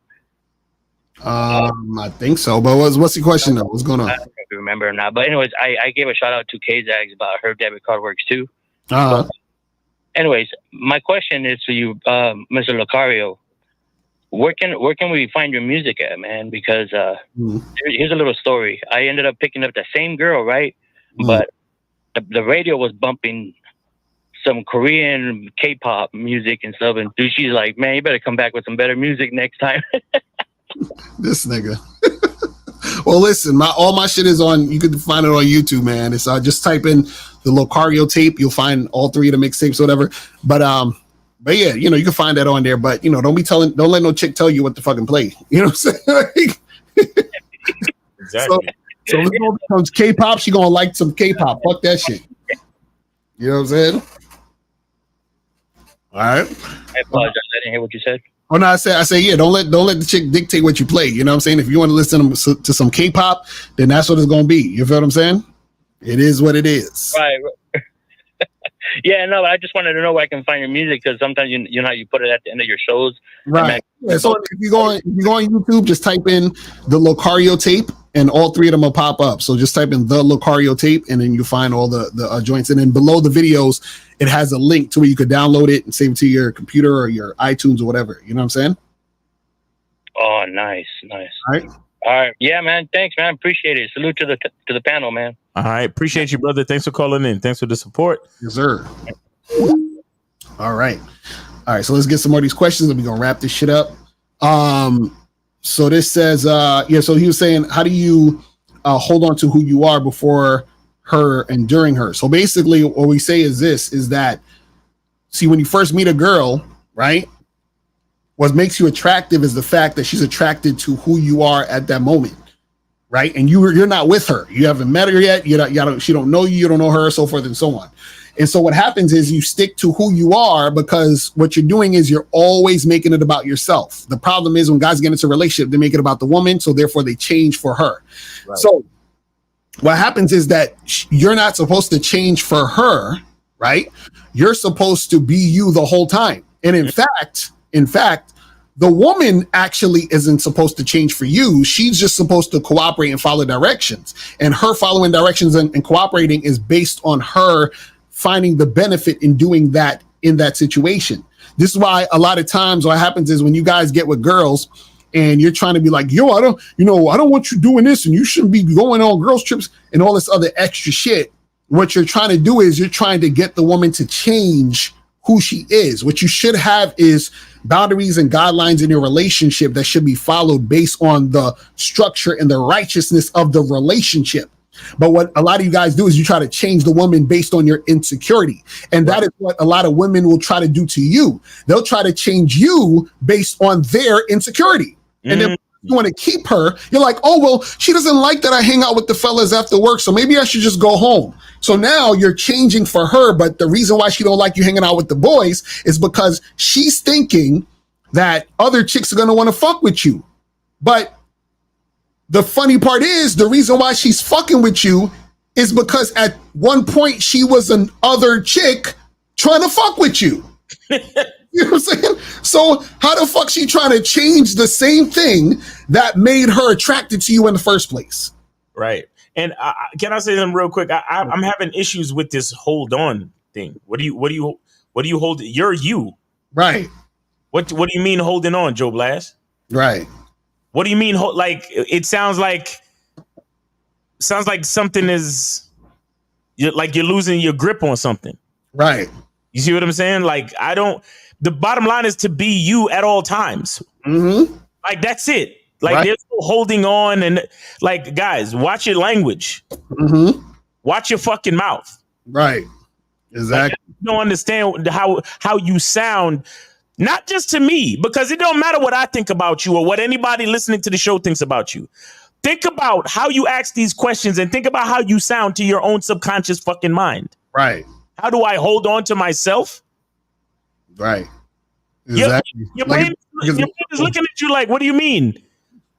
Speaker 3: I think so. But what's the question though? What's going on?
Speaker 1: I don't know if you remember or not. But anyways, I gave a shout out to K-Zags about her debit card works too.
Speaker 3: Uh-huh.
Speaker 1: Anyways, my question is to you, Mr. Locario. Where can we find your music at, man? Because here's a little story. I ended up picking up the same girl, right? But the radio was bumping some Korean K-pop music and stuff, and dude, she's like, "Man, you better come back with some better music next time."
Speaker 3: This nigga. Well, listen, all my shit is on. You can find it on YouTube, man. It's just type in the Locario tape. You'll find all three of the mixtapes, whatever. But yeah, you can find that on there. But don't let no chick tell you what to fucking play. You know what I'm saying?
Speaker 11: Exactly.
Speaker 3: So if it becomes K-pop, she gonna like some K-pop. Fuck that shit. You know what I'm saying? All right.
Speaker 1: I apologize. I didn't hear what you said.
Speaker 3: Oh no, I say yeah. Don't let the chick dictate what you play. You know what I'm saying? If you want to listen to some K-pop, then that's what it's gonna be. You feel what I'm saying? It is what it is.
Speaker 1: Right. Yeah, no, I just wanted to know where I can find your music because sometimes you put it at the end of your shows.
Speaker 3: Right. Yeah, so if you go on YouTube, just type in the Locario tape, and all three of them will pop up. So just type in the Locario tape, and then you find all the joints. And then below the videos, it has a link to where you could download it and save it to your computer or your iTunes or whatever. You know what I'm saying?
Speaker 1: Oh, nice. All right. Yeah, man. Thanks, man. Appreciate it. Salute to the panel, man.
Speaker 11: All right. Appreciate you, brother. Thanks for calling in. Thanks for the support.
Speaker 3: Yes, sir. All right. So let's get some more of these questions and we're going to wrap this shit up. So this says, so he was saying, how do you hold on to who you are before her and during her? So basically what we say is that, see, when you first meet a girl, right? What makes you attractive is the fact that she's attracted to who you are at that moment, right? And you're not with her. You haven't met her yet. She don't know you. You don't know her, so forth and so on. And so what happens is you stick to who you are because what you're doing is you're always making it about yourself. The problem is when guys get into a relationship, they make it about the woman, so therefore they change for her. Right. So what happens is that you're not supposed to change for her, right? You're supposed to be you the whole time. And in fact, the woman actually isn't supposed to change for you. She's just supposed to cooperate and follow directions. And her following directions and cooperating is based on her finding the benefit in doing that in that situation. This is why a lot of times what happens is when you guys get with girls and you're trying to be like, yo, I don't want you doing this and you shouldn't be going on girls trips and all this other extra shit. What you're trying to do is you're trying to get the woman to change who she is. What you should have is boundaries and guidelines in your relationship that should be followed based on the structure and the righteousness of the relationship. But what a lot of you guys do is you try to change the woman based on your insecurity. And that is what a lot of women will try to do to you. They'll try to change you based on their insecurity. And then you want to keep her. You're like, oh, well, she doesn't like that I hang out with the fellas after work, so maybe I should just go home. So now you're changing for her. But the reason why she don't like you hanging out with the boys is because she's thinking that other chicks are going to want to fuck with you. But the funny part is the reason why she's fucking with you is because at one point she was an other chick trying to fuck with you. You know what I'm saying? So how the fuck she trying to change the same thing that made her attracted to you in the first place?
Speaker 11: Right. And can I say something real quick? I'm having issues with this hold on thing. What do you hold? You're you.
Speaker 3: Right.
Speaker 11: What do you mean holding on, Joe Blast?
Speaker 3: Right.
Speaker 11: What do you mean? Like it sounds like something is you're losing your grip on something.
Speaker 3: Right.
Speaker 11: You see what I'm saying? Like the bottom line is to be you at all times.
Speaker 3: Mm-hmm.
Speaker 11: Like that's it. Like there's no holding on and like guys, watch your language.
Speaker 3: Mm-hmm.
Speaker 11: Watch your fucking mouth.
Speaker 3: Right. Exactly.
Speaker 11: Like, you don't understand how you sound, not just to me, because it don't matter what I think about you or what anybody listening to the show thinks about you. Think about how you ask these questions and think about how you sound to your own subconscious fucking mind.
Speaker 3: Right.
Speaker 11: How do I hold on to myself?
Speaker 3: Right. Exactly.
Speaker 11: Your brain is looking at you like, what do you mean?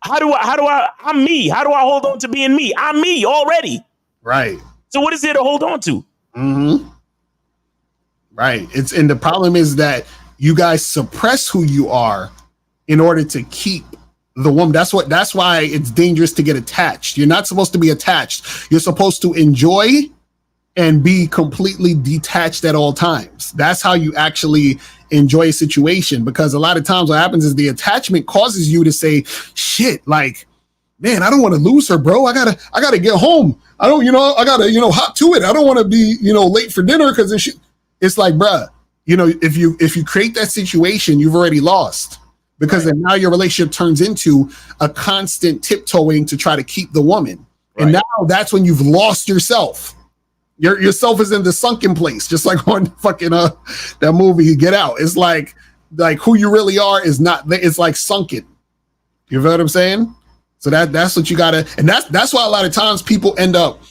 Speaker 11: I'm me. How do I hold on to being me? I'm me already.
Speaker 3: Right.
Speaker 11: So what is there to hold on to?
Speaker 3: Mm-hmm. Right. And the problem is that you guys suppress who you are in order to keep the woman. That's why it's dangerous to get attached. You're not supposed to be attached. You're supposed to enjoy and be completely detached at all times. That's how you actually enjoy a situation, because a lot of times what happens is the attachment causes you to say, shit, like, man, I don't want to lose her, bro. I gotta get home. I gotta, hop to it. I don't want to be, late for dinner because it's like, bruh, if you create that situation, you've already lost, because then now your relationship turns into a constant tiptoeing to try to keep the woman. Right. And now that's when you've lost yourself. Yourself is in the sunken place, just like on fucking that movie Get Out. It's like who you really are is not. It's like sunken. You know what I'm saying? So that's what you gotta, and that's why a lot of times people end up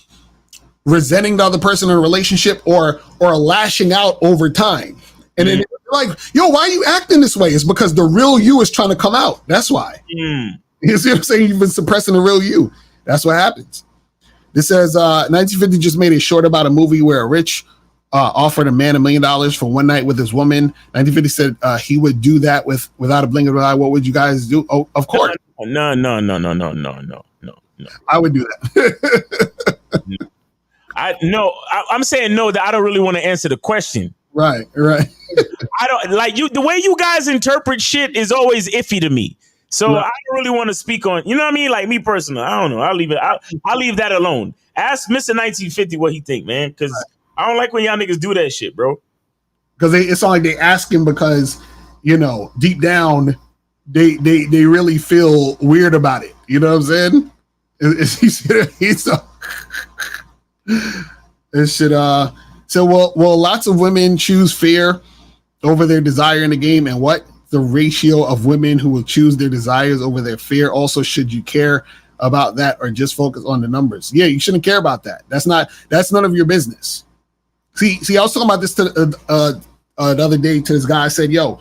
Speaker 3: resenting the other person in a relationship or lashing out over time. And then they're like, yo, why are you acting this way? It's because the real you is trying to come out. That's why. You see what I'm saying? You've been suppressing the real you. That's what happens. This says 1950 just made a short about a movie where a rich offered a man $1 million for one night with his woman. 1950 said he would do that without a blink of an eye. What would you guys do? Oh, of course.
Speaker 11: No.
Speaker 3: I would do that.
Speaker 11: I'm saying no, that I don't really want to answer the question.
Speaker 3: Right.
Speaker 11: I don't like you. The way you guys interpret shit is always iffy to me. So I don't really want to speak on, you know what I mean? Like me personally, I don't know. I'll leave it. I'll leave that alone. Ask Mr. 1950 what he think, man. Because I don't like when y'all niggas do that shit, bro.
Speaker 3: Because it's not like they ask him because, deep down, they really feel weird about it. You know what I'm saying? So lots of women choose fear over their desire in the game, and what? The ratio of women who will choose their desires over their fear. Also, should you care about that or just focus on the numbers? Yeah, you shouldn't care about that. That's none of your business. See, I was talking about this to the other day to this guy. I said, yo,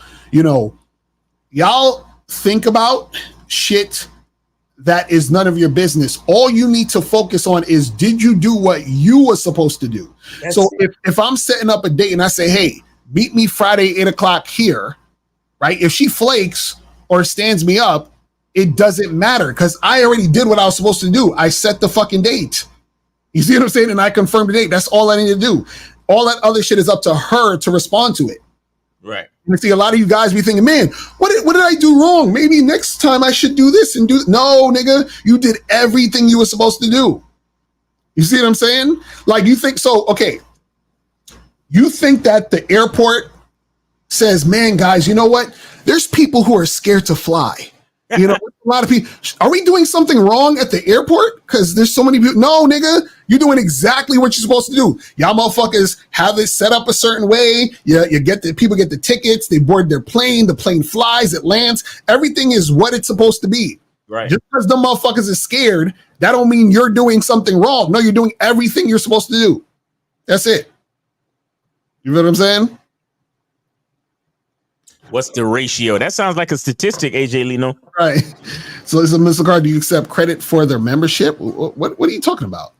Speaker 3: y'all think about shit that is none of your business. All you need to focus on is, did you do what you were supposed to do? So if I'm setting up a date and I say, hey, meet me Friday, 8:00 here, right? If she flakes or stands me up, it doesn't matter because I already did what I was supposed to do. I set the fucking date. You see what I'm saying? And I confirmed the date. That's all I need to do. All that other shit is up to her to respond to it.
Speaker 11: Right.
Speaker 3: And see, a lot of you guys be thinking, man, what did I do wrong? Maybe next time I should do this and do. No, nigga, you did everything you were supposed to do. You see what I'm saying? Like you think so. Okay. You think that the airport says, man, guys, you know what? There's people who are scared to fly. A lot of people. Are we doing something wrong at the airport? Because there's so many people. No, nigga, you're doing exactly what you're supposed to do. Y'all motherfuckers have it set up a certain way. People get the tickets. They board their plane. The plane flies. It lands. Everything is what it's supposed to be.
Speaker 11: Right.
Speaker 3: Just because the motherfuckers are scared, that don't mean you're doing something wrong. No, you're doing everything you're supposed to do. That's it. You know what I'm saying?
Speaker 11: What's the ratio? That sounds like a statistic, AJ Lino.
Speaker 3: Right. So, Mr. Carr, do you accept credit for their membership? What are you talking about?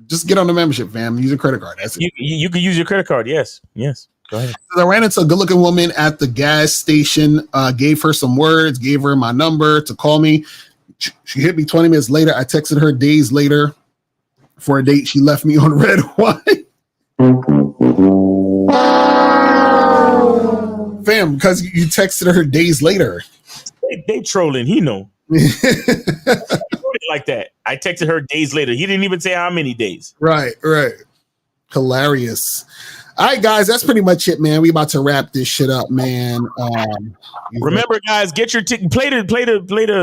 Speaker 3: Just get on the membership, fam. Use a credit card. That's it.
Speaker 11: You can use your credit card. Yes. Go ahead.
Speaker 3: So I ran into a good-looking woman at the gas station. Gave her some words. Gave her my number to call me. She hit me 20 minutes later. I texted her days later for a date. She left me on red wine. Fam, because you texted her days later.
Speaker 11: They trolling. He know. Like that. I texted her days later. He didn't even say how many days.
Speaker 3: Right. Hilarious. All right, guys, that's pretty much it, man. We about to wrap this shit up, man.
Speaker 11: Remember, guys, get your ticket. Play the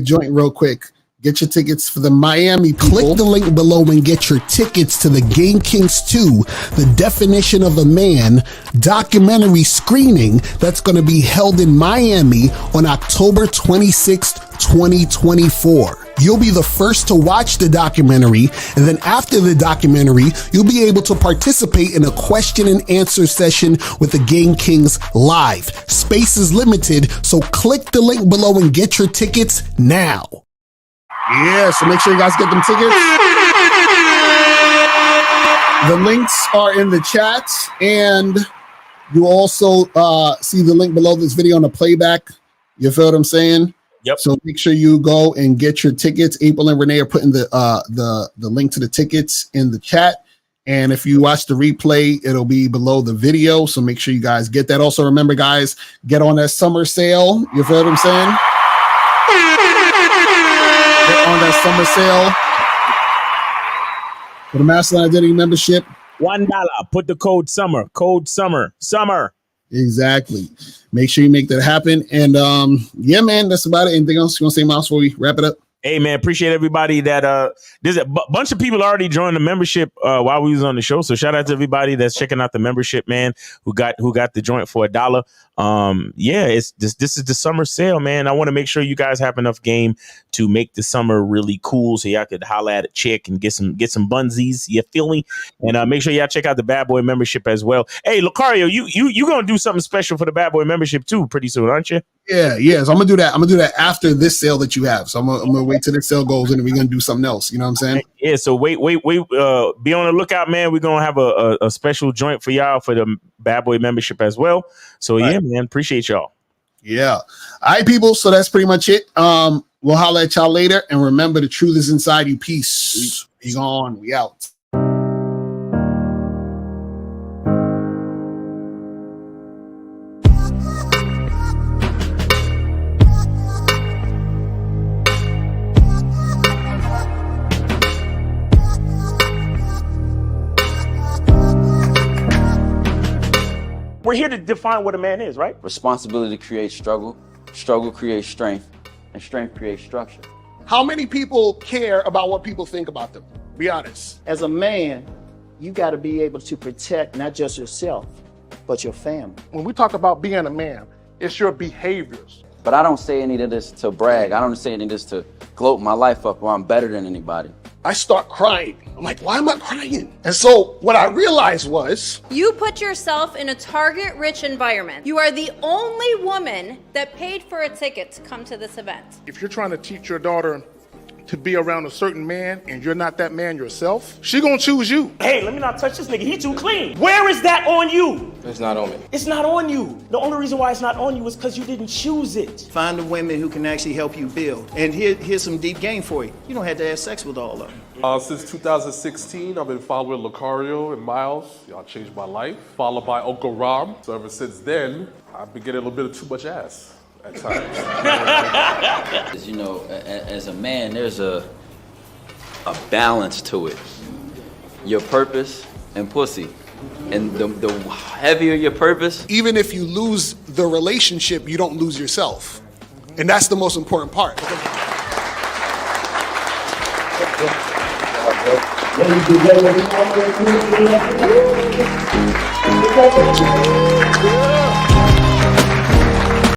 Speaker 3: joint real quick. Get your tickets for the Miami people. Click the link below and get your tickets to the Game Kings 2, The Definition of a Man documentary screening that's going to be held in Miami on October 26th, 2024. You'll be the first to watch the documentary, and then after the documentary, you'll be able to participate in a question and answer session with the Game Kings live. Space is limited, so click the link below and get your tickets now. Yeah, so make sure you guys get them tickets. The links are in the chat, and you also see the link below this video on the playback. You feel what I'm saying?
Speaker 11: Yep.
Speaker 3: So make sure you go and get your tickets. April and Renee are putting the link to the tickets in the chat. And if you watch the replay, it'll be below the video. So make sure you guys get that. Also, remember, guys, get on that summer sale. You feel what I'm saying? Get on that summer sale for the Masculine Identity membership.
Speaker 11: $1. Put the code SUMMER. Code SUMMER. Summer.
Speaker 3: Exactly. Make sure you make that happen. And yeah, man, that's about it. Anything else you want to say, Miles, before we wrap it up?
Speaker 11: Hey, man, appreciate everybody that there's a bunch of people already joined the membership while we was on the show. So shout out to everybody that's checking out the membership, man, who got the joint for $1. Yeah, it's this is the summer sale, man. I want to make sure you guys have enough game to make the summer really cool, so y'all could holla at a chick and get some bunsies. You feel me? And make sure y'all check out the Bad Boy membership as well. Hey, Lucario, you gonna do something special for the Bad Boy membership too pretty soon, aren't you?
Speaker 3: Yeah. So I'm gonna do that. I'm gonna do that after this sale that you have. So I'm gonna wait till this sale goes, and then we're gonna do something else. You know what I'm saying?
Speaker 11: Yeah. So wait. Be on the lookout, man. We're gonna have a special joint for y'all for the Bad Boy membership as well. So yeah, man, appreciate y'all.
Speaker 3: Yeah. All right, people. So that's pretty much it. We'll holler at y'all later, and remember, the truth is inside you. Peace. Be gone. We out.
Speaker 11: We're here to define what a man is, right?
Speaker 7: Responsibility creates struggle, struggle creates strength, and strength creates structure.
Speaker 3: How many people care about what people think about them? Be honest.
Speaker 2: As a man, you got to be able to protect not just yourself, but your family.
Speaker 8: When we talk about being a man, it's your behaviors.
Speaker 7: But I don't say any of this to brag. I don't say any of this to gloat my life up or I'm better than anybody.
Speaker 3: I start crying. I'm like, why am I crying? And so what I realized was,
Speaker 22: you put yourself in a target-rich environment. You are the only woman that paid for a ticket to come to this event.
Speaker 8: If you're trying to teach your daughter to be around a certain man and you're not that man yourself, she gonna choose you.
Speaker 17: Hey, let me not touch this nigga. He too clean. Where is that on you?
Speaker 21: It's not on me.
Speaker 17: It's not on you. The only reason why it's not on you is because you didn't choose it.
Speaker 2: Find the women who can actually help you build. And here's some deep game for you. You don't have to have sex with all of them.
Speaker 23: Since 2016, I've been following Lucario and Miles. Y'all changed my life. Followed by Uncle Ram. So ever since then, I've been getting a little bit of too much ass at times.
Speaker 7: You know, as a man, there's a balance to it. Your purpose and pussy. And the heavier your purpose.
Speaker 3: Even if you lose the relationship, you don't lose yourself. And that's the most important part.
Speaker 15: Ladies and gentlemen,